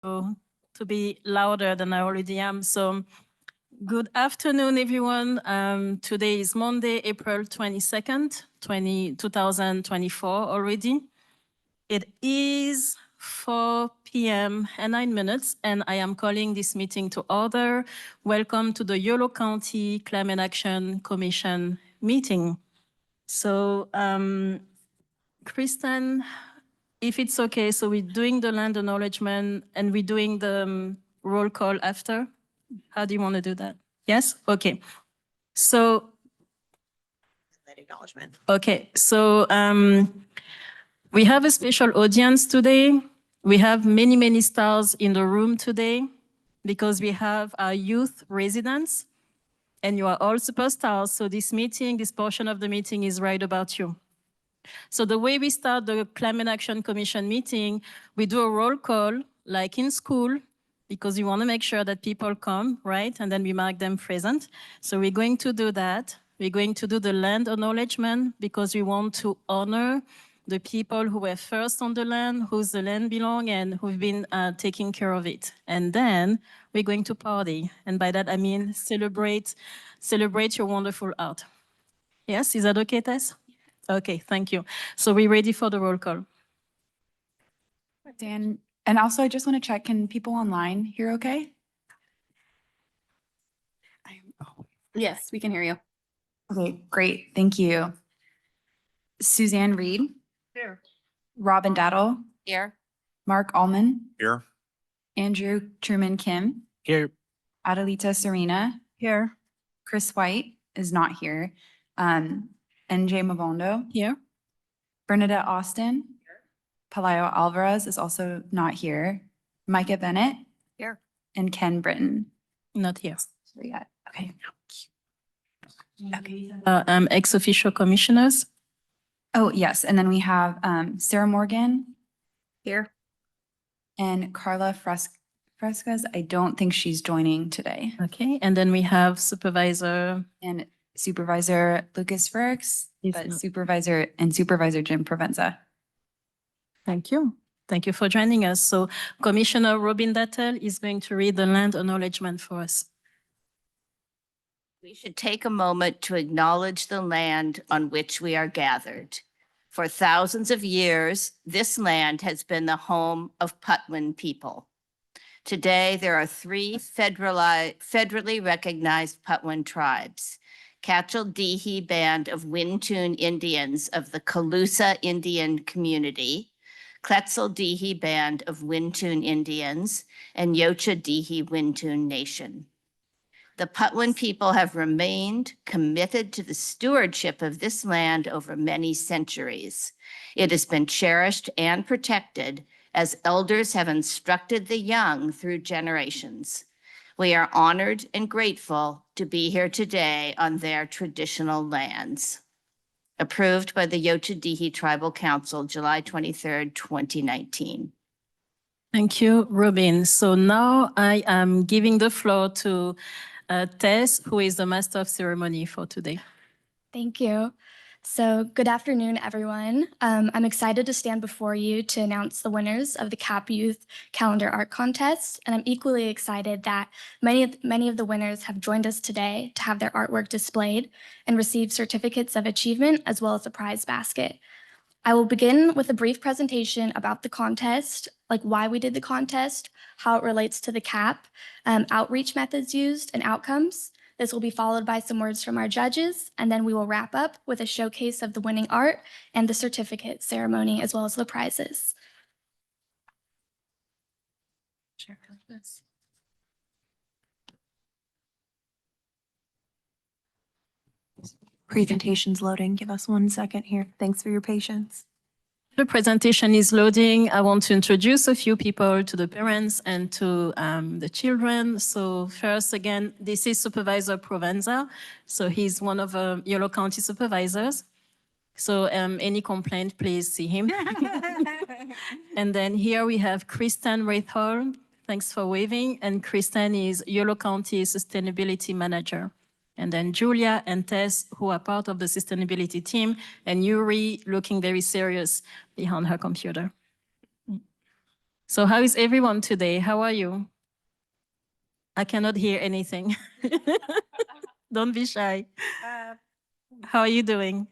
to be louder than I already am. So good afternoon, everyone. Today is Monday, April 22nd, 2024 already. It is 4 p.m. and 9 minutes, and I am calling this meeting to order. Welcome to the Yolo County Climate Action Commission meeting. So, Kristen, if it's okay, so we're doing the land acknowledgement and we're doing the roll call after. How do you want to do that? Yes? Okay. So, That acknowledgement. okay. So, we have a special audience today. We have many, many stars in the room today because we have our youth residents and you are all superstars. So this meeting, this portion of the meeting is right about you. So the way we start the Climate Action Commission meeting, we do a roll call like in school because we want to make sure that people come, right? And then we mark them present. So we're going to do that. We're going to do the land acknowledgement because we want to honor the people who were first on the land, whose the land belongs, and who've been taking care of it. And then we're going to party. And by that, I mean celebrate your wonderful art. Yes, is that okay, Tess? Okay, thank you. So we're ready for the roll call. Dan, and also I just want to check, can people online hear okay? Yes, we can hear you. Okay, great, thank you. Suzanne Reed, Here. Robin Daddle, Here. Mark Allman, Here. Andrew Truman Kim, Here. Adelita Serena, Here. Chris White is not here, NJ Mavondo, Here. Bernadette Austin, Palayo Alvarez is also not here, Micah Bennett, Here. and Ken Britton. Not here. So yeah, okay. Okay. Ex officio commissioners. Oh, yes, and then we have Sarah Morgan Here. and Carla Frescas. I don't think she's joining today. Okay, and then we have supervisor. And Supervisor Lucas Ferrix, He's but not. Supervisor Jim Provenza. Thank you. Thank you for joining us. So Commissioner Robin Dattel is going to read the land acknowledgement for us. We should take a moment to acknowledge the land on which we are gathered. For thousands of years, this land has been the home of Patwin people. Today, there are three federally recognized Patwin tribes: Catchell-Dehe Band of Wintoon Indians of the Calusa Indian Community, Quetzal-Dehe Band of Wintoon Indians, and Yocha-Dehe Wintoon Nation. The Patwin people have remained committed to the stewardship of this land over many centuries. It has been cherished and protected as elders have instructed the young through generations. We are honored and grateful to be here today on their traditional lands. Approved by the Yocha-Dehe Tribal Council, July 23rd, 2019. Thank you, Robin. So now I am giving the floor to Tess, who is the master of ceremony for today. Thank you. So good afternoon, everyone. I'm excited to stand before you to announce the winners of the CAP Youth Calendar Art Contest, and I'm equally excited that many of the winners have joined us today to have their artwork displayed and receive certificates of achievement as well as a prize basket. I will begin with a brief presentation about the contest, like why we did the contest, how it relates to the CAP, outreach methods used, and outcomes. This will be followed by some words from our judges, and then we will wrap up with a showcase of the winning art and the certificate ceremony, as well as the prizes. Presentation's loading. Give us 1 second here. Thanks for your patience. The presentation is loading. I want to introduce a few people to the parents and to the children. So first, again, this is Supervisor Provenza. So he's one of Yolo County supervisors. So any complaint, please see him. And then here we have Kristen Wraithall. Thanks for waving. And Kristen is Yolo County Sustainability Manager. And then Julia and Tess, who are part of the sustainability team, and Yuri looking very serious behind her computer. So how is everyone today? How are you? I cannot hear anything. Don't be shy. How are you doing?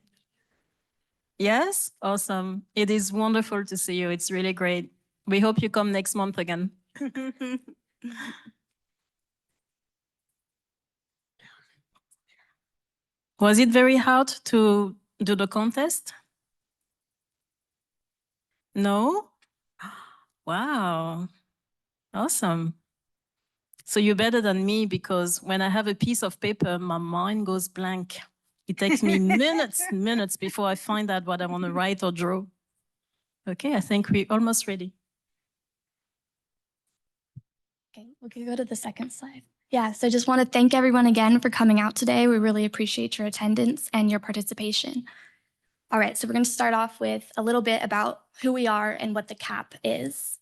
Yes? Awesome. It is wonderful to see you. It's really great. We hope you come next month again. Was it very hard to do the contest? No? Wow. Awesome. So you're better than me because when I have a piece of paper, my mind goes blank. It takes me minutes before I find out what I want to write or draw. Okay, I think we're almost ready. Okay, we can go to the second slide. Yeah, so I just want to thank everyone again for coming out today. We really appreciate your attendance and your participation. All right, so we're going to start off with a little bit about who we are and what the CAP is.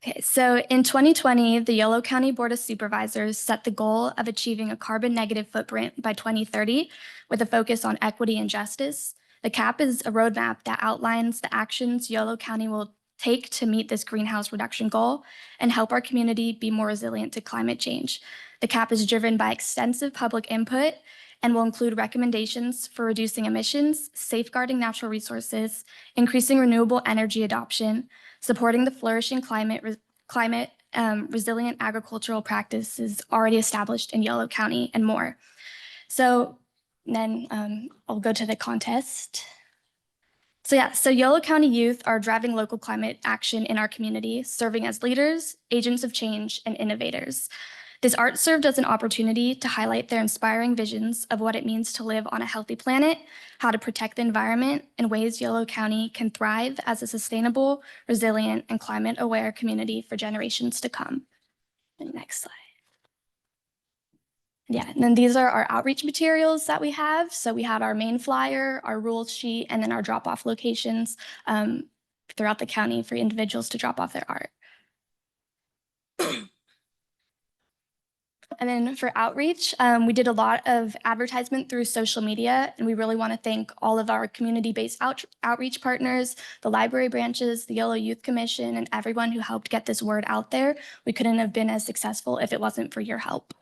Okay, so in 2020, the Yolo County Board of Supervisors set the goal of achieving a carbon negative footprint by 2030 with a focus on equity and justice. The CAP is a roadmap that outlines the actions Yolo County will take to meet this greenhouse reduction goal and help our community be more resilient to climate change. The CAP is driven by extensive public input and will include recommendations for reducing emissions, safeguarding natural resources, increasing renewable energy adoption, supporting the flourishing climate resilient agricultural practices already established in Yolo County, and more. So then I'll go to the contest. So Yolo County youth are driving local climate action in our community, serving as leaders, agents of change, and innovators. This art served as an opportunity to highlight their inspiring visions of what it means to live on a healthy planet, how to protect the environment, and ways Yolo County can thrive as a sustainable, resilient, and climate-aware community for generations to come. Next slide. Yeah, and then these are our outreach materials that we have. So we have our main flyer, our rules sheet, and then our drop-off locations throughout the county for individuals to drop off their art. And then for outreach, we did a lot of advertisement through social media, and we really want to thank all of our community-based outreach partners, the library branches, the Yolo Youth Commission, and everyone who helped get this word out there. We couldn't have been as successful if it wasn't for your help.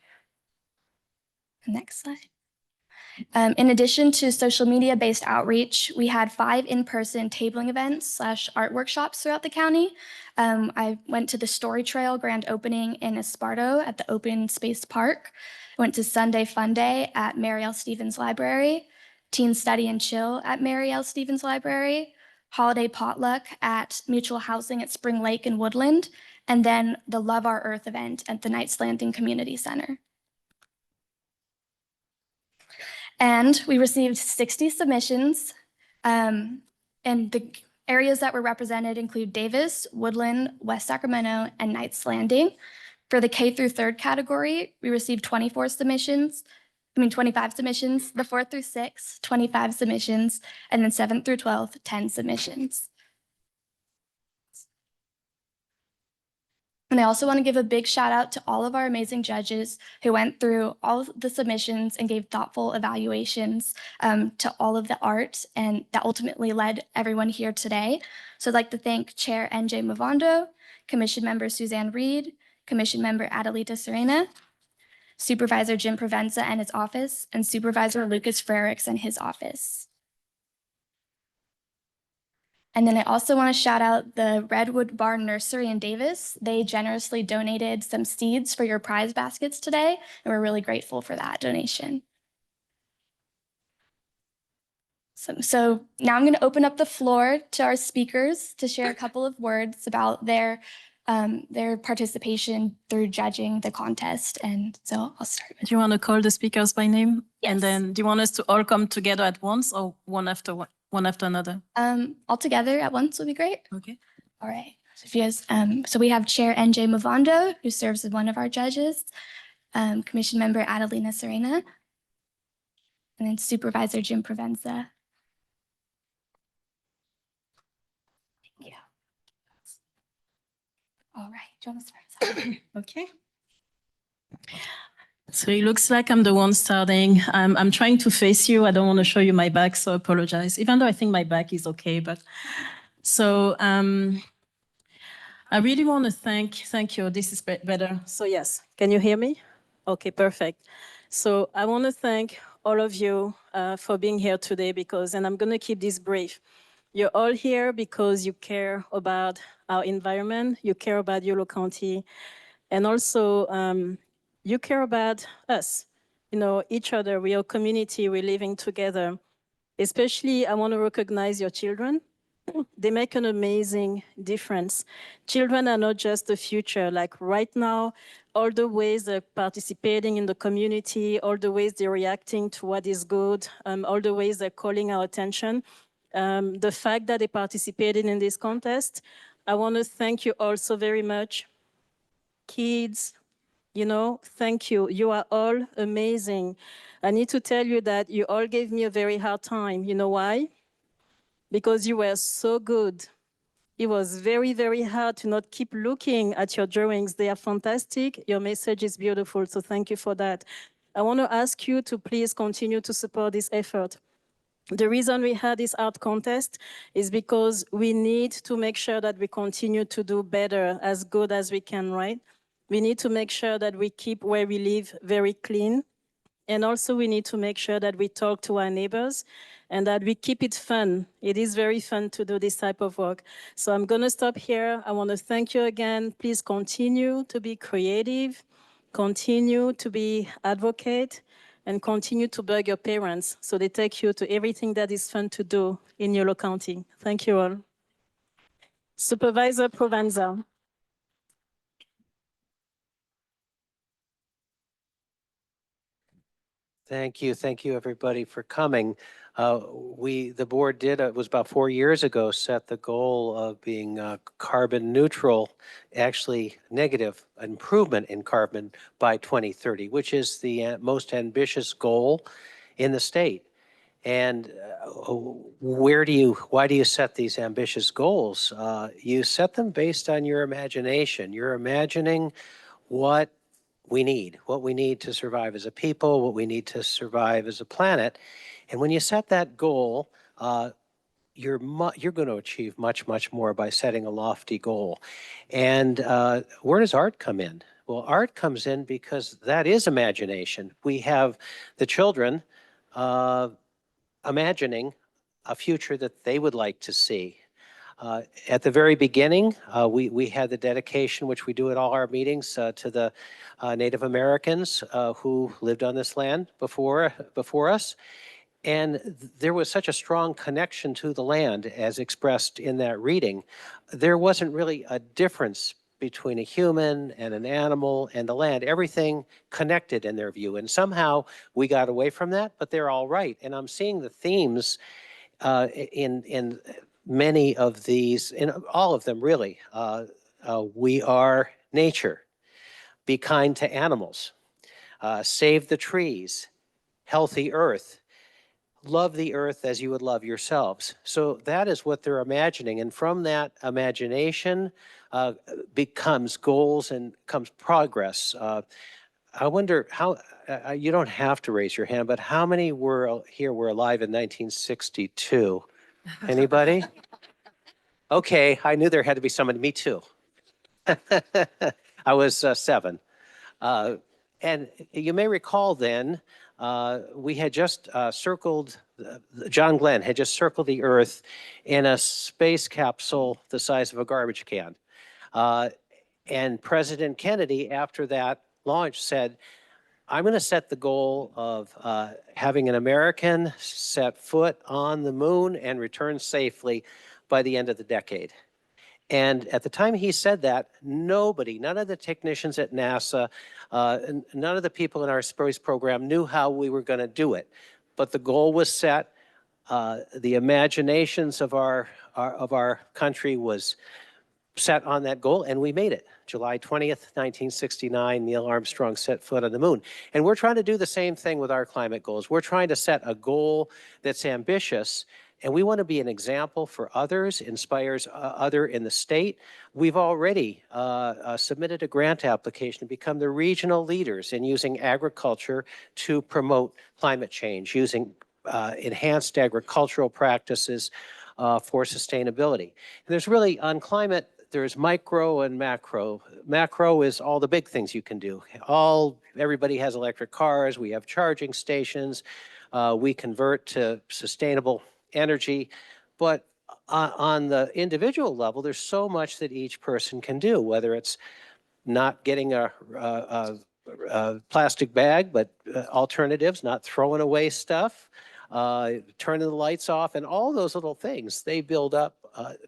Next slide. In addition to social media-based outreach, we had 5 in-person tabling events / art workshops throughout the county. I went to the Story Trail grand opening in Esparto at the Open Space Park. I went to Sunday Fun Day at Mary L. Stevens Library, Teen Study and Chill at Mary L. Stevens Library, Holiday Potluck at Mutual Housing at Spring Lake and Woodland, and then the Love Our Earth event at the Knights Landing Community Center. And we received 60 submissions, and the areas that were represented include Davis, Woodland, West Sacramento, and Knights Landing. For the K through 3rd category, we received 25 submissions, the 4th through 6th, 25 submissions, and then 7th through 12th, 10 submissions. And I also want to give a big shout out to all of our amazing judges who went through all of the submissions and gave thoughtful evaluations to all of the art, and that ultimately led everyone here today. So I'd like to thank Chair NJ Mavondo, Commission Member Suzanne Reed, Commission Member Adelita Serena, Supervisor Jim Provenza and his office, and Supervisor Lucas Frericks and his office. And then I also want to shout out the Redwood Barn Nursery in Davis. They generously donated some seeds for your prize baskets today, and we're really grateful for that donation. So now I'm going to open up the floor to our speakers to share a couple of words about their participation through judging the contest. And so I'll start with. Do you want to call the speakers by name? Yes. And then do you want us to all come together at once or one after another? All together at once would be great. Okay. All right. So if you guys, so we have Chair NJ Mavondo, who serves as one of our judges, Commission Member Adelina Serena, and then Supervisor Jim Provenza. Thank you. All right. Do you want to start? Okay. So it looks like I'm the one starting. I'm trying to face you. I don't want to show you my back, so I apologize. Even though I think my back is okay, but So I really want to thank you. This is better. So yes, can you hear me? Okay, perfect. So I want to thank all of you for being here today and I'm going to keep this brief. You're all here because you care about our environment, you care about Yolo County, and also you care about us, each other. We are a community, we're living together. Especially, I want to recognize your children. They make an amazing difference. Children are not just the future. Like right now, all the ways they're participating in the community, all the ways they're reacting to what is good, all the ways they're calling our attention. The fact that they participated in this contest, I want to thank you all so very much. Kids, thank you. You are all amazing. I need to tell you that you all gave me a very hard time. You know why? Because you were so good. It was very, very hard to not keep looking at your drawings. They are fantastic. Your message is beautiful. So thank you for that. I want to ask you to please continue to support this effort. The reason we had this art contest is because we need to make sure that we continue to do better, as good as we can, right? We need to make sure that we keep where we live very clean. And also we need to make sure that we talk to our neighbors and that we keep it fun. It is very fun to do this type of work. So I'm gonna stop here. I wanna thank you again. Please continue to be creative, continue to be advocate, and continue to bug your parents so they take you to everything that is fun to do in Yolo County. Thank you all. Supervisor Provanza. Thank you, everybody, for coming. The board did, it was about 4 years ago, set the goal of being carbon neutral, actually negative improvement in carbon by 2030, which is the most ambitious goal in the state. And why do you set these ambitious goals? You set them based on your imagination. You're imagining what we need to survive as a people, what we need to survive as a planet. And when you set that goal, you're going to achieve much, much more by setting a lofty goal. And where does art come in? Well, art comes in because that is imagination. We have the children imagining a future that they would like to see. At the very beginning, we had the dedication, which we do at all our meetings, to the Native Americans who lived on this land before us. And there was such a strong connection to the land as expressed in that reading. There wasn't really a difference between a human and an animal and the land. Everything connected in their view. And somehow we got away from that, but they're all right. And I'm seeing the themes in many of these, in all of them really. We are nature. Be kind to animals. Save the trees. Healthy earth. Love the earth as you would love yourselves. So that is what they're imagining. And from that imagination becomes goals and comes progress. I wonder how, you don't have to raise your hand, but how many were alive in 1962? Anybody? Okay, I knew there had to be somebody. Me too. I was 7. And you may recall then, we had just circled, John Glenn had just circled the Earth in a space capsule the size of a garbage can. And President Kennedy, after that launch, said, I'm going to set the goal of having an American set foot on the moon and return safely by the end of the decade. And at the time he said that, none of the technicians at NASA, none of the people in our space program knew how we were going to do it. But the goal was set. The imaginations of our country was set on that goal, and we made it. July 20th, 1969, Neil Armstrong set foot on the moon. And we're trying to do the same thing with our climate goals. We're trying to set a goal that's ambitious, and we want to be an example for others, inspires other in the state. We've already submitted a grant application to become the regional leaders in using agriculture to promote climate change, using enhanced agricultural practices, for sustainability. And there's really, on climate, there's micro and macro. Macro is all the big things you can do. Everybody has electric cars, we have charging stations, we convert to sustainable energy, but on the individual level, there's so much that each person can do, whether it's not getting a plastic bag, but alternatives, not throwing away stuff, turning the lights off, and all those little things, they build up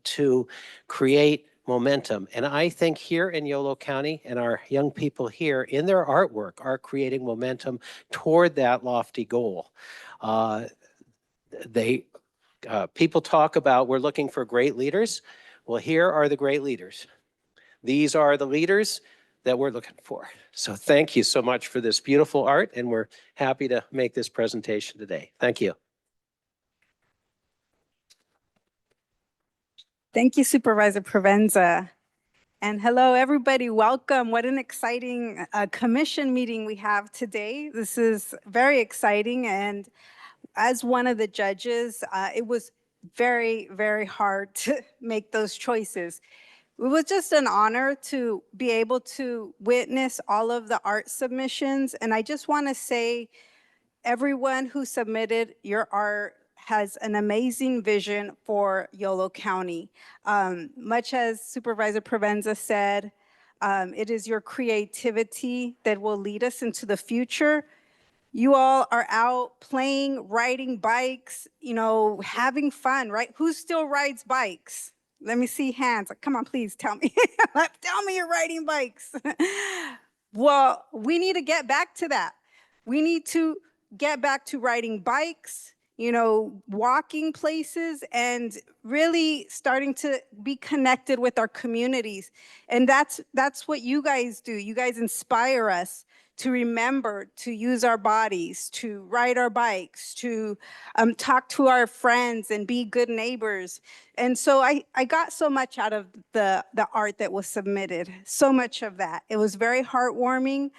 to create momentum. And I think here in Yolo County and our young people here in their artwork are creating momentum toward that lofty goal. People talk about we're looking for great leaders. Well, here are the great leaders. These are the leaders that we're looking for. So thank you so much for this beautiful art, and we're happy to make this presentation today. Thank you. Thank you, Supervisor Provenza. And hello, everybody. Welcome. What an exciting commission meeting we have today. This is very exciting. And as one of the judges, it was very, very hard to make those choices. It was just an honor to be able to witness all of the art submissions. And I just want to say, everyone who submitted your art has an amazing vision for Yolo County. Much as Supervisor Provenza said, it is your creativity that will lead us into the future. You all are out playing, riding bikes, having fun, right? Who still rides bikes? Let me see hands. Come on, please tell me. Tell me you're riding bikes. Well, we need to get back to that. We need to get back to riding bikes, walking places, and really starting to be connected with our communities. And that's what you guys do. You guys inspire us to remember to use our bodies, to ride our bikes, to talk to our friends and be good neighbors. And so I got so much out of the art that was submitted, so much of that. It was very heartwarming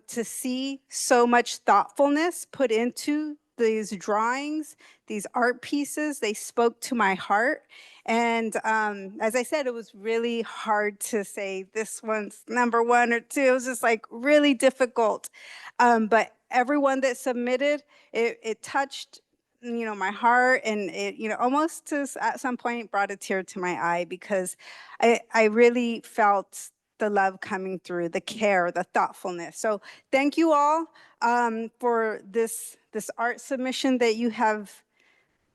to see so much thoughtfulness put into these drawings, these art pieces. They spoke to my heart. And as I said, it was really hard to say this one's number one or two. It was just like really difficult. But everyone that submitted, it touched, my heart, and it, almost at some point brought a tear to my eye, because I really felt the love coming through, the care, the thoughtfulness. So thank you all for this art submission that you have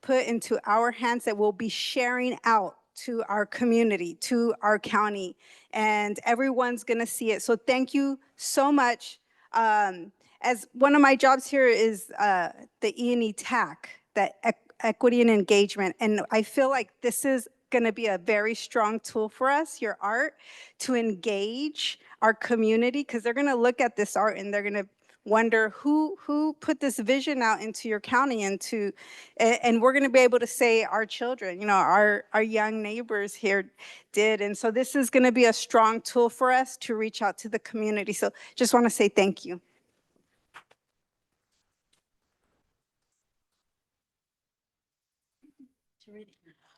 put into our hands, that we'll be sharing out to our community, to our county, and everyone's gonna see it. So thank you so much. As one of my jobs here is the E&E TAC, that equity and engagement, and I feel like this is gonna be a very strong tool for us, your art, to engage our community, because they're gonna look at this art and they're gonna wonder who put this vision out into your county, and we're going to be able to say our children, our young neighbors here did. And so this is going to be a strong tool for us to reach out to the community. So just want to say thank you.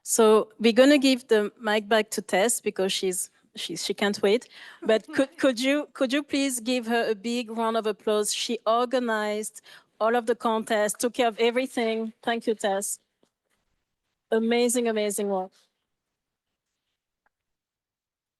So we're going to give the mic back to Tess, because she can't wait. But could you please give her a big round of applause? She organized all of the contests, took care of everything. Thank you, Tess. Amazing, amazing work.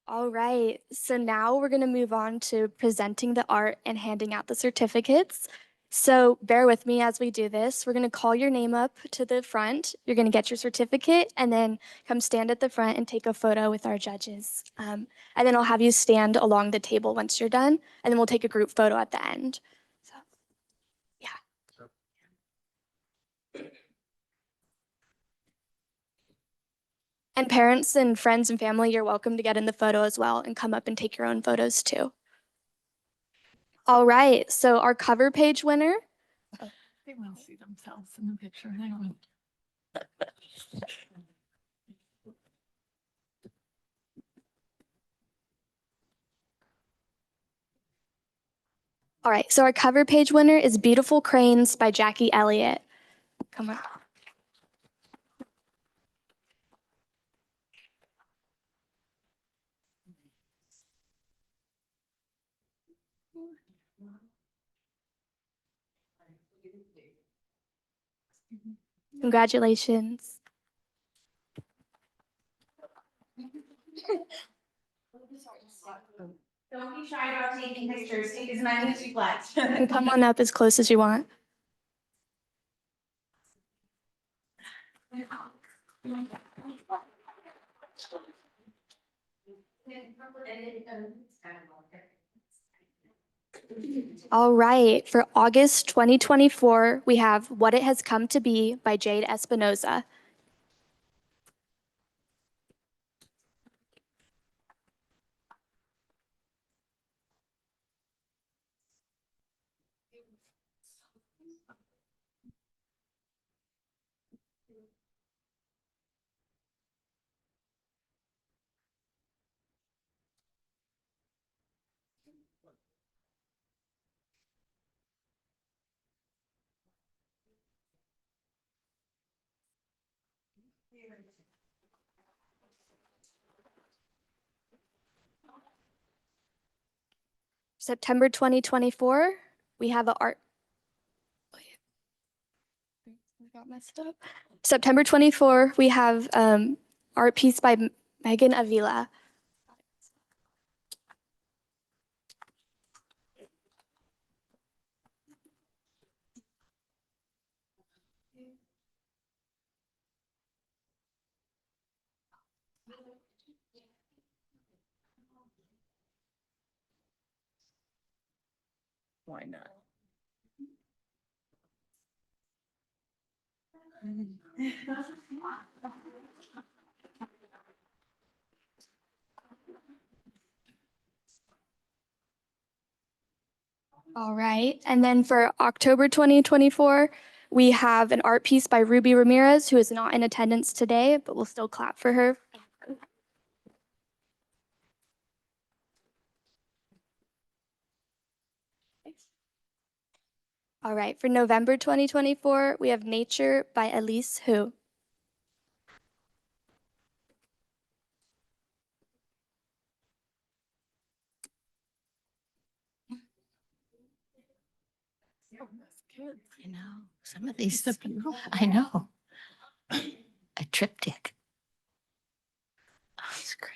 All right, so now we're going to move on to presenting the art and handing out the certificates. So bear with me as we do this. We're going to call your name up to the front. You're going to get your certificate, and then come stand at the front and take a photo with our judges. And then I'll have you stand along the table once you're done, and then we'll take a group photo at the end. So, yeah. And parents and friends and family, you're welcome to get in the photo as well and come up and take your own photos too. All right, so our cover page winner. They will see themselves in the picture. Hang on. All right, so our cover page winner is Beautiful Cranes by Jackie Elliott. Come on. Congratulations. Don't be shy about taking pictures. Take as many as you'd like. And come on up as close as you want. All right, for August 2024, we have What It Has Come to Be by Jade Espinoza. September 2024, we have a art. I got messed up. September 24, we have art piece by Megan Avila. Why not? All right. And then for October 2024, we have an art piece by Ruby Ramirez, who is not in attendance today, but we'll still clap for her. All right. For November 2024, we have Nature by Elise Hu. Oh, that's good. I know, some of these, It's beautiful. I know. A triptych. Oh, it's great.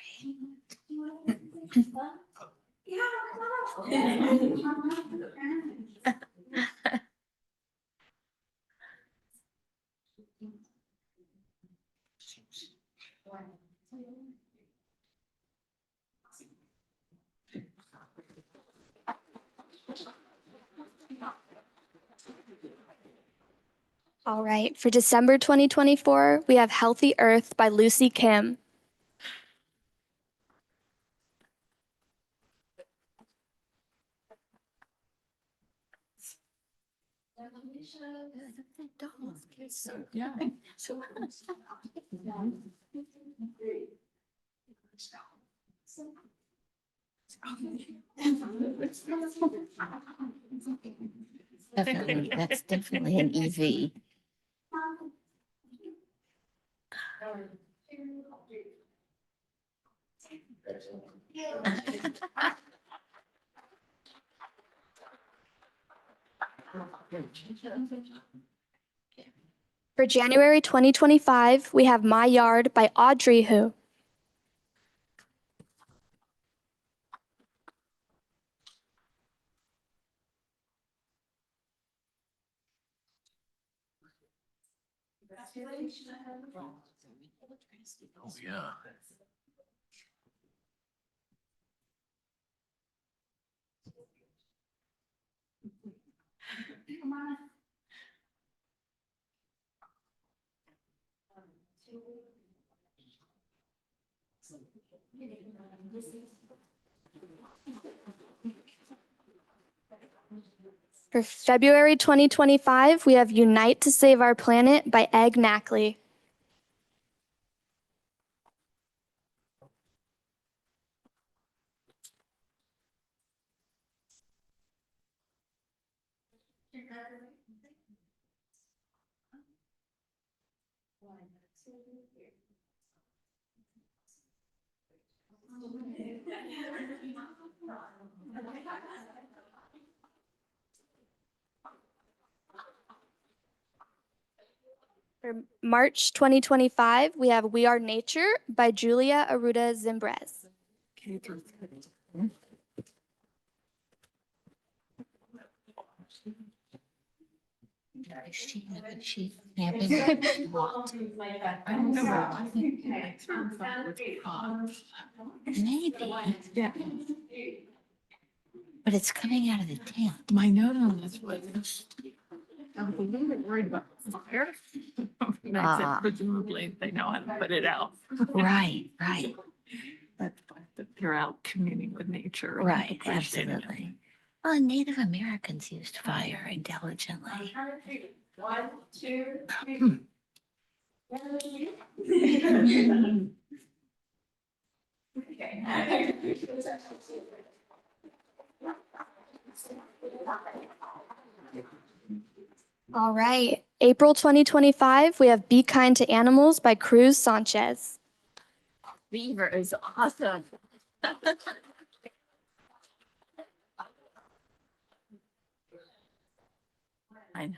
All right. For December 2024, we have Healthy Earth by Lucy Kim. Yeah. Definitely, that's definitely an E EV. For January 2025, we have My Yard by Audrey Hu. Oh, yeah. For February 2025, we have Unite to Save Our Planet by Egg Knackley. For March 2025, we have We Are Nature by Julia Arruda Zimbrez. Maybe, Yeah. but it's coming out of the tent. My note on this was, I was a little bit worried about the fire. And I said, Ah. presumably they know how to put it out. Right, right, But they're out communing with nature. and right, appreciating it. absolutely. Well, Native Americans used fire intelligently. One, two, All right. April 2025, we have Be Kind to Animals by Cruz Sanchez. Beaver is awesome. I know.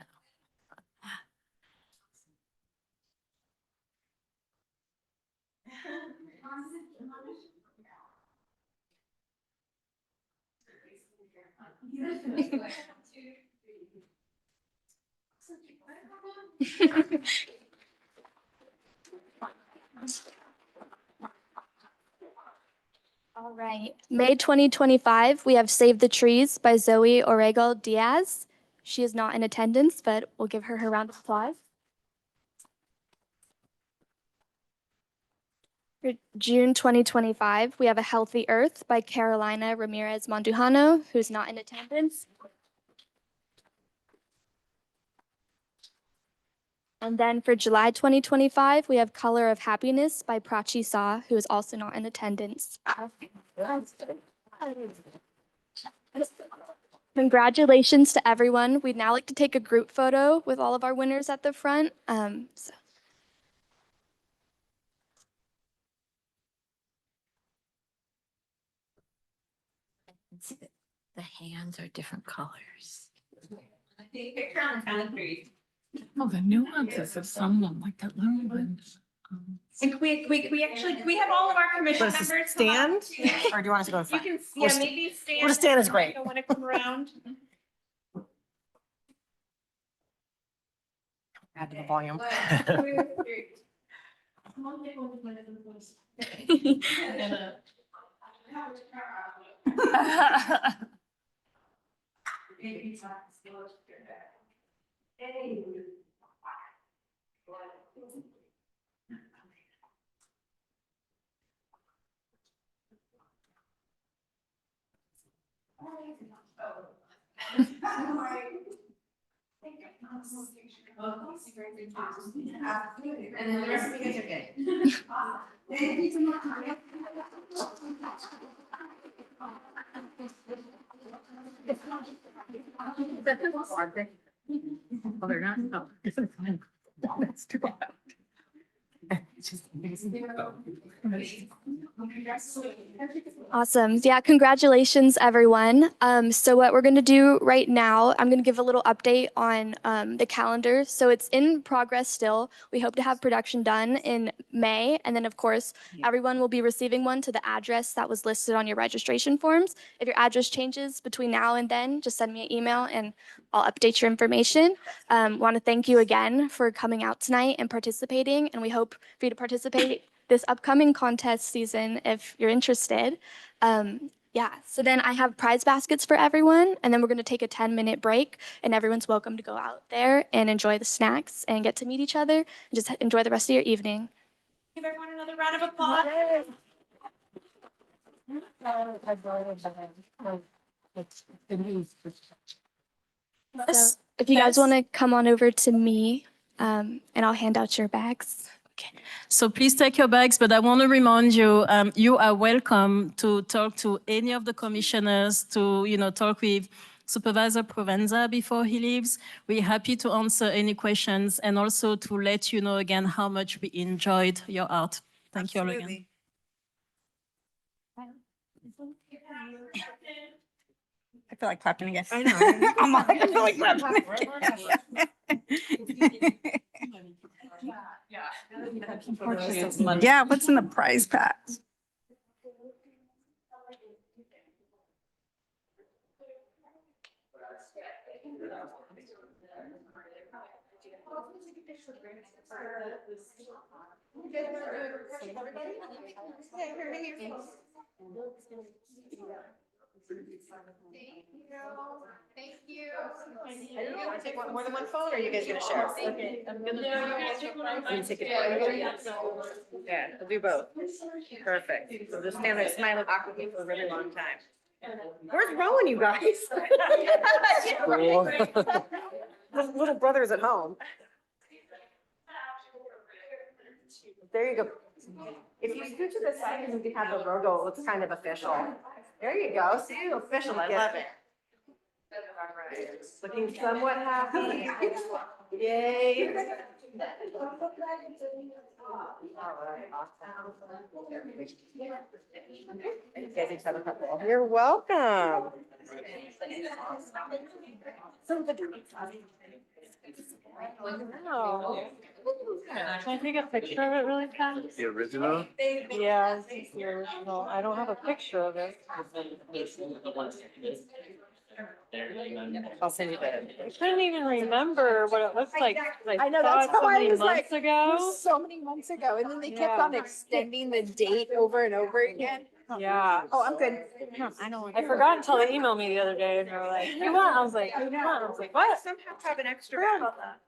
All right. May 2025, we have Save the Trees by Zoe Oregal Diaz. She is not in attendance, but we'll give her her round of applause. For June 2025, we have A Healthy Earth by Carolina Ramirez Mondujano, who's not in attendance. And then for July 2025, we have Color of Happiness by Prachi Saw, who is also not in attendance. Congratulations to everyone. We'd now like to take a group photo with all of our winners at the front. The hands are different colors. Oh, the nuances of some of them, like that little one. And we actually, we have all of our commission What is this, members. come out stand? too. Or do you want us to go to the You front? can, We'll yeah, sta- maybe stand. we'll stand is great. Don't want to come around. Add to the volume. And then the rest of you guys are good. Oh, they're not, no. That's too bad. Awesome. Yeah, congratulations, everyone. So what we're going to do right now, I'm going to give a little update on the calendar. So it's in progress still. We hope to have production done in May. And then, of course, everyone will be receiving one to the address that was listed on your registration forms. If your address changes between now and then, just send me an email and I'll update your information. Want to thank you again for coming out tonight and participating. And we hope for you to participate this upcoming contest season if you're interested. Yeah, so then I have prize baskets for everyone, and then we're going to take a 10-minute break, and everyone's welcome to go out there and enjoy the snacks and get to meet each other and just enjoy the rest of your evening. Give everyone another round of applause. So if you guys want to come on over to me, and I'll hand out your bags. So please take your bags, but I want to remind you, you are welcome to talk to any of the commissioners, to talk with Supervisor Provenza before he leaves. We're happy to answer any questions and also to let you know again how much we enjoyed your art. Thank you all again. I feel like clapping again. I know. I'm like, I feel like clapping again. Yeah, what's in the prize pack? Take more than one phone, or are you guys gonna share? Okay. I'm gonna take it. Yeah, we'll do both. Perfect. So just stand there smiling awkwardly for a really long time. Where's Rowan, you guys? Little brother's at home. There you go. If you scoot to the side, you can have the logo, it looks kind of official. There you go, see, official, I love it. All right, looking somewhat happy. Yay. All right, awesome. You guys each have a couple. You're welcome. Wow. Can I take a picture of it really fast? The original? Yeah, it's the original. I don't have a picture of it. I'll send you that. I couldn't even remember what it looked like. 'Cause I know, saw that's it how so I many was like, months ago. so many months ago, and then they kept Yeah. on extending the date over and over again. Yeah. Oh, I'm good. I know. I forgot until they emailed me the other day and they were like, you want? I was like, you want? I was like, what? Somehow have an extra. Forgot about that.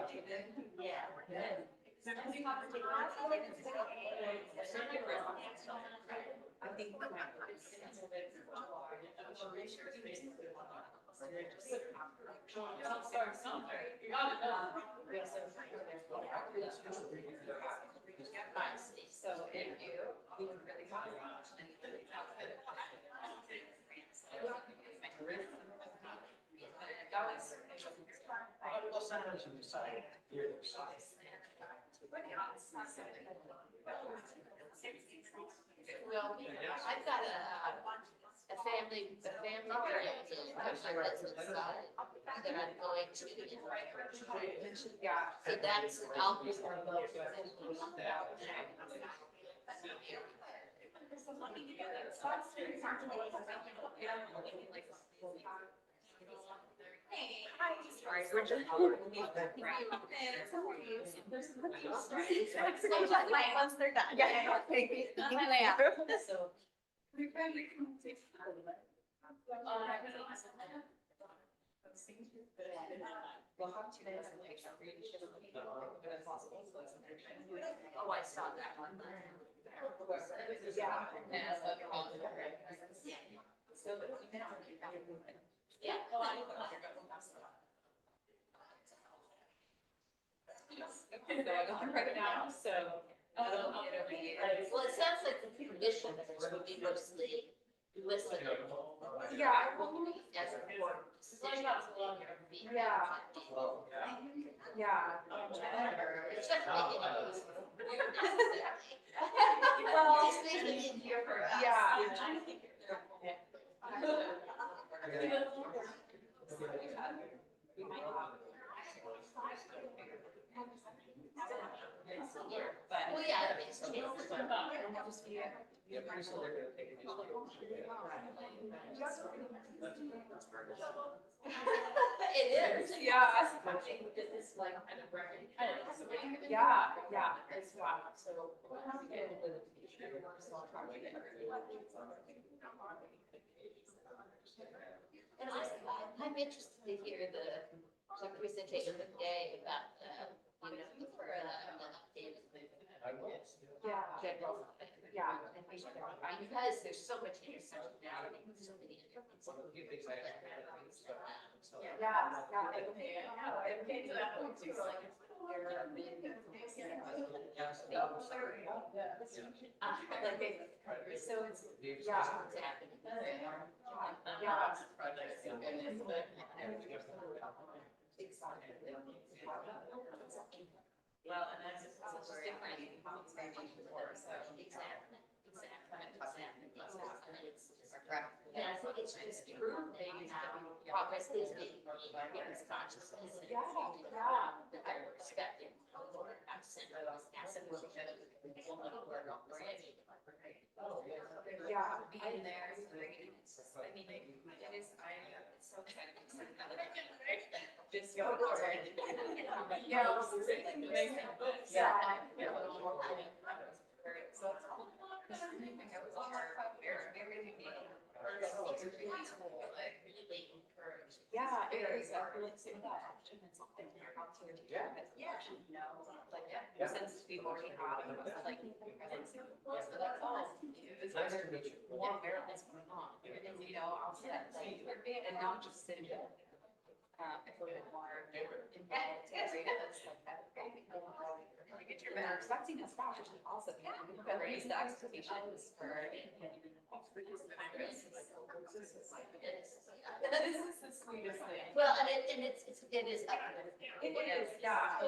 Okay, thanks for coming. Well, I've got a family relative of my husband's side that I'm going to invite. So that's, I'll be. Once they're done. Yeah. We'll have two days of like reading. Oh, I saw that one. Yeah. So. Yeah. Okay, so I got them right now, so. Well, it sounds like the commissioners would be mostly listening. Yeah. As a board. Yeah. Yeah. Well, Just making it here for us. yeah. Well, yeah, it makes sense. It is. Yeah. It's like kind of yeah, yeah, it's wow. So. And I'm interested to hear the presentation today about the, Yeah. general. Yeah. Because there's so much intersectionality, so many different. Yeah, yeah. Okay, to that point too, like. So it's, yeah. Well, and that's just different. And I think it's just true that progress is being made in this consciousness. And Yeah, it's yeah. that I respect it. Accent. Yeah. Being there. I mean, it is, it's so kind of exciting. Just go forward. Yeah. So it's all. Yeah, it is. I feel like saying that often it's something you're not to teach. Yeah. You know, like, since we've already had, like, so that's all. It's like more aware of what's going on. And, you know, I'll set, like, and not just sit here. A little bit more involved. Like, get your better expecting and stuff, which is awesome. But raise the expectations for. This is the sweetest thing. Well, and it is. It is, yeah.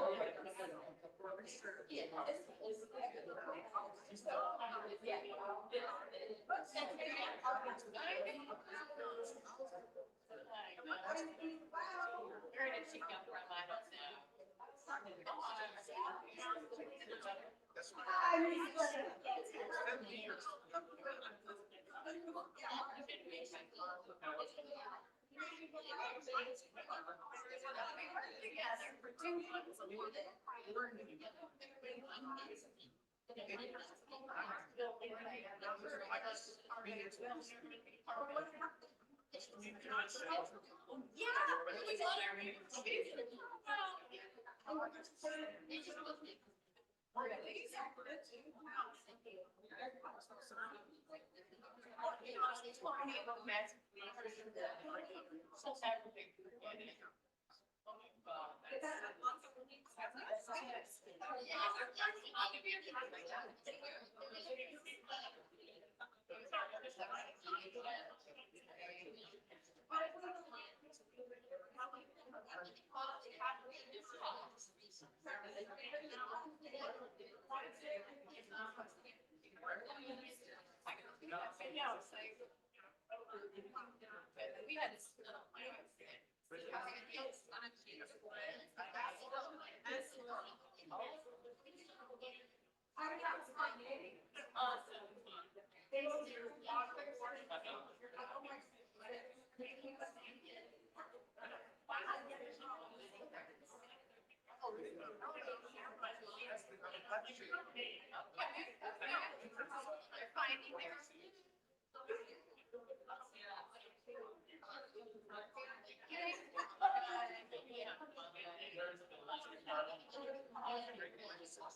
Well,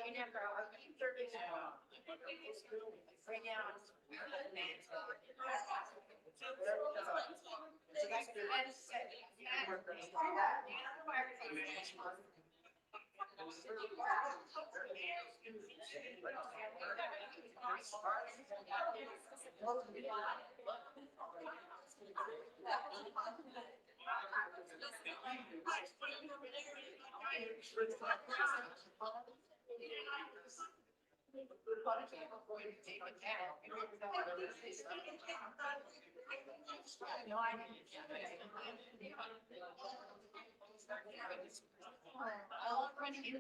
you never know. Right now. No, I didn't. I'll run into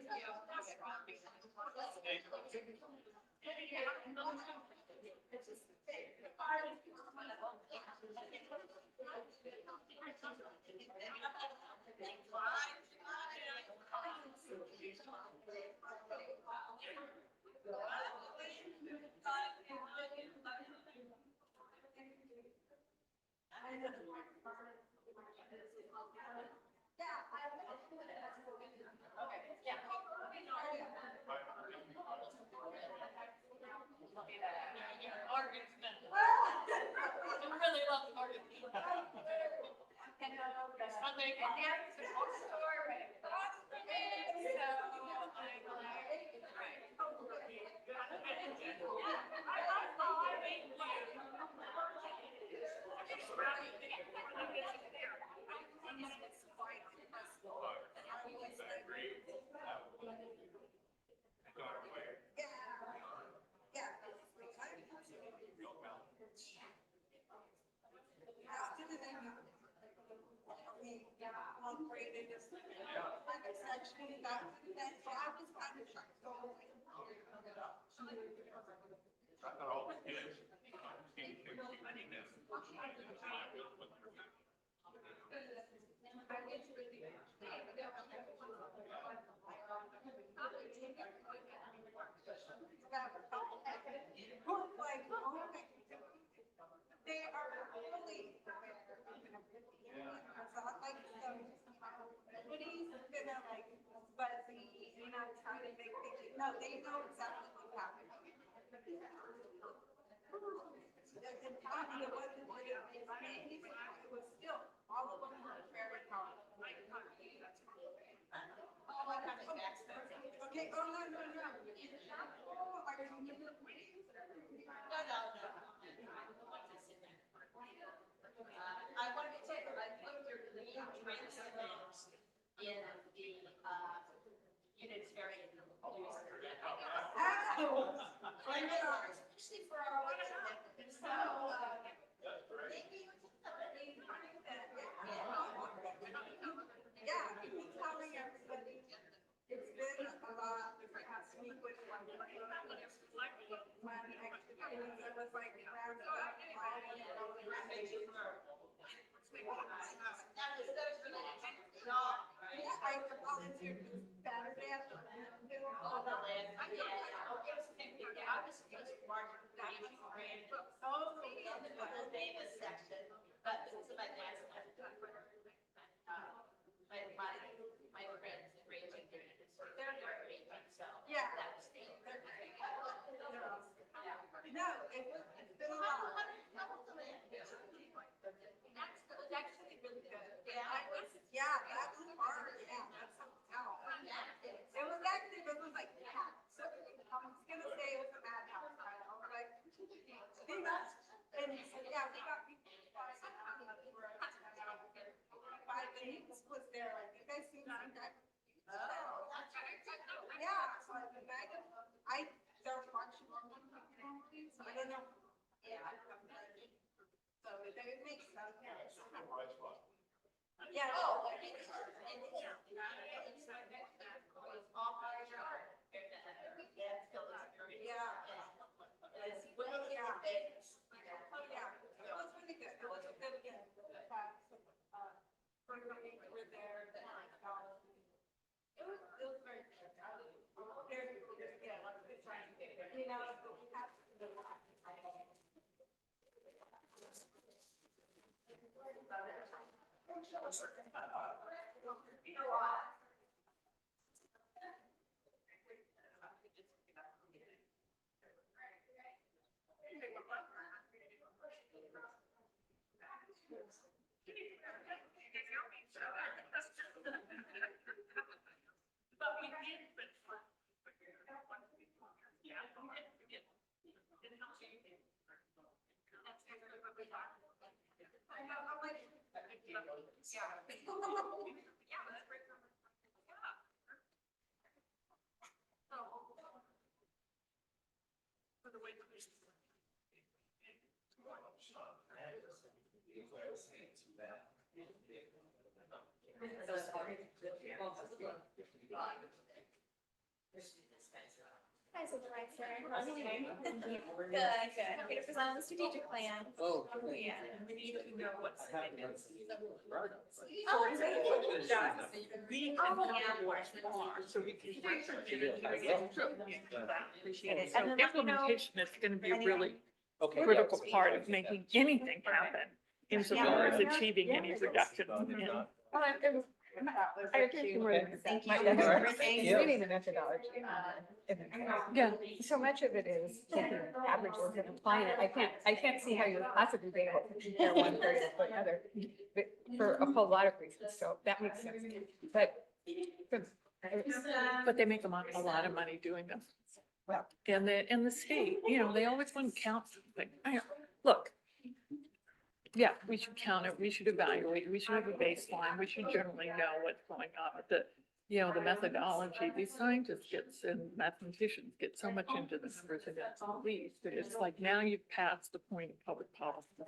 They are fully aware. It's not like nobody's gonna like fuzzy, you know, try to make things. No, they know exactly what's happening. The time it wasn't really amazing, it was still, all of them were very powerful. Oh, I got it back. Okay, oh, no, no, no. Oh, are you? No, no, no. I want to tell you, I put your lead transcripts in the, Unitarian. Oh, I know, especially for our. So, maybe somebody that, yeah, he's telling everybody, it's been a lot, the past week with one. When I was like, I volunteered Saturday after. Famous section, but this is my dad's. My friends ranging through it. They're ranging, so. Yeah. That's. No, it's been a lot. That's actually really good. Yeah, that was hard. Yeah, that's how. It was actually, it was like, yeah. So I was gonna say it was a madhouse. I was like, and yeah, we got people. 5 minutes was there, like, you guys seen that? Oh. Yeah, so I went back and they're functional. So I don't know. Yeah. So it makes sense. Yeah. Oh. Yeah. Well, yeah. Oh, yeah. It was really good. It was a good game. We're there. It was very good. Very good. Yeah, good time. You know, we have to. Hi, Supervisor. Good, good. Happy to present the strategic plan. Oh. Yeah. We need to know what's. Oh, really. yeah. So we can research it. Appreciate it. So implementation is going to be a really critical part of making anything happen insofar as achieving any reduction in. I agree with Thank my you. reading the methodology. Yeah. So much of it is taking averages and applying it. I can't see how you're possibly being able to compare one period to another but for a whole lot of reasons. So that makes sense. But they make a lot of money doing them. Well, And the state, they always want to count something. Look. Yeah, we should count it. We should evaluate. We should have a baseline. We should generally know what's going on. But the methodology, these scientists and mathematicians get so much into the numbers and it's beliefs that it's like now you've passed the point of public policy.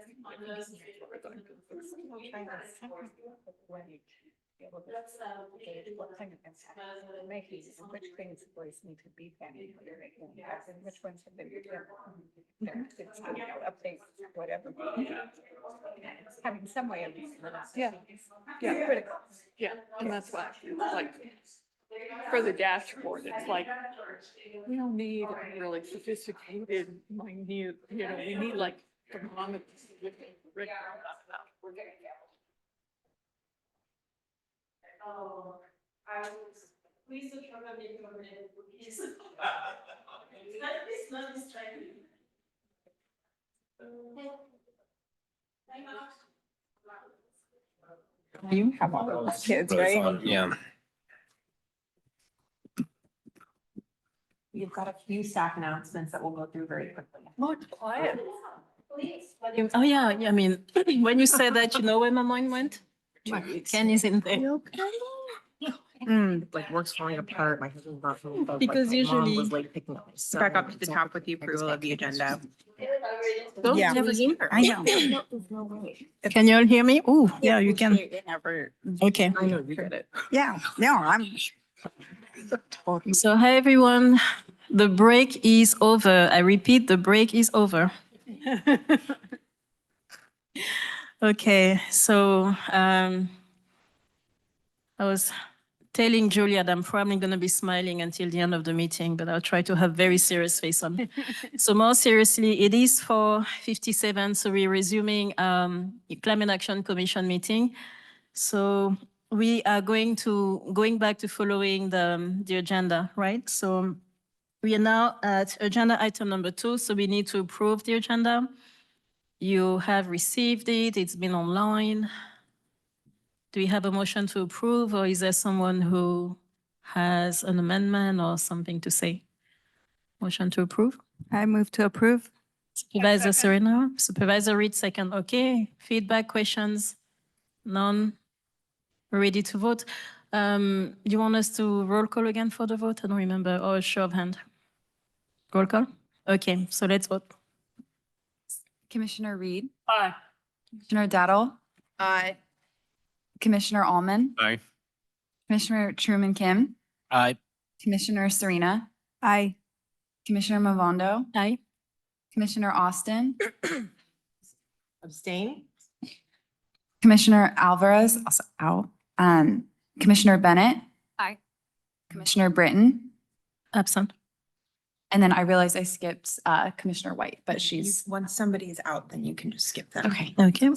what kind of impact they're making, and which things boys need to be family, and which ones have been, it's, update, whatever. Having some way of. Yeah. Yeah. Critical. Yeah, and that's why, like, for the dashboard, it's like, we don't need really sophisticated, minute, we need like thermometers. Oh, I was pleased to come and make a cookies. It's not distracting. You have all those kids, right? Yeah. You've got a few staff announcements that we'll go through very quickly. Oh, it's quiet. Oh, yeah, I mean, when you said that, you know where my mind went? Kenny's in there. Like work's falling apart. My husband's not home. but, Because my mom usually- was late picking up my son. Back up to the top with the approval of the agenda. Don't Yeah. never hear her. I know. Can you all hear me? Oh, Yeah, you can. Never. okay. I know you get it. Yeah, no, I'm. So hi, everyone. The break is over. I repeat, the break is over. Okay, so I was telling Julia that I'm probably going to be smiling until the end of the meeting, but I'll try to have very serious face on. So more seriously, it is 4:57, so we're resuming Climate Action Commission meeting. So we are going back to following the agenda, right? So we are now at agenda item number 2, so we need to approve the agenda. You have received it, it's been online. Do we have a motion to approve, or is there someone who has an amendment or something to say? Motion to approve? I move to approve. Supervisor Serena, Supervisor Reed, second. Okay, feedback, questions? None? We're ready to vote. You want us to roll call again for the vote? I don't remember, or show of hand? Roll call? Okay, so let's vote. Commissioner Reed, Aye. Commissioner Daddle, Aye. Commissioner Allman, Aye. Commissioner Truman Kim, Aye. Commissioner Serena, Aye. Commissioner Mavondo, Aye. Commissioner Austin, Abstain? Commissioner Alvarez, also out, Commissioner Bennett. Aye. Commissioner Britton, Absent. and then I realized I skipped Commissioner White, but she's, Once somebody is out, then you can just skip them. okay. Okay.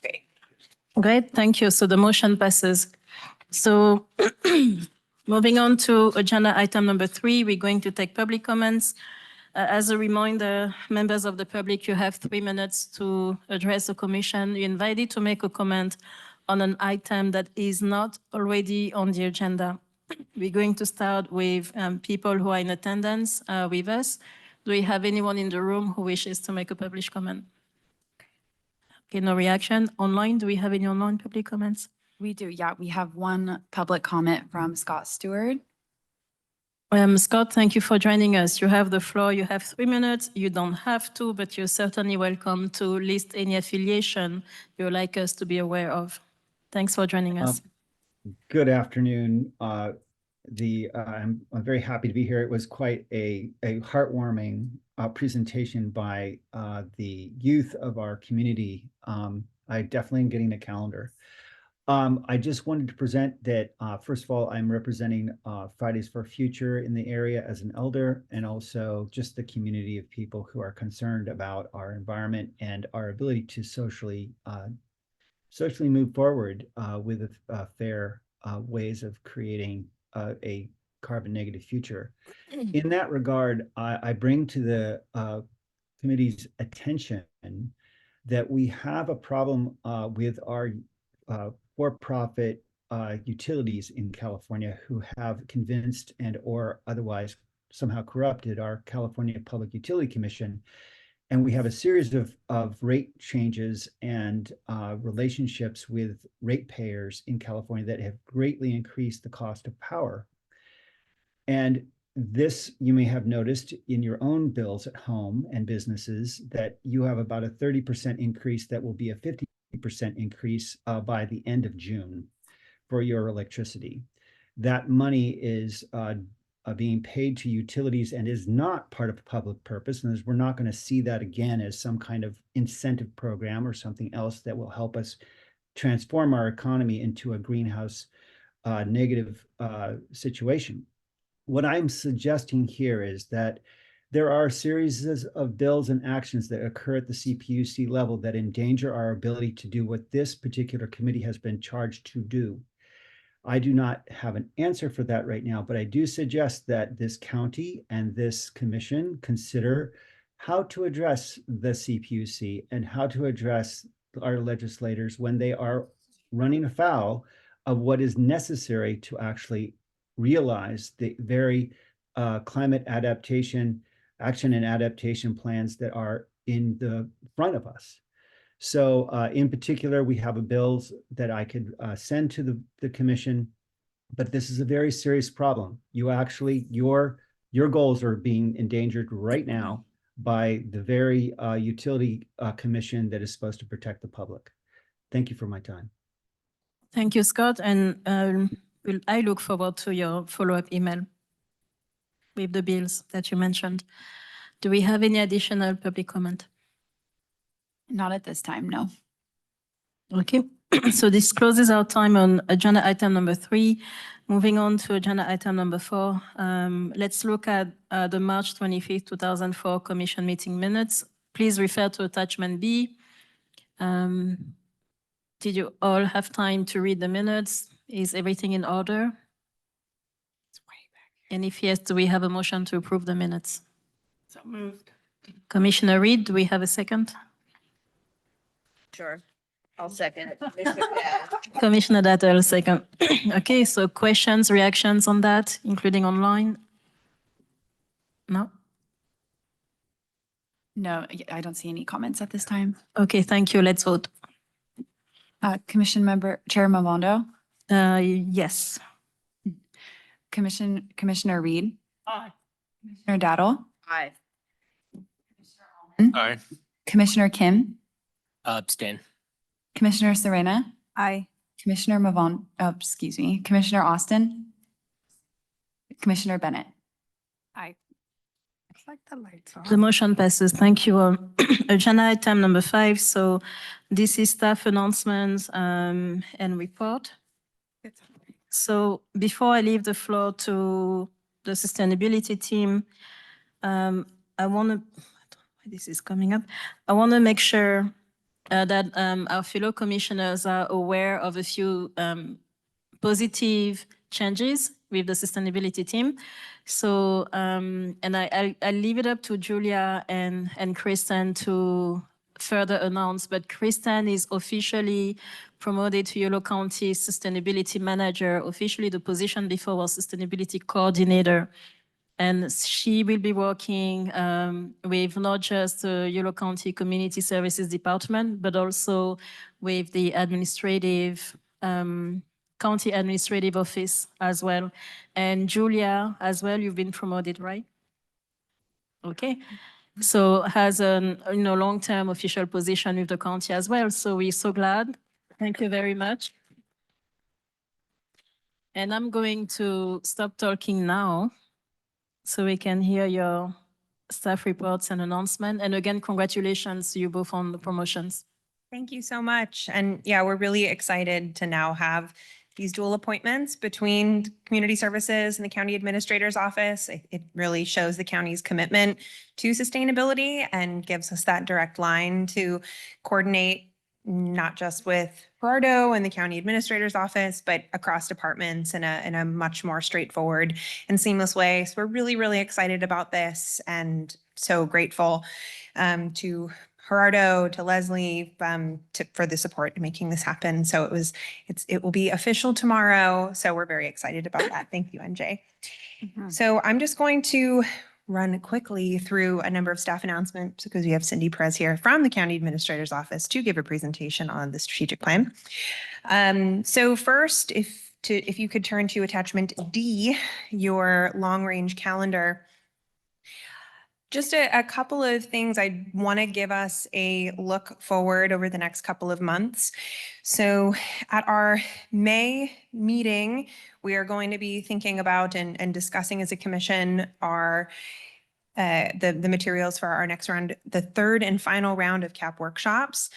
Great. Great, thank you. So the motion passes. So moving on to agenda item number 3, we're going to take public comments. As a reminder, members of the public, you have 3 minutes to address the commission. You're invited to make a comment on an item that is not already on the agenda. We're going to start with people who are in attendance with us. Do we have anyone in the room who wishes to make a public comment? Okay, no reaction. Online, do we have any online public comments? We do, yeah. We have one public comment from Scott Stewart. Scott, thank you for joining us. You have the floor. You have 3 minutes. You don't have to, but you're certainly welcome to list any affiliation you'd like us to be aware of. Thanks for joining us. Good afternoon. I'm very happy to be here. It was quite a heartwarming presentation by the youth of our community. I definitely am getting a calendar. I just wanted to present that, first of all, I'm representing Fridays for Future in the area as an elder, and also just the community of people who are concerned about our environment and our ability to socially move forward with fair ways of creating a carbon negative future. In that regard, I bring to the committee's attention that we have a problem with our for-profit utilities in California who have convinced and or otherwise somehow corrupted our California Public Utility Commission. And we have a series of rate changes and relationships with ratepayers in California that have greatly increased the cost of power. And this, you may have noticed in your own bills at home and businesses, that you have about a 30% increase that will be a 50% increase by the end of June for your electricity. That money is being paid to utilities and is not part of public purpose. And we're not going to see that again as some kind of incentive program or something else that will help us transform our economy into a greenhouse negative situation. What I'm suggesting here is that there are series of bills and actions that occur at the CPUC level that endanger our ability to do what this particular committee has been charged to do. I do not have an answer for that right now, but I do suggest that this county and this commission consider how to address the CPUC and how to address our legislators when they are running afoul of what is necessary to actually realize the very climate adaptation, action and adaptation plans that are in the front of us. So in particular, we have a bills that I could send to the commission, but this is a very serious problem. You actually, your goals are being endangered right now by the very utility commission that is supposed to protect the public. Thank you for my time. Thank you, Scott. And I look forward to your follow-up email with the bills that you mentioned. Do we have any additional public comment? Not at this time, no. Okay, so this closes our time on agenda item number 3. Moving on to agenda item number 4. Let's look at the March 25th, 2004 commission meeting minutes. Please refer to attachment B. Did you all have time to read the minutes? Is everything in order? And if yes, do we have a motion to approve the minutes? So moved. Commissioner Reed, do we have a second? Sure. I'll second it. Commissioner Dattel, second. Okay, so questions, reactions on that, including online? No? No, I don't see any comments at this time. Okay, thank you. Let's vote. Chair Mavondo, Yes. Commissioner Reed, Aye. Commissioner Daddle, Aye. Aye. Commissioner Kim, Abstain. Commissioner Serena, Aye. Commissioner Commissioner Austin, Commissioner Bennett. Aye. It's like the lights on. The motion passes. Thank you all. Agenda item number 5. So this is staff announcements and report. So before I leave the floor to the sustainability team, I want to, this is coming up. I want to make sure that our fellow commissioners are aware of a few positive changes with the sustainability team. So, and I'll leave it up to Julia and Kristen to further announce, but Kristen is officially promoted to Yolo County Sustainability Manager, officially the position before was Sustainability Coordinator. And she will be working with not just the Yolo County Community Services Department, but also with the administrative, county administrative office as well. And Julia as well, you've been promoted, right? Okay. So has a long-term official position with the county as well. So we're so glad. Thank you very much. And I'm going to stop talking now so we can hear your staff reports and announcement. And again, congratulations to you both on the promotions. Thank you so much. And yeah, we're really excited to now have these dual appointments between community services and the county administrator's office. It really shows the county's commitment to sustainability and gives us that direct line to coordinate not just with Gerardo and the county administrator's office, but across departments in a much more straightforward and seamless way. So we're really, really excited about this and so grateful to Gerardo, to Leslie, for the support in making this happen. So it will be official tomorrow. So we're very excited about that. Thank you, NJ. So I'm just going to run quickly through a number of staff announcements because we have Cindy Perez here from the County Administrator's Office to give a presentation on the strategic plan. So first, if you could turn to attachment D, your long-range calendar. Just a couple of things I want to give us a look forward over the next couple of months. So at our May meeting, we are going to be thinking about and discussing as a commission our the materials for our next round, the third and final round of CAP workshops.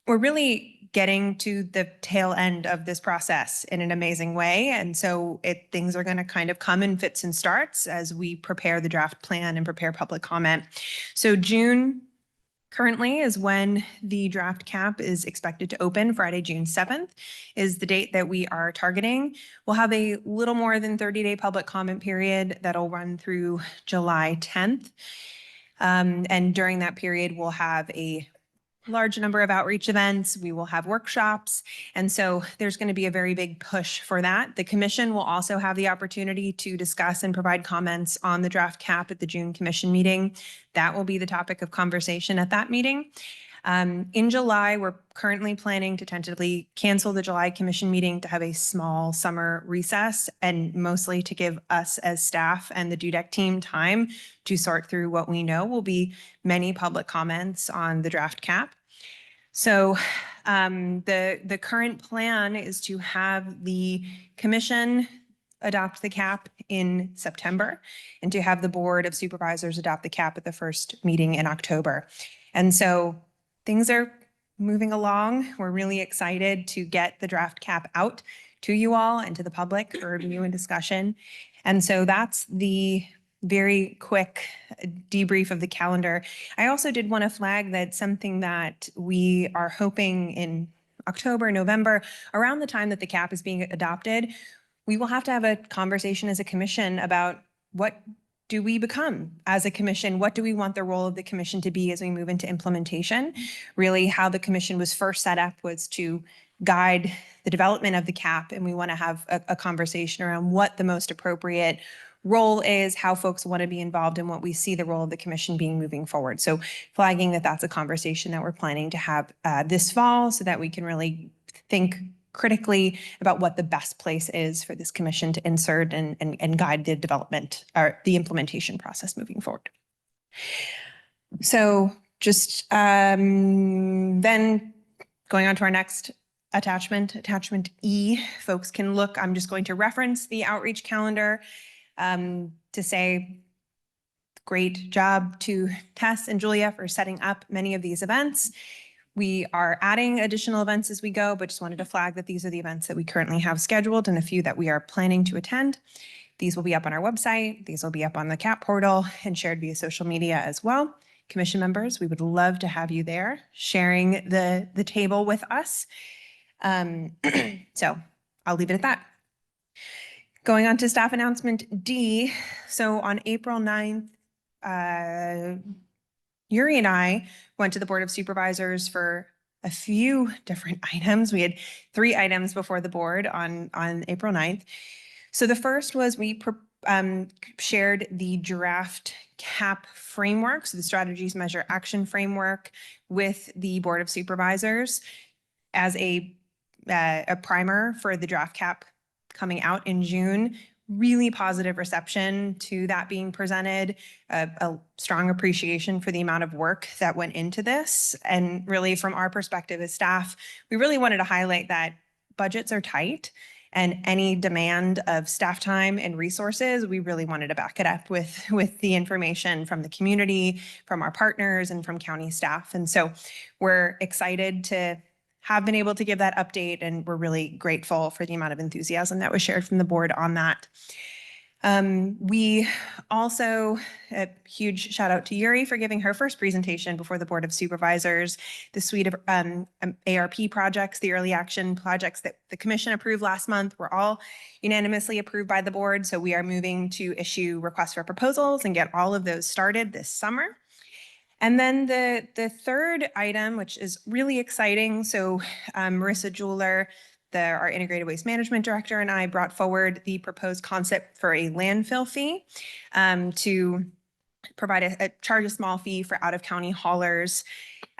We're really getting to the tail end of this process in an amazing way. And so things are going to kind of come in fits and starts as we prepare the draft plan and prepare public comment. So June currently is when the draft CAP is expected to open. Friday, June 7th is the date that we are targeting. We'll have a little more than 30-day public comment period that'll run through July 10th. And during that period, we'll have a large number of outreach events. We will have workshops. And so there's going to be a very big push for that. The commission will also have the opportunity to discuss and provide comments on the draft CAP at the June commission meeting. That will be the topic of conversation at that meeting. In July, we're currently planning to tentatively cancel the July commission meeting to have a small summer recess and mostly to give us as staff and the DUDEC team time to sort through what we know will be many public comments on the draft CAP. So the current plan is to have the commission adopt the CAP in September and to have the Board of Supervisors adopt the CAP at the first meeting in October. And so things are moving along. We're really excited to get the draft CAP out to you all and to the public for review and discussion. And so that's the very quick debrief of the calendar. I also did want to flag that something that we are hoping in October, November, around the time that the CAP is being adopted, we will have to have a conversation as a commission about what do we become as a commission? What do we want the role of the commission to be as we move into implementation? Really, how the commission was first set up was to guide the development of the CAP, and we want to have a conversation around what the most appropriate role is, how folks want to be involved, and what we see the role of the commission being moving forward. So flagging that that's a conversation that we're planning to have this fall so that we can really think critically about what the best place is for this commission to insert and guide the development or the implementation process moving forward. So just then going on to our next attachment E, folks can look, I'm just going to reference the outreach calendar to say great job to Tess and Julia for setting up many of these events. We are adding additional events as we go, but just wanted to flag that these are the events that we currently have scheduled and a few that we are planning to attend. These will be up on our website. These will be up on the CAP portal and shared via social media as well. Commission members, we would love to have you there sharing the table with us. So I'll leave it at that. Going on to staff announcement D. So on April 9th, Yuri and I went to the Board of Supervisors for a few different items. We had 3 items before the board on April 9th. So the first was we shared the draft CAP framework, so the Strategies, Measure, Action framework, with the Board of Supervisors as a primer for the draft CAP coming out in June. Really positive reception to that being presented, a strong appreciation for the amount of work that went into this. And really from our perspective as staff, we really wanted to highlight that budgets are tight, and any demand of staff time and resources, we really wanted to back it up with the information from the community, from our partners, and from county staff. And so we're excited to have been able to give that update, and we're really grateful for the amount of enthusiasm that was shared from the board on that. We also, a huge shout out to Yuri for giving her first presentation before the Board of Supervisors, the suite of ARP projects, the early action projects that the commission approved last month were all unanimously approved by the board. So we are moving to issue requests for proposals and get all of those started this summer. And then the third item, which is really exciting. So Marissa Jeweler, our integrated waste management director, and I brought forward the proposed concept for a landfill fee to provide charge a small fee for out-of-county haulers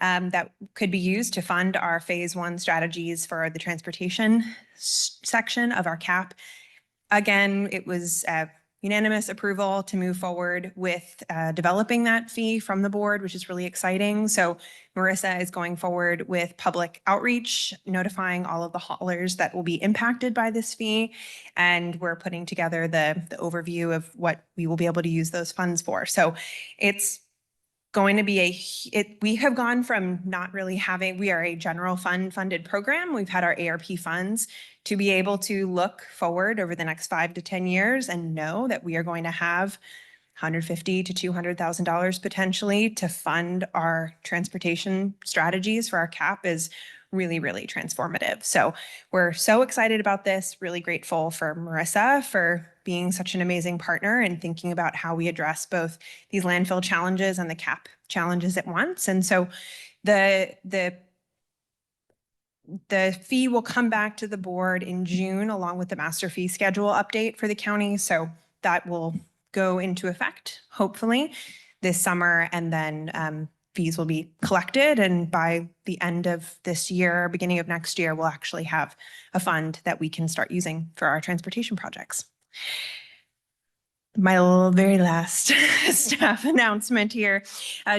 that could be used to fund our phase 1 strategies for the transportation section of our CAP. Again, it was unanimous approval to move forward with developing that fee from the board, which is really exciting. So Marissa is going forward with public outreach, notifying all of the haulers that will be impacted by this fee. And we're putting together the overview of what we will be able to use those funds for. So it's going to be we have gone from not really having, we are a general fund funded program. We've had our ARP funds to be able to look forward over the next 5 to 10 years and know that we are going to have $150,000 to $200,000 potentially to fund our transportation strategies for our CAP is really, really transformative. So we're so excited about this, really grateful for Marissa for being such an amazing partner and thinking about how we address both these landfill challenges and the CAP challenges at once. And so the fee will come back to the board in June along with the master fee schedule update for the county. So that will go into effect, hopefully, this summer, and then fees will be collected. And by the end of this year, beginning of next year, we'll actually have a fund that we can start using for our transportation projects. My very last staff announcement here,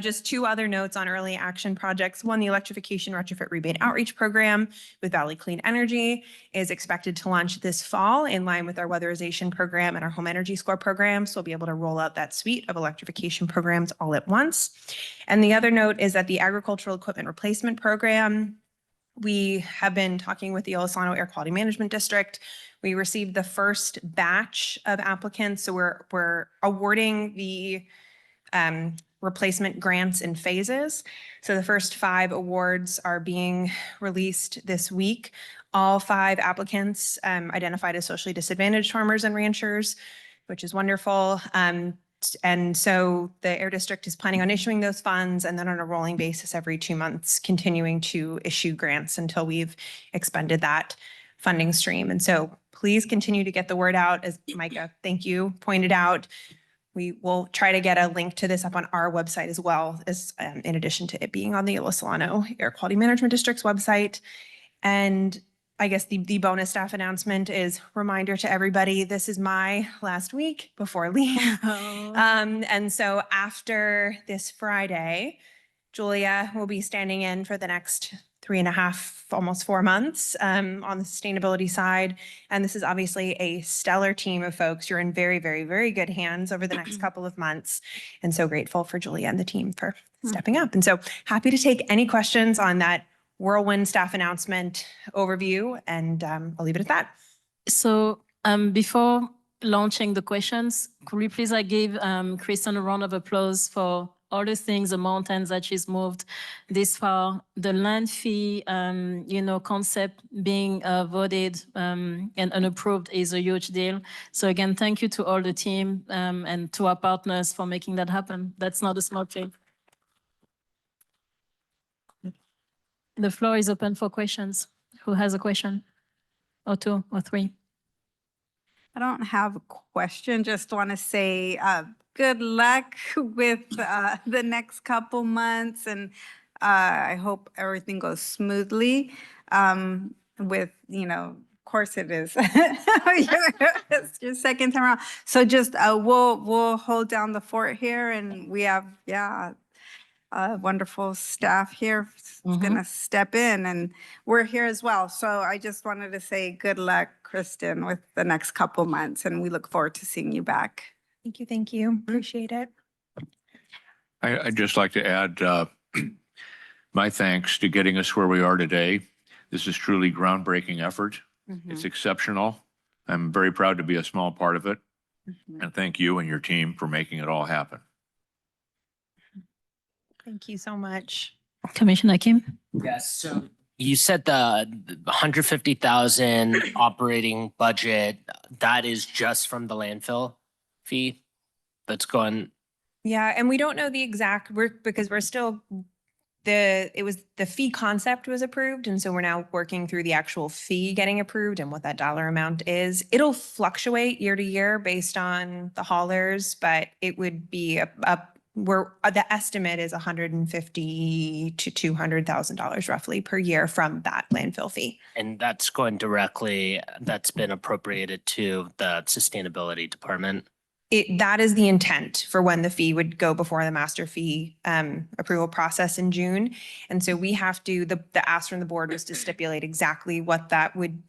just 2 other notes on early action projects. One, the electrification retrofit rebate outreach program with Valley Clean Energy is expected to launch this fall in line with our weatherization program and our home energy score program. So we'll be able to roll out that suite of electrification programs all at once. And the other note is that the agricultural equipment replacement program, we have been talking with the Yolo Air Quality Management District. We received the first batch of applicants, so we're awarding the replacement grants in phases. So the first 5 awards are being released this week. All 5 applicants identified as socially disadvantaged farmers and ranchers, which is wonderful. And so the Air District is planning on issuing those funds, and then on a rolling basis every 2 months, continuing to issue grants until we've expended that funding stream. And so please continue to get the word out. As Micah, thank you, pointed out, we will try to get a link to this up on our website as well, as in addition to it being on the Yolo Air Quality Management District's website. And I guess the bonus staff announcement is reminder to everybody, this is my last week before leave. And so after this Friday, Julia will be standing in for the next 3.5, almost 4 months on the sustainability side. And this is obviously a stellar team of folks. You're in very, very, very good hands over the next couple of months. And so grateful for Julia and the team for stepping up. And so happy to take any questions on that whirlwind staff announcement overview, and I'll leave it at that. So before launching the questions, could we please give Kristen a round of applause for all the things, the mountains that she's moved this far, the land fee, concept being voted and approved is a huge deal. So again, thank you to all the team and to our partners for making that happen. That's not a small thing. The floor is open for questions. Who has a question? Or two or three? I don't have a question, just want to say good luck with the next couple months, and I hope everything goes smoothly with, of course it is. It's your second time around. So just we'll hold down the fort here, and we have, wonderful staff here is gonna step in, and we're here as well. So I just wanted to say good luck, Kristen, with the next couple months, and we look forward to seeing you back. Thank you. Thank you. Appreciate it. I'd just like to add my thanks to getting us where we are today. This is truly groundbreaking effort. It's exceptional. I'm very proud to be a small part of it. And thank you and your team for making it all happen. Thank you so much. Commissioner Kim? Yes, so you said the 150,000 operating budget, that is just from the landfill fee that's going. Yeah, and we don't know the exact because we're still the fee concept was approved, and so we're now working through the actual fee getting approved and what that dollar amount is. It'll fluctuate year to year based on the haulers, but it would be the estimate is $150,000 to $200,000 roughly per year from that landfill fee. And that's going directly, that's been appropriated to the sustainability department. That is the intent for when the fee would go before the master fee approval process in June. And so we have to, the ask from the board was to stipulate exactly what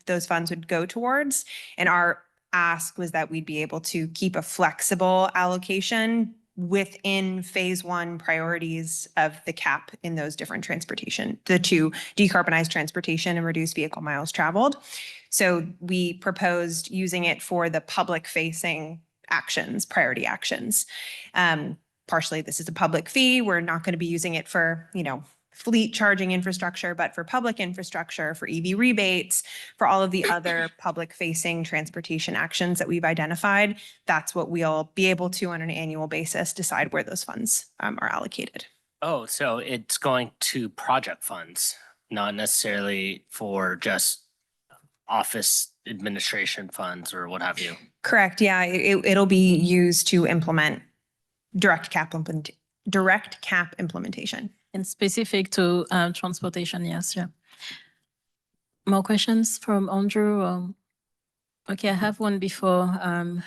those funds would go towards. And our ask was that we'd be able to keep a flexible allocation within phase one priorities of the CAP in those different the two decarbonized transportation and reduce vehicle miles traveled. So we proposed using it for the public facing actions, priority actions. Partially, this is a public fee. We're not going to be using it for, fleet charging infrastructure, but for public infrastructure, for EV rebates, for all of the other public facing transportation actions that we've identified. That's what we'll be able to on an annual basis decide where those funds are allocated. Oh, so it's going to project funds, not necessarily for just office administration funds or what have you. Correct. Yeah, it'll be used to implement direct cap implementation. And specific to transportation, yes, yeah. More questions from Andrew? Okay, I have one before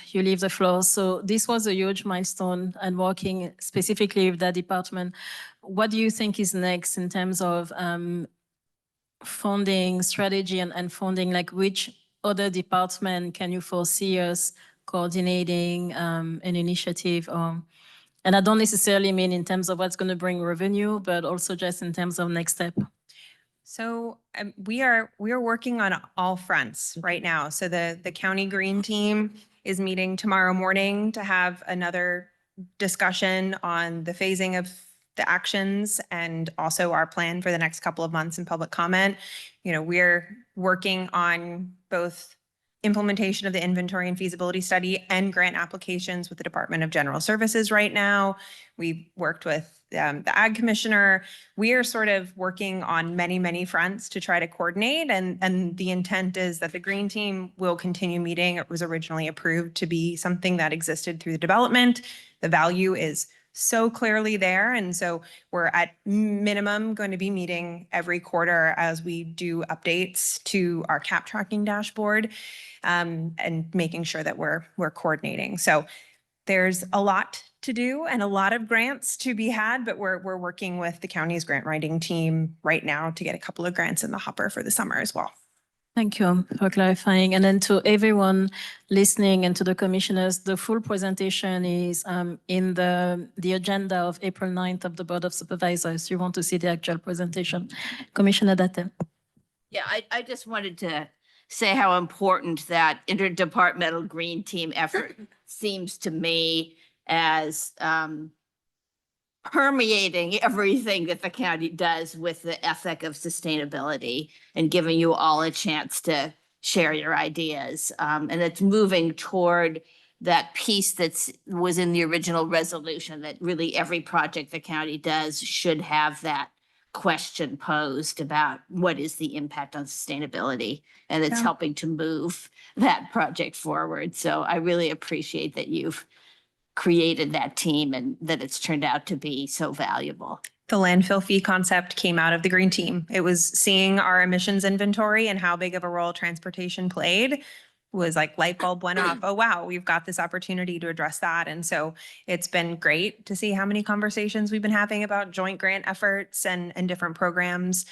you leave the floor. So this was a huge milestone and working specifically with that department. What do you think is next in terms of funding strategy and funding, like which other department can you foresee us coordinating an initiative? And I don't necessarily mean in terms of what's going to bring revenue, but also just in terms of next step. So we are working on all fronts right now. So the county green team is meeting tomorrow morning to have another discussion on the phasing of the actions and also our plan for the next couple of months in public comment. We're working on both implementation of the inventory and feasibility study and grant applications with the Department of General Services right now. We've worked with the Ag Commissioner. We are sort of working on many, many fronts to try to coordinate. And the intent is that the green team will continue meeting. It was originally approved to be something that existed through the development. The value is so clearly there. And so we're at minimum going to be meeting every quarter as we do updates to our CAP tracking dashboard and making sure that we're coordinating. So there's a lot to do and a lot of grants to be had, but we're working with the county's grant writing team right now to get a couple of grants in the hopper for the summer as well. Thank you for clarifying. And then to everyone listening and to the commissioners, the full presentation is in the agenda of April 9th of the Board of Supervisors. You want to see the actual presentation. Commissioner Date. Yeah, I just wanted to say how important that interdepartmental green team effort seems to me as permeating everything that the county does with the ethic of sustainability and giving you all a chance to share your ideas. And it's moving toward that piece was in the original resolution, that really every project the county does should have that question posed about what is the impact on sustainability. And it's Yeah. helping to move that project forward. So I really appreciate that you've created that team and that it's turned out to be so valuable. The landfill fee concept came out of the green team. It was seeing our emissions inventory and how big of a role transportation played was like light bulb went off. Oh, wow, we've got this opportunity to address that. And so it's been great to see how many conversations we've been having about joint grant efforts and different programs.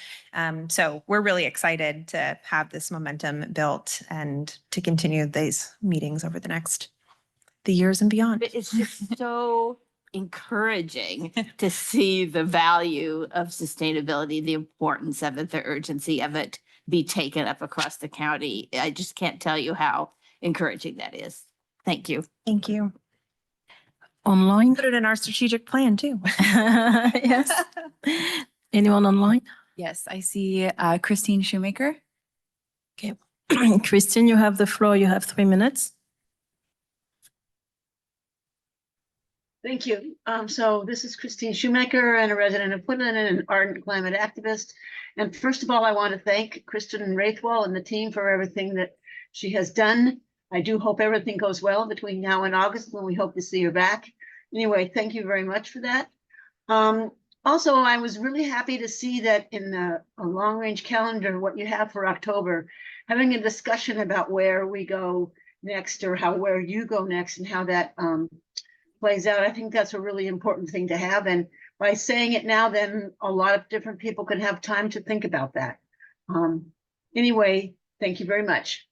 So we're really excited to have this momentum built and to continue these meetings over the years and beyond. But it's just so encouraging to see the value of sustainability, the importance of it, the urgency of it be taken up across the county. I just can't tell you how encouraging that is. Thank you. Thank you. Online? Put it in our strategic plan too. Yes. Anyone online? Yes, I see Christine Shoemaker. Okay. Christine, you have the floor. You have 3 minutes. Thank you. So this is Christine Shoemaker, and a resident of Woodland and an ardent climate activist. And first of all, I want to thank Kristen Raithwell and the team for everything that she has done. I do hope everything goes well between now and August, when we hope to see her back. Anyway, thank you very much for that. Also, I was really happy to see that in the long-range calendar, what you have for October, having a discussion about where we go next, or where you go next, and how that plays out. I think that's a really important thing to have. And by saying it now, then a lot of different people can have time to think about that. Anyway, thank you very much.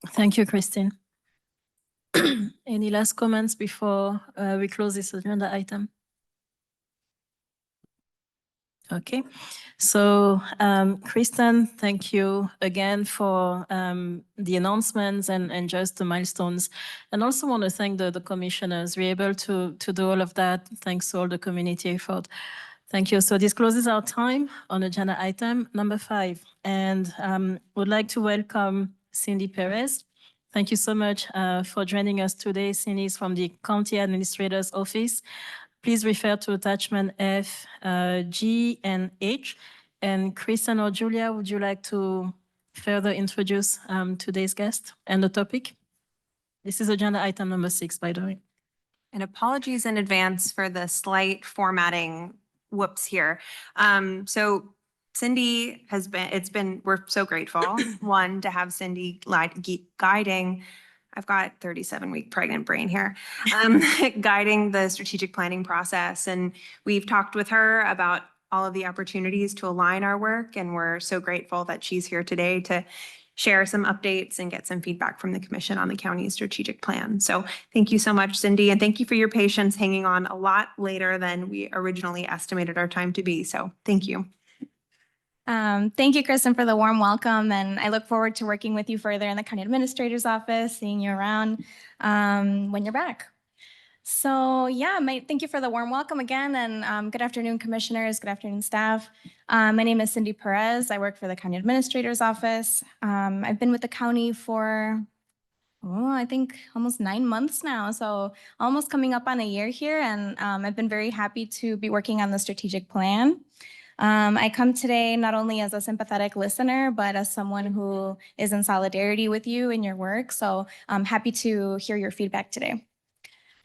Thank you, Christine. Any last comments before we close this agenda item? Okay, so Kristen, thank you again for the announcements and just the milestones. And also want to thank the commissioners. We're able to do all of that thanks to all the community effort. Thank you. So this closes our time on agenda item number 5. And would like to welcome Cindy Perez. Thank you so much for joining us today. Cindy is from the County Administrator's Office. Please refer to attachment F, G, and H. And Kristen or Julia, would you like to further introduce today's guest and the topic? This is agenda item number 6, by the way. And apologies in advance for the slight formatting whoops here. So Cindy we're so grateful, one, to have Cindy guiding. I've got 37-week pregnant brain here, guiding the strategic planning process. And we've talked with her about all of the opportunities to align our work. And we're so grateful that she's here today to share some updates and get some feedback from the commission on the county's strategic plan. So thank you so much, Cindy. And thank you for your patience hanging on a lot later than we originally estimated our time to be. So thank you. Thank you, Kristen, for the warm welcome, and I look forward to working with you further in the County Administrator's Office, seeing you around when you're back. So yeah, thank you for the warm welcome again, and good afternoon, commissioners, good afternoon, staff. My name is Cindy Perez. I work for the County Administrator's Office. I've been with the county for, I think almost 9 months now, so almost coming up on a year here, and I've been very happy to be working on the strategic plan. I come today not only as a sympathetic listener, but as someone who is in solidarity with you in your work. So I'm happy to hear your feedback today.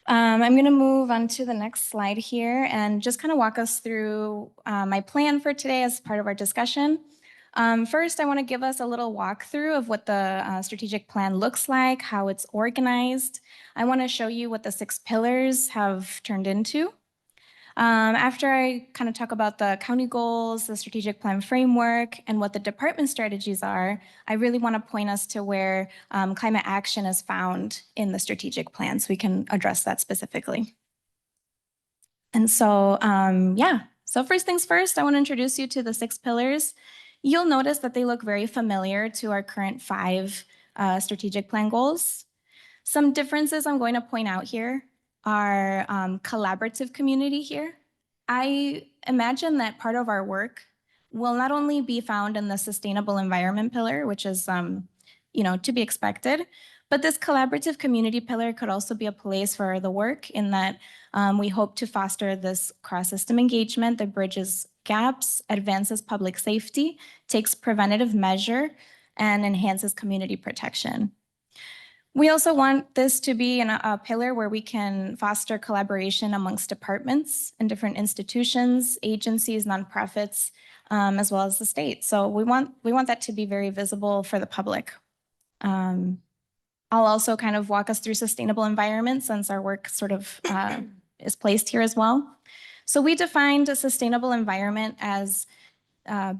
I'm going to move on to the next slide here and just kind of walk us through my plan for today as part of our discussion. First, I want to give us a little walkthrough of what the strategic plan looks like, how it's organized. I want to show you what the 6 pillars have turned into. After I kind of talk about the county goals, the strategic plan framework, and what the department strategies are, I really want to point us to where climate action is found in the strategic plan so we can address that specifically. And so, yeah, so first things first, I want to introduce you to the 6 pillars. You'll notice that they look very familiar to our current 5 strategic plan goals. Some differences I'm going to point out here our collaborative community here. I imagine that part of our work will not only be found in the sustainable environment pillar, which is, to be expected, but this collaborative community pillar could also be a place for the work in that we hope to foster this cross-system engagement that bridges gaps, advances public safety, takes preventative measure, and enhances community protection. We also want this to be a pillar where we can foster collaboration amongst departments and different institutions, agencies, nonprofits, as well as the state. So we want that to be very visible for the public. I'll also kind of walk us through sustainable environment since our work sort of is placed here as well. So we defined a sustainable environment as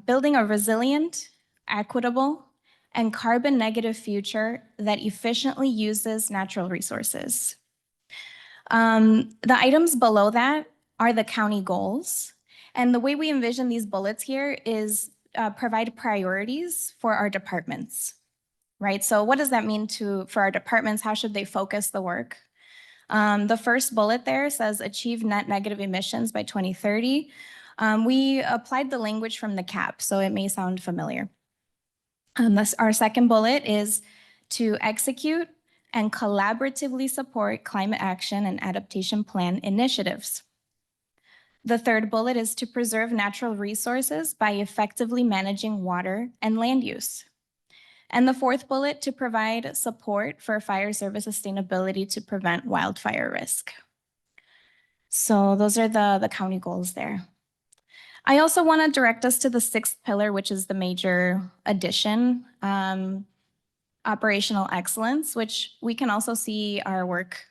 building a resilient, equitable, and carbon negative future that efficiently uses natural resources. The items below that are the county goals. And the way we envision these bullets here is provide priorities for our departments, right? So what does that mean for our departments? How should they focus the work? The first bullet there says achieve net negative emissions by 2030. We applied the language from the CAP, so it may sound familiar. Our second bullet is to execute and collaboratively support climate action and adaptation plan initiatives. The third bullet is to preserve natural resources by effectively managing water and land use. And the fourth bullet, to provide support for fire service sustainability to prevent wildfire risk. So those are the county goals there. I also want to direct us to the sixth pillar, which is the major addition, operational excellence, which we can also see our work.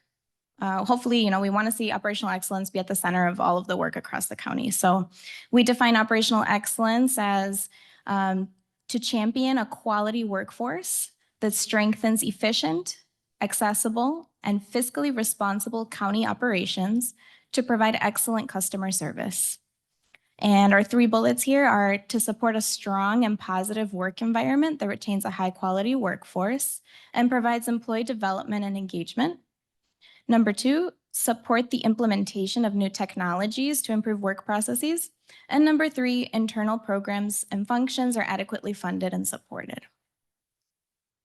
Hopefully, we want to see operational excellence be at the center of all of the work across the county. So we define operational excellence as to champion a quality workforce that strengthens efficient, accessible, and fiscally responsible county operations to provide excellent customer service. And our three bullets here are to support a strong and positive work environment that retains a high quality workforce and provides employee development and engagement. Number two, support the implementation of new technologies to improve work processes. And number three, internal programs and functions are adequately funded and supported.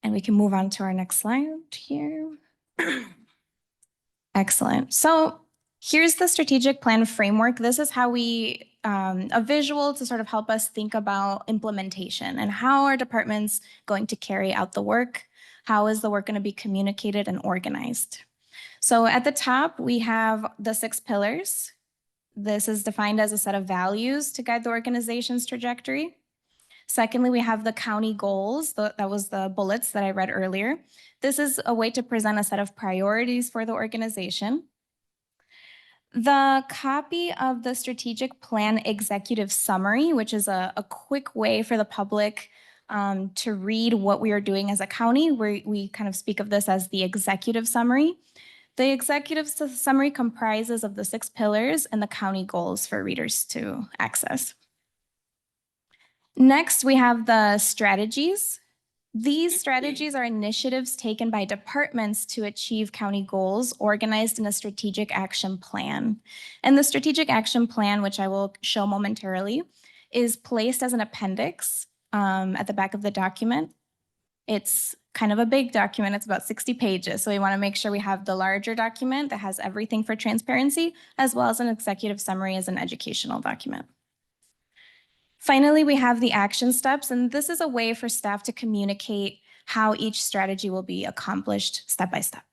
And we can move on to our next slide here. Excellent. So here's the strategic plan framework. This is how we, a visual to sort of help us think about implementation and how are departments going to carry out the work? How is the work going to be communicated and organized? So at the top, we have the 6 pillars. This is defined as a set of values to guide the organization's trajectory. Secondly, we have the county goals. That was the bullets that I read earlier. This is a way to present a set of priorities for the organization. The copy of the strategic plan executive summary, which is a quick way for the public to read what we are doing as a county. We kind of speak of this as the executive summary. The executive summary comprises of the 6 pillars and the county goals for readers to access. Next, we have the strategies. These strategies are initiatives taken by departments to achieve county goals organized in a strategic action plan. And the strategic action plan, which I will show momentarily, is placed as an appendix at the back of the document. It's kind of a big document. It's about 60 pages. So we want to make sure we have the larger document that has everything for transparency, as well as an executive summary as an educational document. Finally, we have the action steps, and this is a way for staff to communicate how each strategy will be accomplished step by step.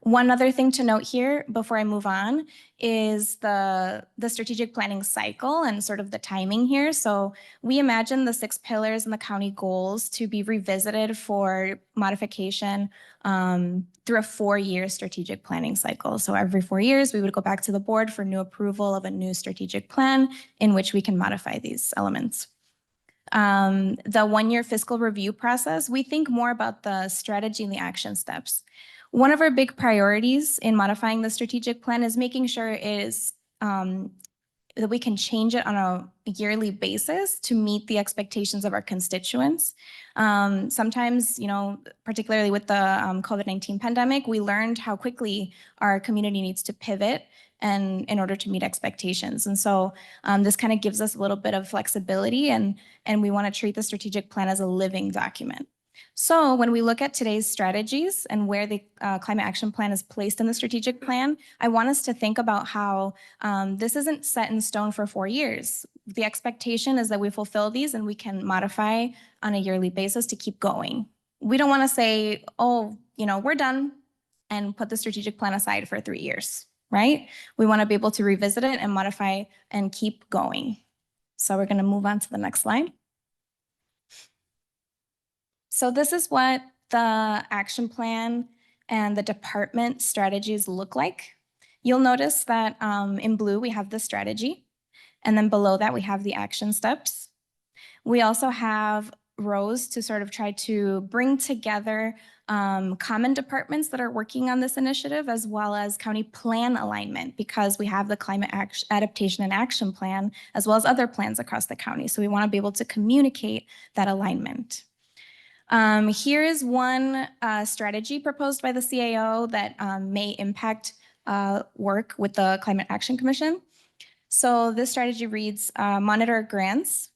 One other thing to note here before I move on is the strategic planning cycle and sort of the timing here. So we imagine the 6 pillars and the county goals to be revisited for modification through a 4-year strategic planning cycle. So every 4 years, we would go back to the board for new approval of a new strategic plan in which we can modify these elements. The 1-year fiscal review process, we think more about the strategy and the action steps. One of our big priorities in modifying the strategic plan is making sure it is that we can change it on a yearly basis to meet the expectations of our constituents. Sometimes, you know, particularly with the COVID-19 pandemic, we learned how quickly our community needs to pivot and in order to meet expectations. And so this kind of gives us a little bit of flexibility, and we want to treat the strategic plan as a living document. So when we look at today's strategies and where the climate action plan is placed in the strategic plan, I want us to think about how this isn't set in stone for 4 years. The expectation is that we fulfill these and we can modify on a yearly basis to keep going. We don't want to say, oh, you know, we're done and put the strategic plan aside for 3 years, right? We want to be able to revisit it and modify and keep going. So we're going to move on to the next slide. So this is what the action plan and the department strategies look like. You'll notice that in blue, we have the strategy, and then below that, we have the action steps. We also have rows to sort of try to bring together common departments that are working on this initiative, as well as county plan alignment, because we have the climate adaptation and action plan, as well as other plans across the county. So we want to be able to communicate that alignment. Here is one strategy proposed by the CAO that may impact work with the Climate Action Commission. So this strategy reads, monitor grants,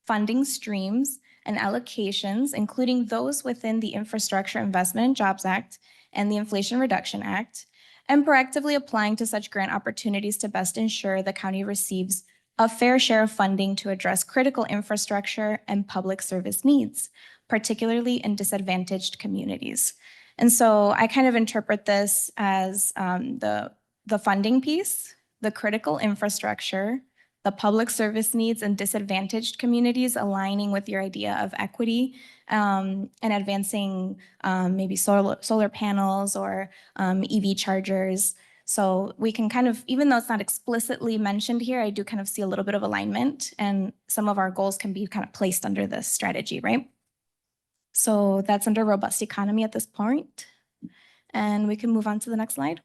funding streams, and allocations, including those within the Infrastructure Investment and Jobs Act and the Inflation Reduction Act, and proactively applying to such grant opportunities to best ensure the county receives a fair share of funding to address critical infrastructure and public service needs, particularly in disadvantaged communities. And so I kind of interpret this as the funding piece, the critical infrastructure, the public service needs and disadvantaged communities aligning with your idea of equity and advancing maybe solar panels or EV chargers. So we can kind of, even though it's not explicitly mentioned here, I do kind of see a little bit of alignment, and some of our goals can be kind of placed under this strategy, right? So that's under robust economy at this point. And we can move on to the next slide.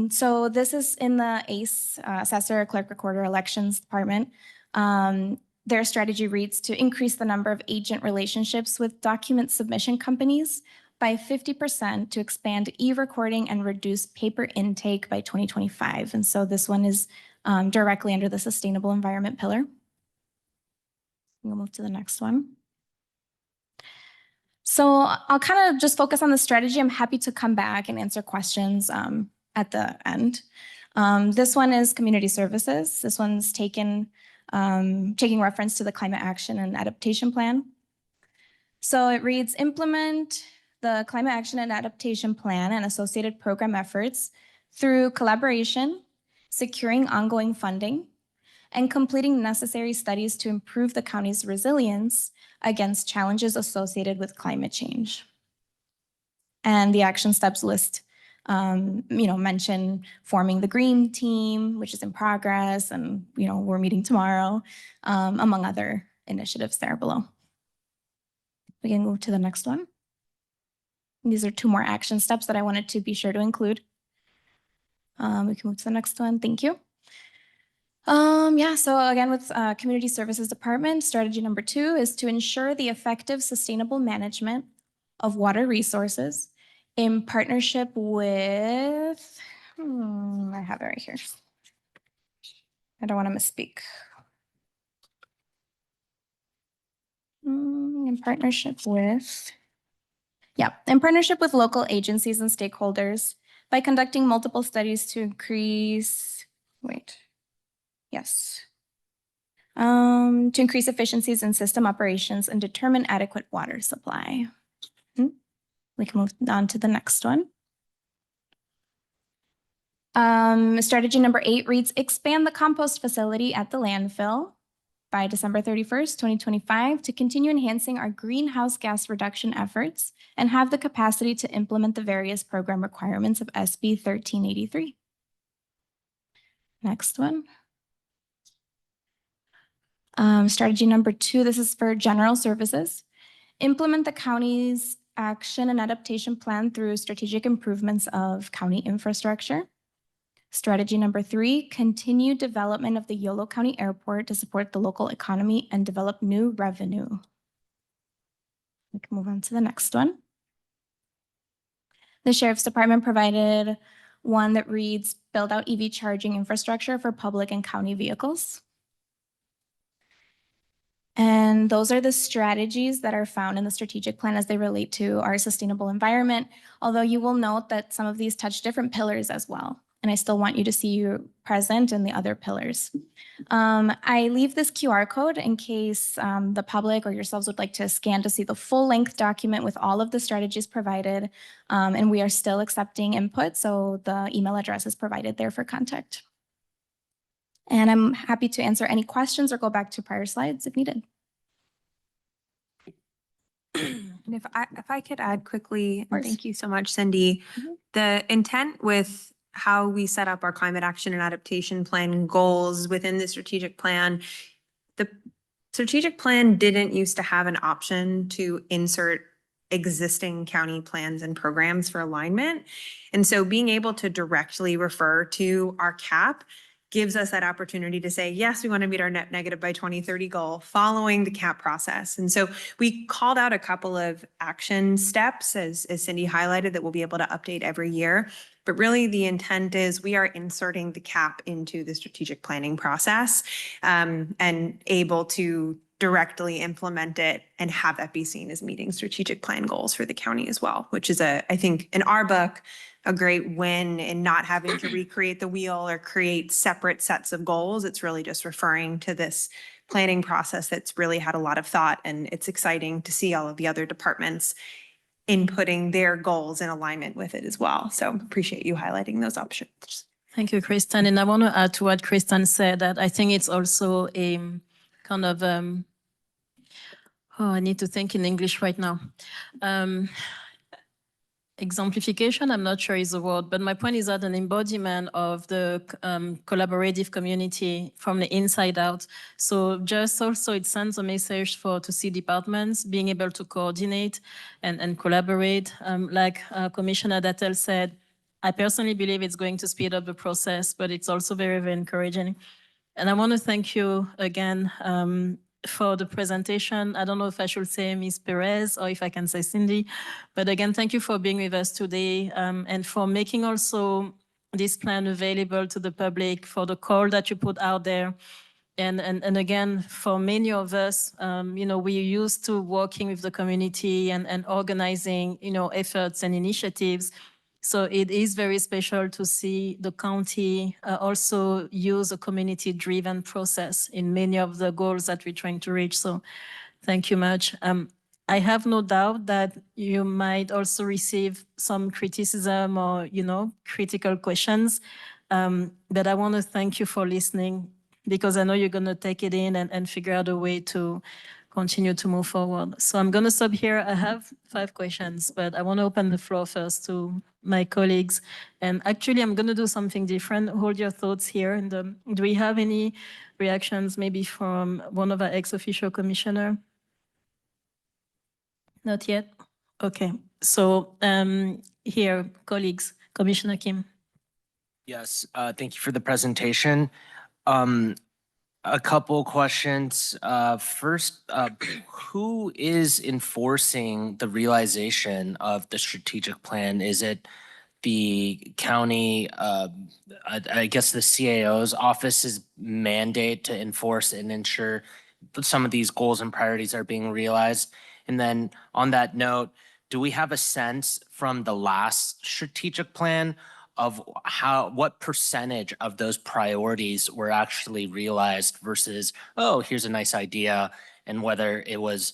So this is in the ACE, Assessor, Clerk, Recorder, Elections Department. Their strategy reads to increase the number of agent relationships with document submission companies by 50% to expand e-recording and reduce paper intake by 2025. And so this one is directly under the sustainable environment pillar. We'll move to the next one. So I'll kind of just focus on the strategy. I'm happy to come back and answer questions at the end. This one is community services. This one's taking reference to the climate action and adaptation plan. So it reads, implement the climate action and adaptation plan and associated program efforts through collaboration, securing ongoing funding, and completing necessary studies to improve the county's resilience against challenges associated with climate change. And the action steps list, mention forming the green team, which is in progress, and we're meeting tomorrow, among other initiatives there below. We can move to the next one. These are 2 more action steps that I wanted to be sure to include. We can move to the next one. Thank you. So again, with Community Services Department, strategy number 2 is to ensure the effective sustainable management of water resources in partnership with, I have it right here. I don't want to misspeak. In partnership with local agencies and stakeholders by conducting multiple studies to increase, to increase efficiencies in system operations and determine adequate water supply. We can move on to the next one. Strategy number 8 reads, expand the compost facility at the landfill by December 31st, 2025 to continue enhancing our greenhouse gas reduction efforts and have the capacity to implement the various program requirements of SB 1383. Next one. Strategy number 2, this is for general services. Implement the county's action and adaptation plan through strategic improvements of county infrastructure. Strategy number 3, continue development of the Yolo County Airport to support the local economy and develop new revenue. We can move on to the next one. The Sheriff's Department provided one that reads, build out EV charging infrastructure for public and county vehicles. And those are the strategies that are found in the strategic plan as they relate to our sustainable environment, although you will note that some of these touch different pillars as well. And I still want you to see you present in the other pillars. I leave this QR code in case the public or yourselves would like to scan to see the full length document with all of the strategies provided. And we are still accepting input, so the email address is provided there for contact. And I'm happy to answer any questions or go back to prior slides if needed. And if I could add quickly, and course. thank you so much, Cindy. The intent with how we set up our climate action and adaptation plan goals within the strategic plan, the strategic plan didn't used to have an option to insert existing county plans and programs for alignment. And so being able to directly refer to our CAP gives us that opportunity to say, yes, we want to meet our net negative by 2030 goal following the CAP process. And so we called out a couple of action steps, as Cindy highlighted, that we'll be able to update every year. But really the intent is we are inserting the CAP into the strategic planning process and able to directly implement it and have that be seen as meeting strategic plan goals for the county as well, which is I think in our book, a great win in not having to recreate the wheel or create separate sets of goals. It's really just referring to this planning process that's really had a lot of thought, and it's exciting to see all of the other departments inputting their goals in alignment with it as well. So appreciate you highlighting those options. Thank you, Kristen. And I want to add to what Kristen said, that I think it's also a kind of, I need to think in English right now. Exemplification, I'm not sure is the word, but my point is that an embodiment of the collaborative community from the inside out. So just also it sends a message to see departments being able to coordinate and collaborate. Like Commissioner Dattel said, I personally believe it's going to speed up the process, but it's also very, very encouraging. And I want to thank you again for the presentation. I don't know if I should say Ms. Perez or if I can say Cindy, but again, thank you for being with us today and for making also this plan available to the public, for the call that you put out there. And again, for many of us, we're used to working with the community and organizing, efforts and initiatives. So it is very special to see the county also use a community-driven process in many of the goals that we're trying to reach. So thank you much. I have no doubt that you might also receive some criticism or, critical questions. But I want to thank you for listening, because I know you're going to take it in and figure out a way to continue to move forward. So I'm going to stop here. I have 5 questions, but I want to open the floor first to my colleagues. And actually, I'm going to do something different. Hold your thoughts here. Do we have any reactions maybe from one of our ex-officio commissioner? Not yet? Okay. So here, colleagues, Commissioner Kim. Yes, thank you for the presentation. A couple questions. First, who is enforcing the realization of the strategic plan? Is it the county, I guess the CAO's office's mandate to enforce and ensure that some of these goals and priorities are being realized? And then on that note, do we have a sense from the last strategic plan of what percentage of those priorities were actually realized versus, oh, here's a nice idea, and whether it was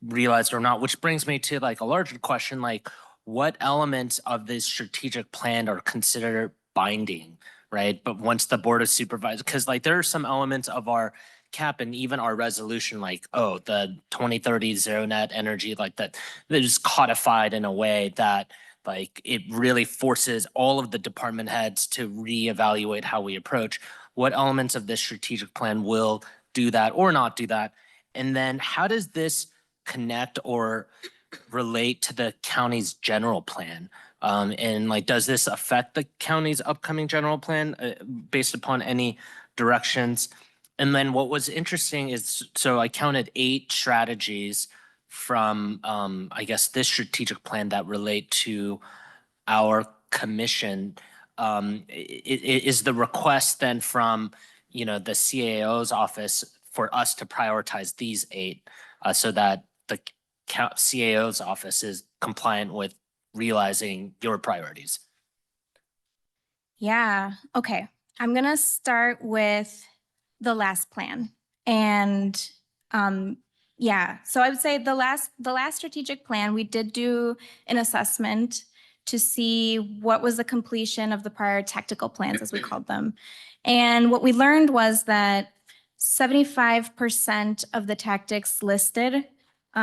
realized or not? Which brings me to like a larger question, like what elements of this strategic plan are considered binding, right? But once the Board of Supervisors, because like there are some elements of our CAP and even our resolution, like, oh, the 2030 zero net energy, like that is codified in a way that like it really forces all of the department heads to reevaluate how we approach. What elements of this strategic plan will do that or not do that? And then how does this connect or relate to the county's general plan? And like, does this affect the county's upcoming general plan based upon any directions? And then what was interesting is, so I counted 8 strategies from, I guess, this strategic plan that relate to our commission. Is the request then from, the CAO's office for us to prioritize these 8 so that the CAO's office is compliant with realizing your priorities? Yeah, okay. I'm gonna start with the last plan. And yeah, so I would say the last strategic plan, we did do an assessment to see what was the completion of the prior tactical plans, as we called them. And what we learned was that 75% of the tactics listed,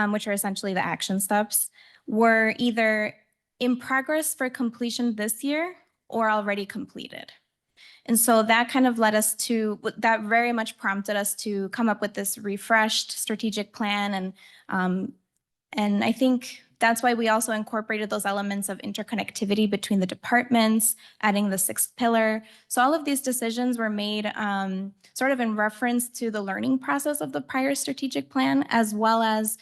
which are essentially the action steps, were either in progress for completion this year or already completed. And so that kind of led us to, that very much prompted us to come up with this refreshed strategic plan. And I think that's why we also incorporated those elements of interconnectivity between the departments, adding the 6th pillar. So all of these decisions were made sort of in reference to the learning process of the prior strategic plan, as well as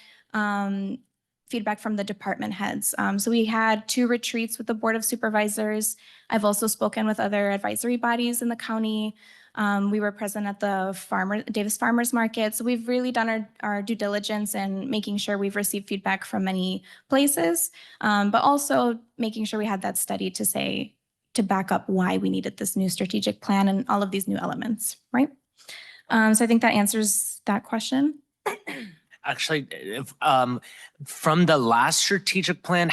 feedback from the department heads. So we had 2 retreats with the Board of Supervisors. I've also spoken with other advisory bodies in the county. We were present at the Davis Farmers Market. So we've really done our due diligence and making sure we've received feedback from many places, but also making sure we had that study to back up why we needed this new strategic plan and all of these new elements, right? So I think that answers that question. Actually, from the last strategic plan,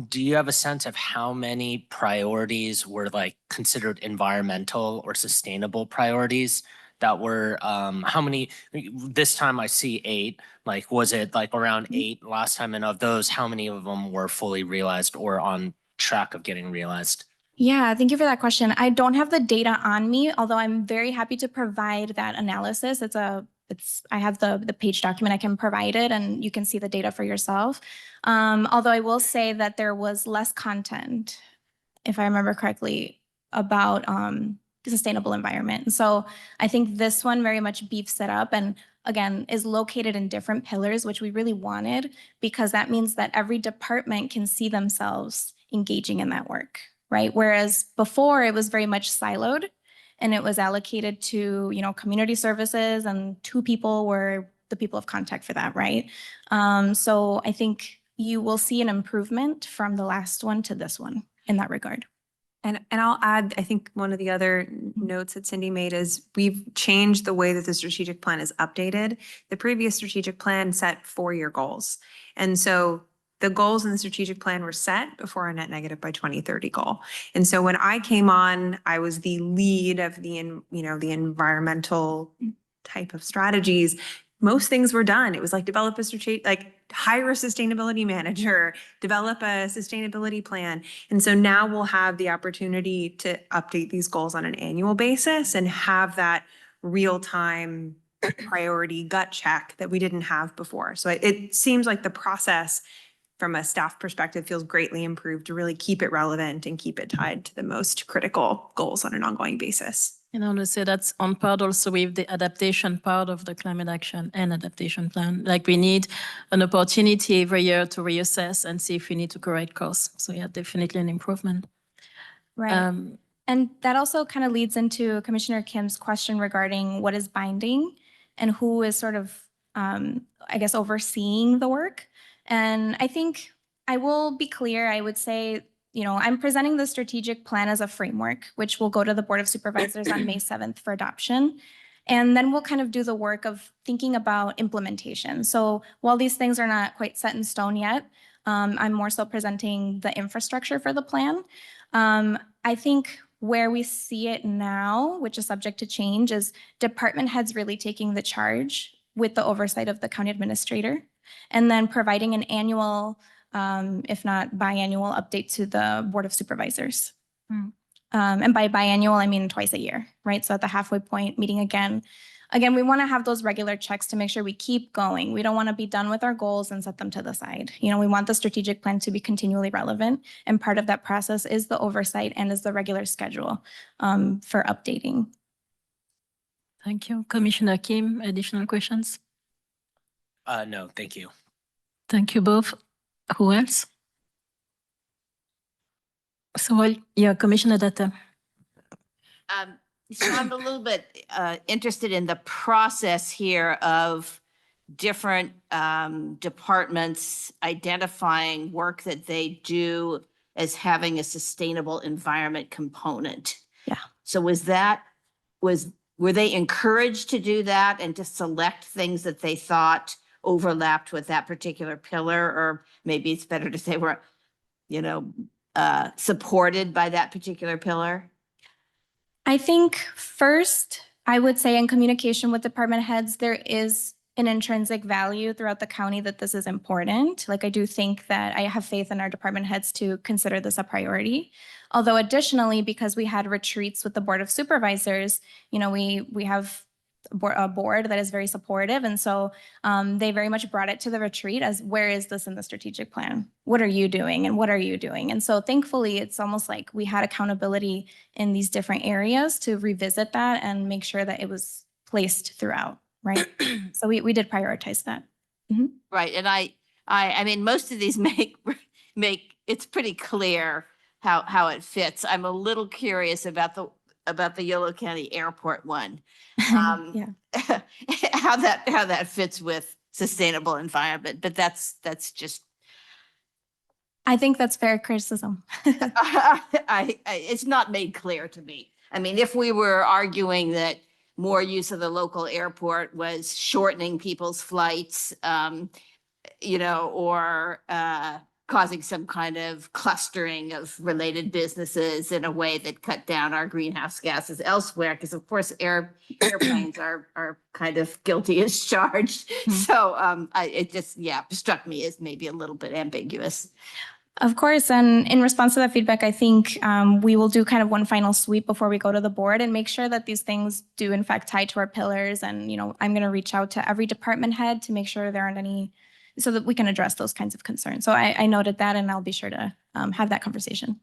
do you have a sense of how many priorities were like considered environmental or sustainable priorities that were, how many, this time I see 8, like, was it like around 8 last time? And of those, how many of them were fully realized or on track of getting realized? Yeah, thank you for that question. I don't have the data on me, although I'm very happy to provide that analysis. I have the page document, I can provide it and you can see the data for yourself. Although I will say that there was less content, if I remember correctly, about the sustainable environment. And so I think this one very much beefs it up and again, is located in different pillars, which we really wanted, because that means that every department can see themselves engaging in that work, right? Whereas before it was very much siloed and it was allocated to, community services and 2 people were the people of contact for that, right? So I think you will see an improvement from the last one to this one in that regard. And I'll add, I think one of the other notes that Cindy made is we've changed the way that the strategic plan is updated. The previous strategic plan set 4-year goals. And so the goals in the strategic plan were set before our net negative by 2030 goal. And so when I came on, I was the lead of the environmental type of strategies. Most things were done. It was like develop a strategic, like hire a sustainability manager, develop a sustainability plan. And so now we'll have the opportunity to update these goals on an annual basis and have that real-time priority gut check that we didn't have before. So it seems like the process from a staff perspective feels greatly improved to really keep it relevant and keep it tied to the most critical goals on an ongoing basis. And I want to say that's on part also with the adaptation part of the climate action and adaptation plan. Like we need an opportunity every year to reassess and see if we need to correct course. So yeah, definitely an improvement. Right. And that also kind of leads into Commissioner Kim's question regarding what is binding and who is sort of, I guess, overseeing the work. And I think I will be clear, I would say, I'm presenting the strategic plan as a framework, which will go to the Board of Supervisors on May 7th for adoption. And then we'll kind of do the work of thinking about implementation. So while these things are not quite set in stone yet, I'm more so presenting the infrastructure for the plan. I think where we see it now, which is subject to change, is department heads really taking the charge with the oversight of the county administrator, and then providing an annual, if not biannual, update to the Board of Supervisors. And by biannual, I mean twice a year, right? So at the halfway point, meeting again. again, we want to have those regular checks to make sure we keep going. We don't want to be done with our goals and set them to the side. You know, we want the strategic plan to be continually relevant. And part of that process is the oversight and is the regular schedule for updating. Thank you. Commissioner Kim, additional questions? No, thank you. Thank you both. Who else? So, yeah, Commissioner Data. So I'm a little bit interested in the process here of different departments identifying work that they do as having a sustainable environment component. Yeah. So were they encouraged to do that and to select things that they thought overlapped with that particular pillar? Or maybe it's better to say were, you know, supported by that particular pillar? I think first, I would say in communication with department heads, there is an intrinsic value throughout the county that this is important. Like I do think that I have faith in our department heads to consider this a priority. Although additionally, because we had retreats with the Board of Supervisors, you know, we have a board that is very supportive. And so they very much brought it to the retreat as, where is this in the strategic plan? What are you doing? And what are you doing? And so thankfully, it's almost like we had accountability in these different areas to revisit that and make sure that it was placed throughout, right? So we did prioritize that. Right. And I mean, most of these make it's pretty clear how it fits. I'm a little curious about the Yolo County Airport one. Yeah. How that fits with sustainable environment, but that's just. I think that's fair criticism. It's not made clear to me. I mean, if we were arguing that more use of the local airport was shortening people's flights, you know, or causing some kind of clustering of related businesses in a way that cut down our greenhouse gases elsewhere, because of course airplanes are kind of guilty as charged. So it just, yeah, struck me as maybe a little bit ambiguous. Of course, and in response to that feedback, I think we will do kind of one final sweep before we go to the board and make sure that these things do in fact tie to our pillars. And, you know, I'm going to reach out to every department head to make sure there aren't any, so that we can address those kinds of concerns. So I noted that, and I'll be sure to have that conversation.